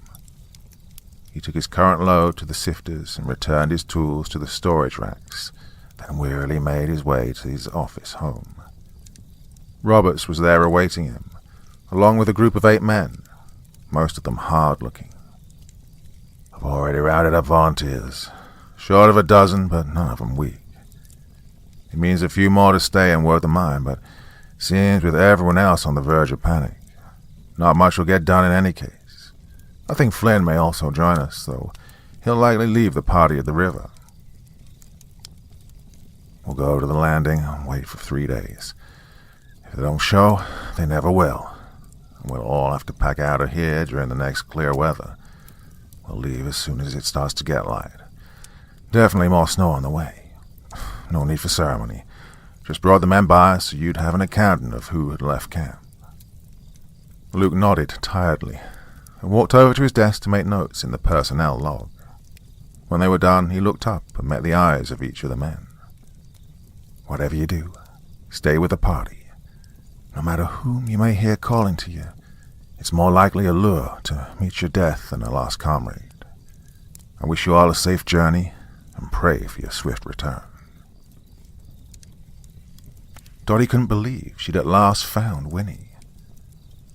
He took his current load to the sifters and returned his tools to the storage racks, then wearily made his way to his office home. Roberts was there awaiting him, along with a group of 8 men, most of them hard-looking. I've already rounded up volunteers, short of a dozen, but none of them weak. It means a few more to stay and work the mine, but seems with everyone else on the verge of panic, not much will get done in any case. I think Flynn may also join us, though he'll likely leave the party at the river. We'll go to the landing and wait for 3 days. If they don't show, they never will. And we'll all have to pack out of here during the next clear weather. We'll leave as soon as it starts to get light. Definitely more snow on the way. No need for ceremony. Just brought the men by so you'd have an accounting of who had left camp. Luke nodded tiredly and walked over to his desk to make notes in the personnel log. When they were done, he looked up and met the eyes of each of the men. Whatever you do, stay with the party. No matter whom you may hear calling to you, it's more likely a lure to meet your death than a lost comrade. I wish you all a safe journey and pray for your swift return. Dottie couldn't believe she'd at last found Winnie.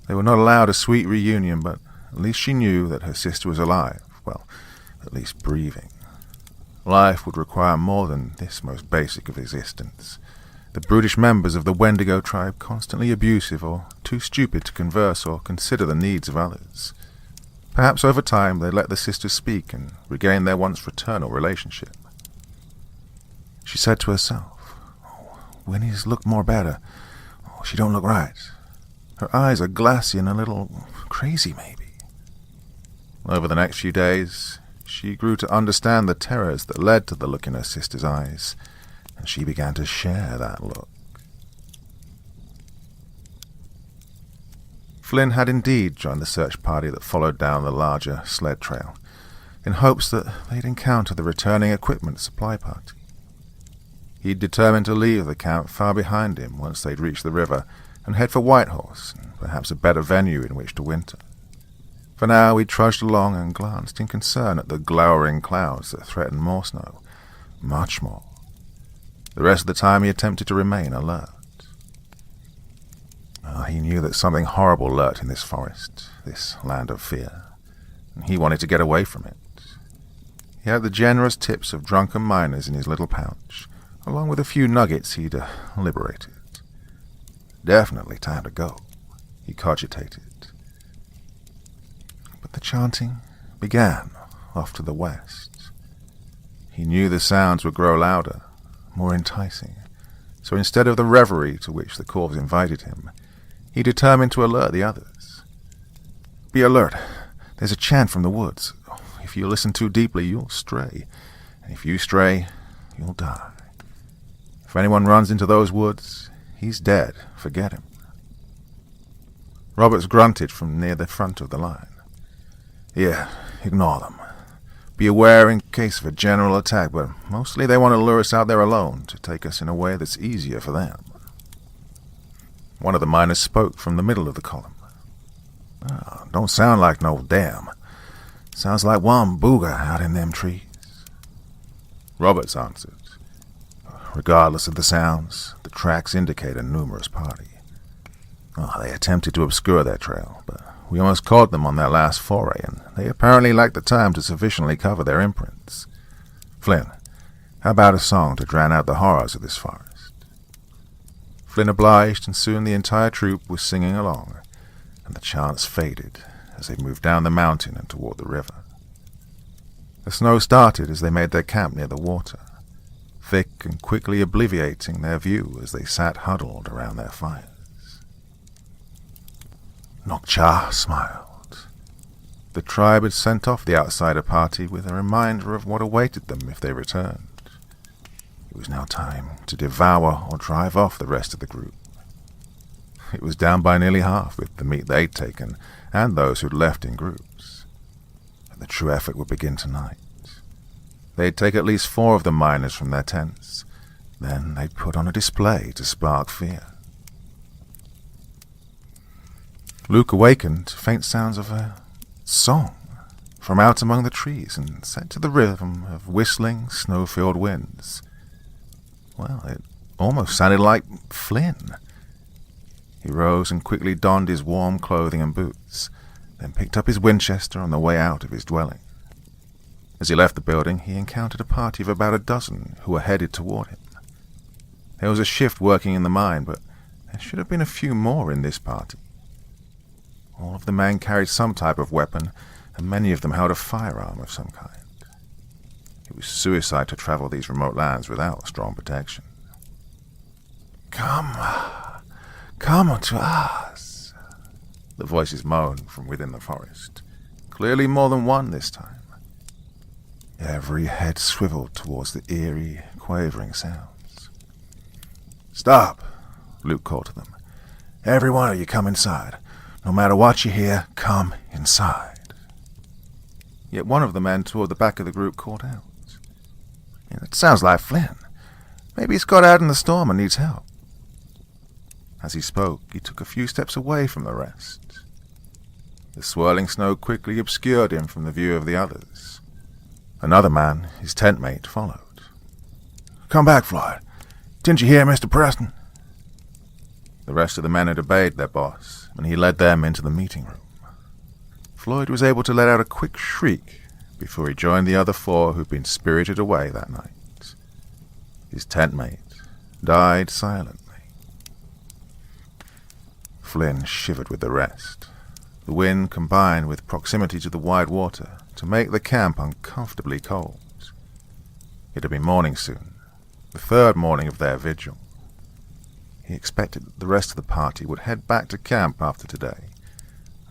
They were not allowed a sweet reunion, but at least she knew that her sister was alive, well, at least breathing. Life would require more than this most basic of existence. The brutish members of the Wendigo tribe constantly abusive or too stupid to converse or consider the needs of others. Perhaps over time they'd let the sisters speak and regain their once fraternal relationship. She said to herself, Winnie's looked more better. She don't look right. Her eyes are glassy and a little crazy, maybe. Over the next few days, she grew to understand the terrors that led to the look in her sister's eyes, and she began to share that look. Flynn had indeed joined the search party that followed down the larger sled trail, in hopes that they'd encounter the returning equipment supply party. He'd determined to leave the camp far behind him once they'd reached the river and head for Whitehorse, and perhaps a better venue in which to winter. For now he trudged along and glanced in concern at the glowering clouds that threatened more snow, much more. The rest of the time he attempted to remain alert. He knew that something horrible lurked in this forest, this land of fear, and he wanted to get away from it. He had the generous tips of drunken miners in his little pouch, along with a few nuggets he'd liberated. Definitely time to go, he cogitated. But the chanting began off to the west. He knew the sounds would grow louder, more enticing, so instead of the reverie to which the calls invited him, he determined to alert the others. Be alert. There's a chant from the woods. If you listen too deeply, you'll stray. And if you stray, you'll die. If anyone runs into those woods, he's dead. Forget him. Roberts grunted from near the front of the line. Yeah, ignore them. Be aware in case of a general attack, but mostly they want to lure us out there alone to take us in a way that's easier for them. One of the miners spoke from the middle of the column. Don't sound like no dam. Sounds like one booger out in them trees. Roberts answered. Regardless of the sounds, the tracks indicate a numerous party. They attempted to obscure their trail, but we almost caught them on their last foray, and they apparently lacked the time to sufficiently cover their imprints. Flynn, how about a song to drown out the horrors of this forest? Flynn obliged, and soon the entire troop was singing along, and the chants faded as they moved down the mountain and toward the river. The snow started as they made their camp near the water, thick and quickly obliviating their view as they sat huddled around their fires. Nokcha smiled. The tribe had sent off the outsider party with a reminder of what awaited them if they returned. It was now time to devour or drive off the rest of the group. It was down by nearly half with the meat they'd taken and those who'd left in groups. And the true effort would begin tonight. They'd take at least 4 of the miners from their tents. Then they'd put on a display to spark fear. Luke awakened to faint sounds of a song from out among the trees and set to the rhythm of whistling, snow-filled winds. Well, it almost sounded like Flynn. He rose and quickly donned his warm clothing and boots, then picked up his Winchester on the way out of his dwelling. As he left the building, he encountered a party of about a dozen who were headed toward him. There was a shift working in the mine, but there should have been a few more in this party. All of the men carried some type of weapon, and many of them held a firearm of some kind. It was suicide to travel these remote lands without strong protection. Come to us, the voices moaned from within the forest, clearly more than one this time. Every head swiveled towards the eerie, quavering sounds. Stop, Luke called to them. Every one of you come inside. No matter what you hear, come inside. Yet one of the men toward the back of the group called out. It sounds like Flynn. Maybe he's got out in the storm and needs help. As he spoke, he took a few steps away from the rest. The swirling snow quickly obscured him from the view of the others. Another man, his tent mate, followed. Come back, Floyd. Didn't you hear Mr. Preston? The rest of the men had obeyed their boss, and he led them into the meeting room. Floyd was able to let out a quick shriek before he joined the other 4 who'd been spirited away that night. His tent mate died silently. Flynn shivered with the rest. The wind combined with proximity to the wide water to make the camp uncomfortably cold. It had been morning soon, the 3rd morning of their vigil. He expected that the rest of the party would head back to camp after today.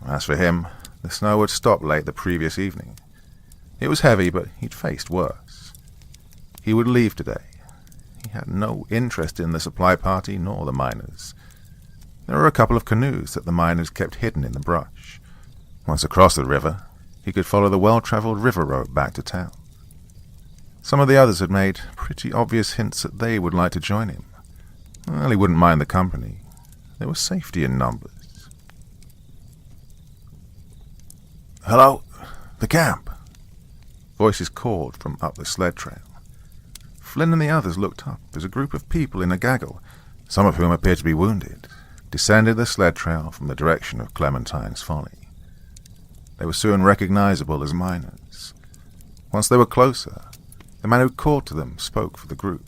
As for him, the snow had stopped late the previous evening. It was heavy, but he'd faced worse. He would leave today. He had no interest in the supply party nor the miners. There were a couple of canoes that the miners kept hidden in the brush. Once across the river, he could follow the well-traveled river road back to town. Some of the others had made pretty obvious hints that they would like to join him. Well, he wouldn't mind the company. There was safety in numbers. Hello? The camp? Voices called from up the sled trail. Flynn and the others looked up as a group of people in a gaggle, some of whom appeared to be wounded, descended the sled trail from the direction of Clementine's Folly. They were soon recognizable as miners. Once they were closer, the man who called to them spoke for the group.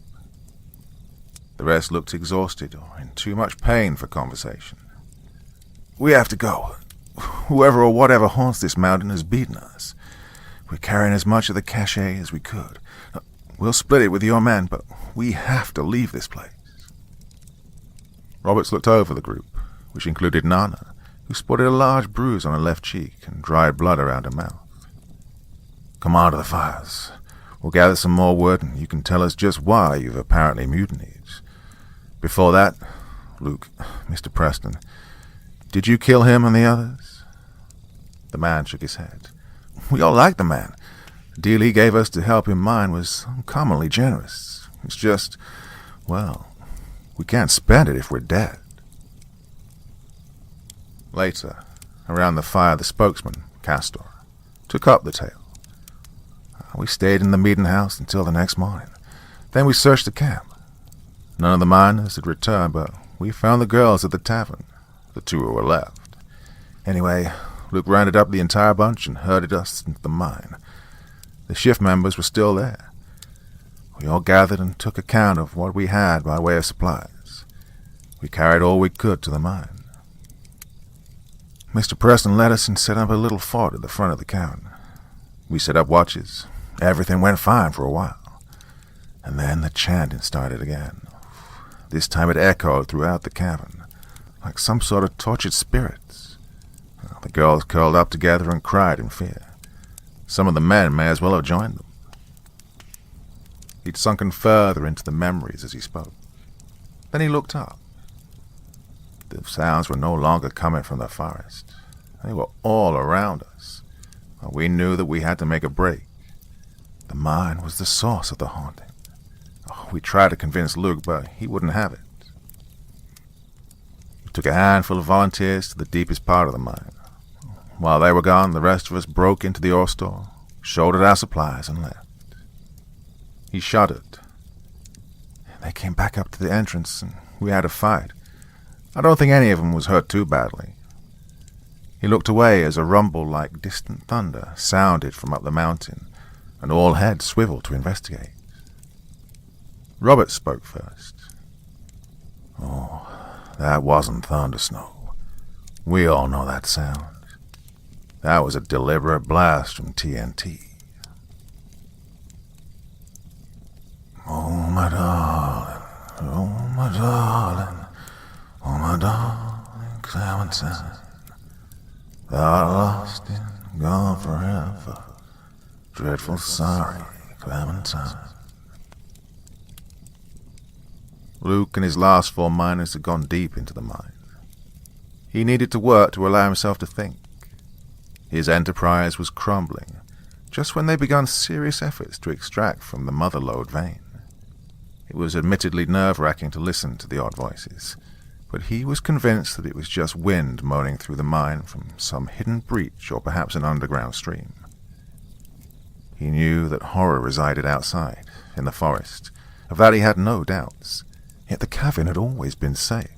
The rest looked exhausted or in too much pain for conversation. We have to go. Whoever or whatever haunts this mountain has beaten us. We're carrying as much of the cachet as we could. We'll split it with your men, but we have to leave this place. Roberts looked over the group, which included Nana, who sported a large bruise on her left cheek and dried blood around her mouth. Come on to the fires. We'll gather some more wood, and you can tell us just why you've apparently mutinied. Before that, Luke, Mr. Preston, did you kill him and the others? The man shook his head. We all like the man. The deal he gave us to help him mine was uncommonly generous. It's just, well, we can't spend it if we're dead. Later, around the fire, the spokesman, Castor, took up the tale. We stayed in the meeting house until the next morning. Then we searched the camp. None of the miners had returned, but we found the girls at the tavern, the two who were left. Anyway, Luke rounded up the entire bunch and herded us into the mine. The shift members were still there. We all gathered and took account of what we had by way of supplies. We carried all we could to the mine. Mr. Preston led us and set up a little fort at the front of the cavern. We set up watches. Everything went fine for a while. And then the chanting started again. This time it echoed throughout the cavern, like some sort of tortured spirits. The girls curled up together and cried in fear. Some of the men may as well have joined them. He'd sunken further into the memories as he spoke. Then he looked up. The sounds were no longer coming from the forest. They were all around us. We knew that we had to make a break. The mine was the source of the haunting. We tried to convince Luke, but he wouldn't have it. We took a handful of volunteers to the deepest part of the mine. While they were gone, the rest of us broke into the ore store, shouldered our supplies, and left. He shuddered. They came back up to the entrance, and we had a fight. I don't think any of them was hurt too badly. He looked away as a rumble like distant thunder sounded from up the mountain, and all heads swiveled to investigate. Robert spoke first. Oh, that wasn't thunder snow. We all know that sound. That was a deliberate blast from TNT. Oh, my darling, oh, my darling, oh, my darling Clementine, thou art lost and gone forever. Dreadful sorry, Clementine. Luke and his last 4 miners had gone deep into the mine. He needed to work to allow himself to think. His enterprise was crumbling, just when they began serious efforts to extract from the mother lode vein. It was admittedly nerve-wracking to listen to the odd voices, but he was convinced that it was just wind moaning through the mine from some hidden breach or perhaps an underground stream. He knew that horror resided outside, in the forest. Of that he had no doubts, yet the cavern had always been safe.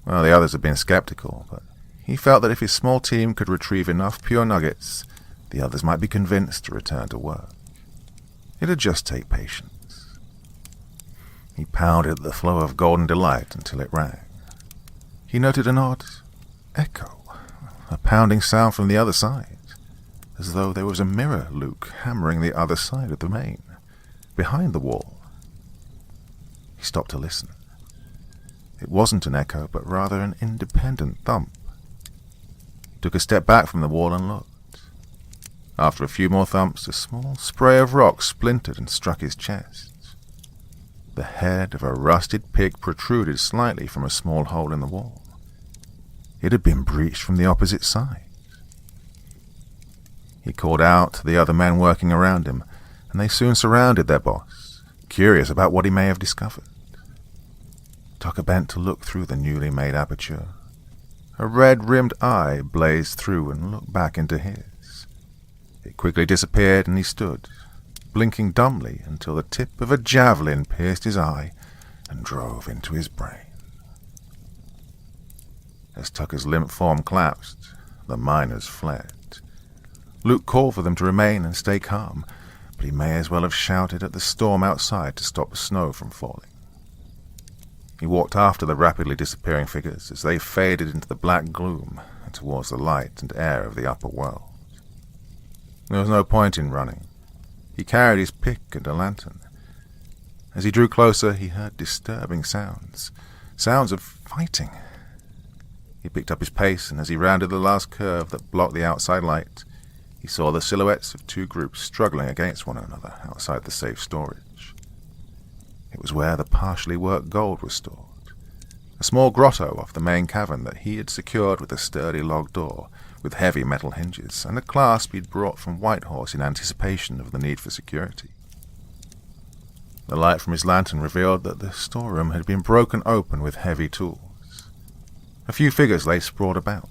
Well, the others had been skeptical, but he felt that if his small team could retrieve enough pure nuggets, the others might be convinced to return to work. It'd just take patience. He pounded at the flow of golden delight until it rang. He noted an odd echo, a pounding sound from the other side, as though there was a mirror Luke hammering the other side of the main, behind the wall. He stopped to listen. It wasn't an echo, but rather an independent thump. He took a step back from the wall and looked. After a few more thumps, a small spray of rock splintered and struck his chest. The head of a rusted pig protruded slightly from a small hole in the wall. It had been breached from the opposite side. He called out to the other men working around him, and they soon surrounded their boss, curious about what he may have discovered. Tucker bent to look through the newly made aperture. A red-rimmed eye blazed through and looked back into his. It quickly disappeared, and he stood, blinking dumbly until the tip of a javelin pierced his eye and drove into his brain. As Tucker's limp form collapsed, the miners fled. Luke called for them to remain and stay calm, but he may as well have shouted at the storm outside to stop the snow from falling. He walked after the rapidly disappearing figures as they faded into the black gloom and towards the light and air of the upper world. There was no point in running. He carried his pick and a lantern. As he drew closer, he heard disturbing sounds of fighting. He picked up his pace, and as he rounded the last curve that blocked the outside light, he saw the silhouettes of 2 groups struggling against one another outside the safe storage. It was where the partially worked gold was stored, a small grotto off the main cavern that he had secured with a sturdy log door with heavy metal hinges, and a clasp he'd brought from Whitehorse in anticipation of the need for security. The light from his lantern revealed that the storeroom had been broken open with heavy tools. A few figures lay sprawled about,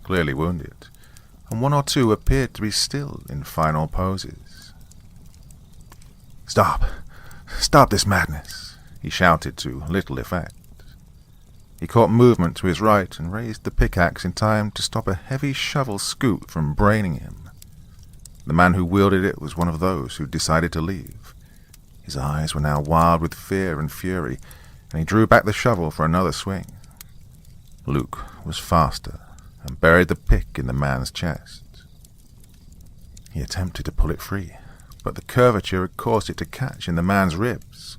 clearly wounded, and one or two appeared to be still in final poses. "Stop! Stop this madness!" he shouted to little effect. He caught movement to his right and raised the pickaxe in time to stop a heavy shovel scoop from braining him. The man who wielded it was one of those who decided to leave. His eyes were now wild with fear and fury, and he drew back the shovel for another swing. Luke was faster and buried the pick in the man's chest. He attempted to pull it free, but the curvature had caused it to catch in the man's ribs.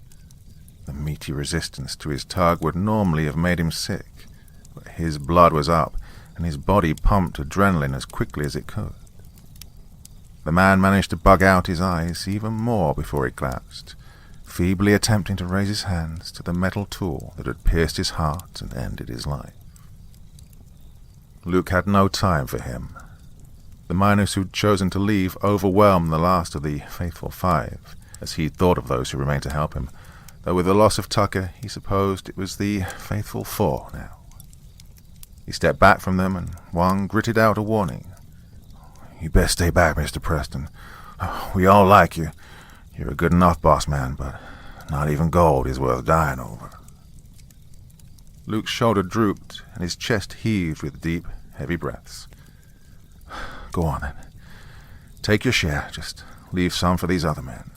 The meaty resistance to his tug would normally have made him sick, but his blood was up, and his body pumped adrenaline as quickly as it could. The man managed to bug out his eyes even more before he collapsed, feebly attempting to raise his hands to the metal tool that had pierced his heart and ended his life. Luke had no time for him. The miners who'd chosen to leave overwhelmed the last of the faithful five, as he thought of those who remained to help him, though with the loss of Tucker he supposed it was the faithful four now. He stepped back from them, and one gritted out a warning. "You best stay back, Mr. Preston. We all like you. You're a good enough boss man, but not even gold is worth dying over." Luke's shoulder drooped, and his chest heaved with deep, heavy breaths. "Go on, then. Take your share. Just leave some for these other men.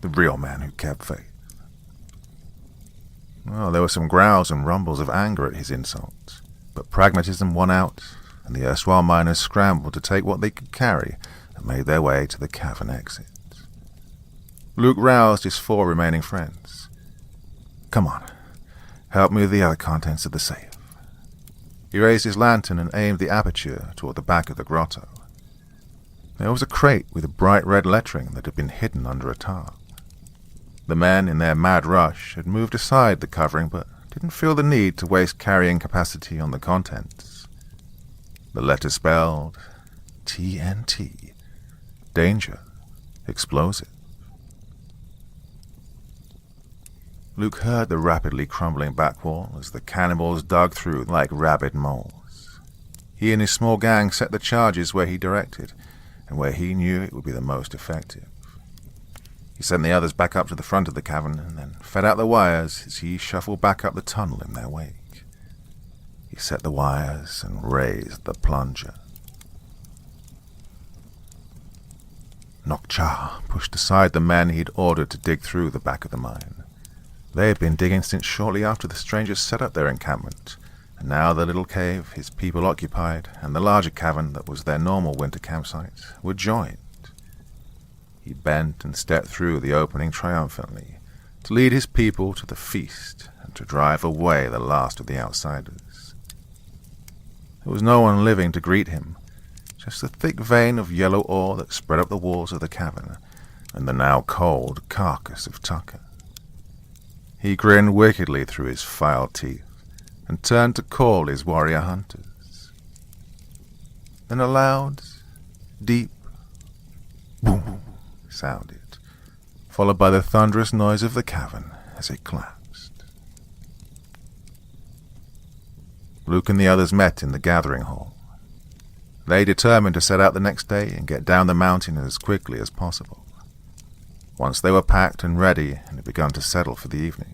The real men who kept faith." Well, there were some growls and rumbles of anger at his insults, but pragmatism won out, and the erstwhile miners scrambled to take what they could carry and made their way to the cavern exit. Luke roused his four remaining friends. "Come on, help me with the other contents of the safe." He raised his lantern and aimed the aperture toward the back of the grotto. There was a crate with bright red lettering that had been hidden under a tarp. The men, in their mad rush, had moved aside the covering, but didn't feel the need to waste carrying capacity on the contents. The letter spelled TNT. Danger. Explosive. Luke heard the rapidly crumbling back wall as the cannibals dug through like rabid moles. He and his small gang set the charges where he directed, and where he knew it would be the most effective. He sent the others back up to the front of the cavern and then fed out the wires as he shuffled back up the tunnel in their wake. He set the wires and raised the plunger. Nokcha pushed aside the men he'd ordered to dig through the back of the mine. They had been digging since shortly after the strangers set up their encampment, and now the little cave his people occupied and the larger cavern that was their normal winter campsite were joined. He bent and stepped through the opening triumphantly, to lead his people to the feast and to drive away the last of the outsiders. There was no one living to greet him, just a thick vein of yellow ore that spread up the walls of the cavern, and the now cold carcass of Tucker. He grinned wickedly through his filed teeth, and turned to call his warrior hunters. Then a loud, deep boom sounded, followed by the thunderous noise of the cavern as it collapsed. Luke and the others met in the gathering hall. They determined to set out the next day and get down the mountain as quickly as possible. Once they were packed and ready and had begun to settle for the evening,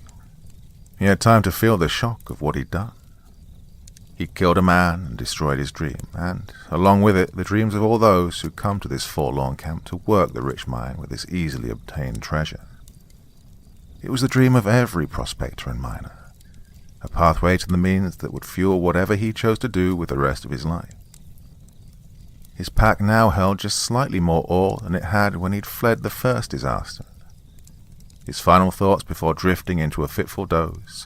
he had time to feel the shock of what he'd done. He killed a man and destroyed his dream, and, along with it, the dreams of all those who come to this forlorn camp to work the rich mine with this easily obtained treasure. It was the dream of every prospector and miner, a pathway to the means that would fuel whatever he chose to do with the rest of his life. His pack now held just slightly more ore than it had when he'd fled the first disaster. His final thoughts before drifting into a fitful doze,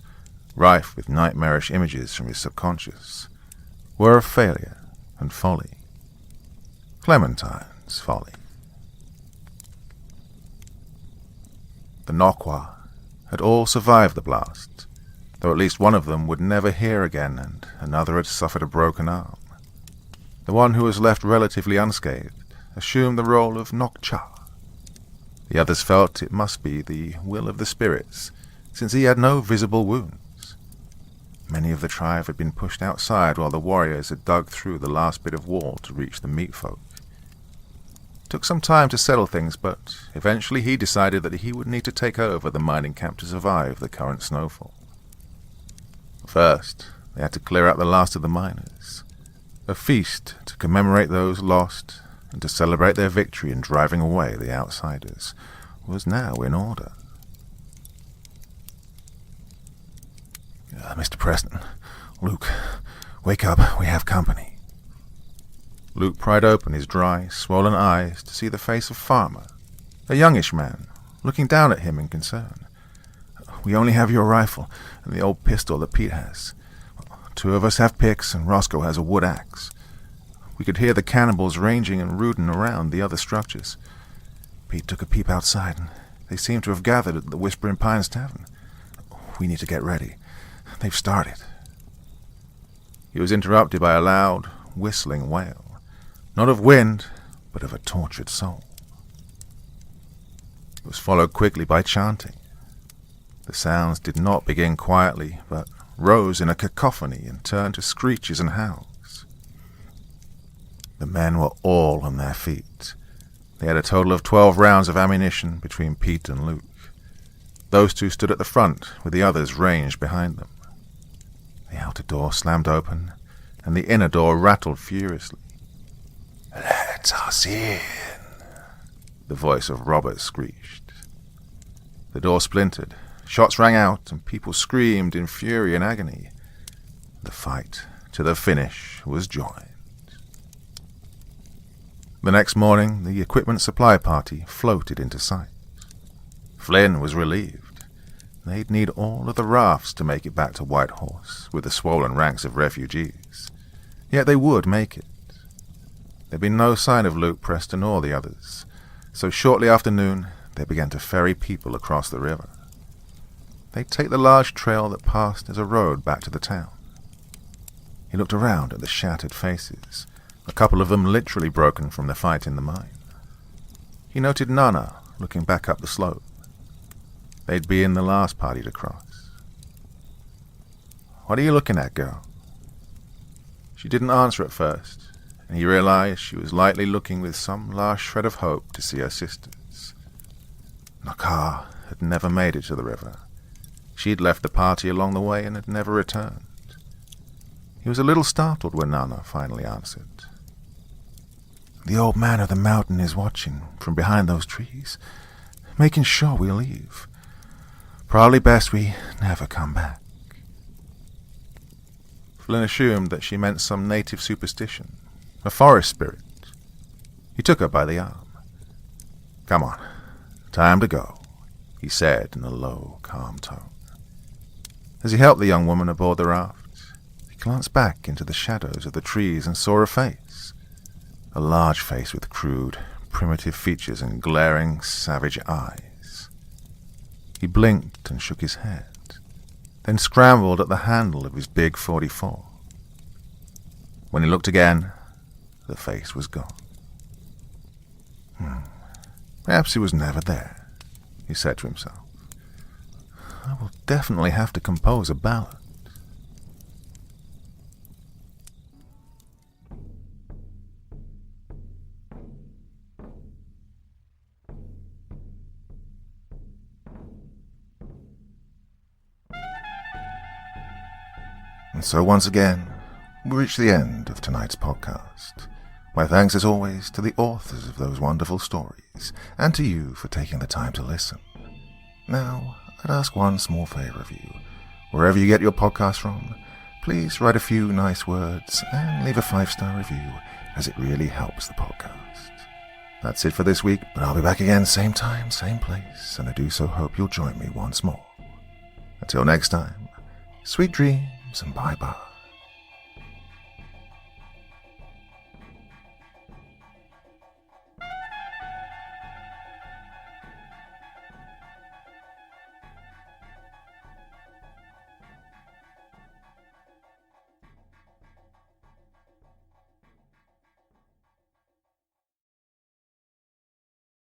rife with nightmarish images from his subconscious, were of failure and folly. Clementine's folly. The Nokwa had all survived the blast, though at least one of them would never hear again, and another had suffered a broken arm. The one who was left relatively unscathed assumed the role of Nokcha. The others felt it must be the will of the spirits, since he had no visible wounds. Many of the tribe had been pushed outside while the warriors had dug through the last bit of wall to reach the meat folk. It took some time to settle things, but eventually he decided that he would need to take over the mining camp to survive the current snowfall. First, they had to clear out the last of the miners. A feast to commemorate those lost and to celebrate their victory in driving away the outsiders was now in order. Mr. Preston, Luke, wake up, we have company. Luke pried open his dry, swollen eyes to see the face of Farmer, a youngish man, looking down at him in concern. We only have your rifle and the old pistol that Pete has. 2 of us have picks and Roscoe has a wood axe. We could hear the cannibals ranging and rooting around the other structures. Pete took a peep outside and they seem to have gathered at the Whispering Pines Tavern. We need to get ready. They've started. He was interrupted by a loud, whistling wail, not of wind, but of a tortured soul. It was followed quickly by chanting. The sounds did not begin quietly, but rose in a cacophony and turned to screeches and howls. The men were all on their feet. They had a total of 12 rounds of ammunition between Pete and Luke. Those 2 stood at the front, with the others ranged behind them. The outer door slammed open, and the inner door rattled furiously. "Let us in," the voice of Robert screeched. The door splintered, shots rang out, and people screamed in fury and agony. The fight, to the finish, was joined. The next morning, the equipment supply party floated into sight. Flynn was relieved. They'd need all of the rafts to make it back to Whitehorse with the swollen ranks of refugees. Yet they would make it. There'd been no sign of Luke, Preston, or the others, so shortly after noon they began to ferry people across the river. They'd take the large trail that passed as a road back to the town. He looked around at the shattered faces, a couple of them literally broken from the fight in the mine. He noted Nana looking back up the slope. They'd be in the last party to cross. "What are you looking at, girl?" She didn't answer at first, and he realized she was lightly looking with some last shred of hope to see her sisters. Nakar had never made it to the river. She'd left the party along the way and had never returned. He was a little startled when Nana finally answered. "The old man of the mountain is watching from behind those trees, making sure we leave. Probably best we never come back." Flynn assumed that she meant some native superstition, a forest spirit. He took her by the arm. "Come on, time to go," he said in a low, calm tone. As he helped the young woman aboard the raft, he glanced back into the shadows of the trees and saw a face. A large face with crude, primitive features and glaring, savage eyes. He blinked and shook his head, then scrambled at the handle of his big 44. When he looked again, the face was gone. Perhaps he was never there, he said to himself. I will definitely have to compose a ballad. And so once again, we reach the end of tonight's podcast. My thanks as always to the authors of those wonderful stories, and to you for taking the time to listen. Now, I'd ask one small favor of you. Wherever you get your podcast from, please write a few nice words and leave a 5-star review, as it really helps the podcast. That's it for this week, but I'll be back again same time, same place, and I do so hope you'll join me once more. Until next time, sweet dreams and bye-bye.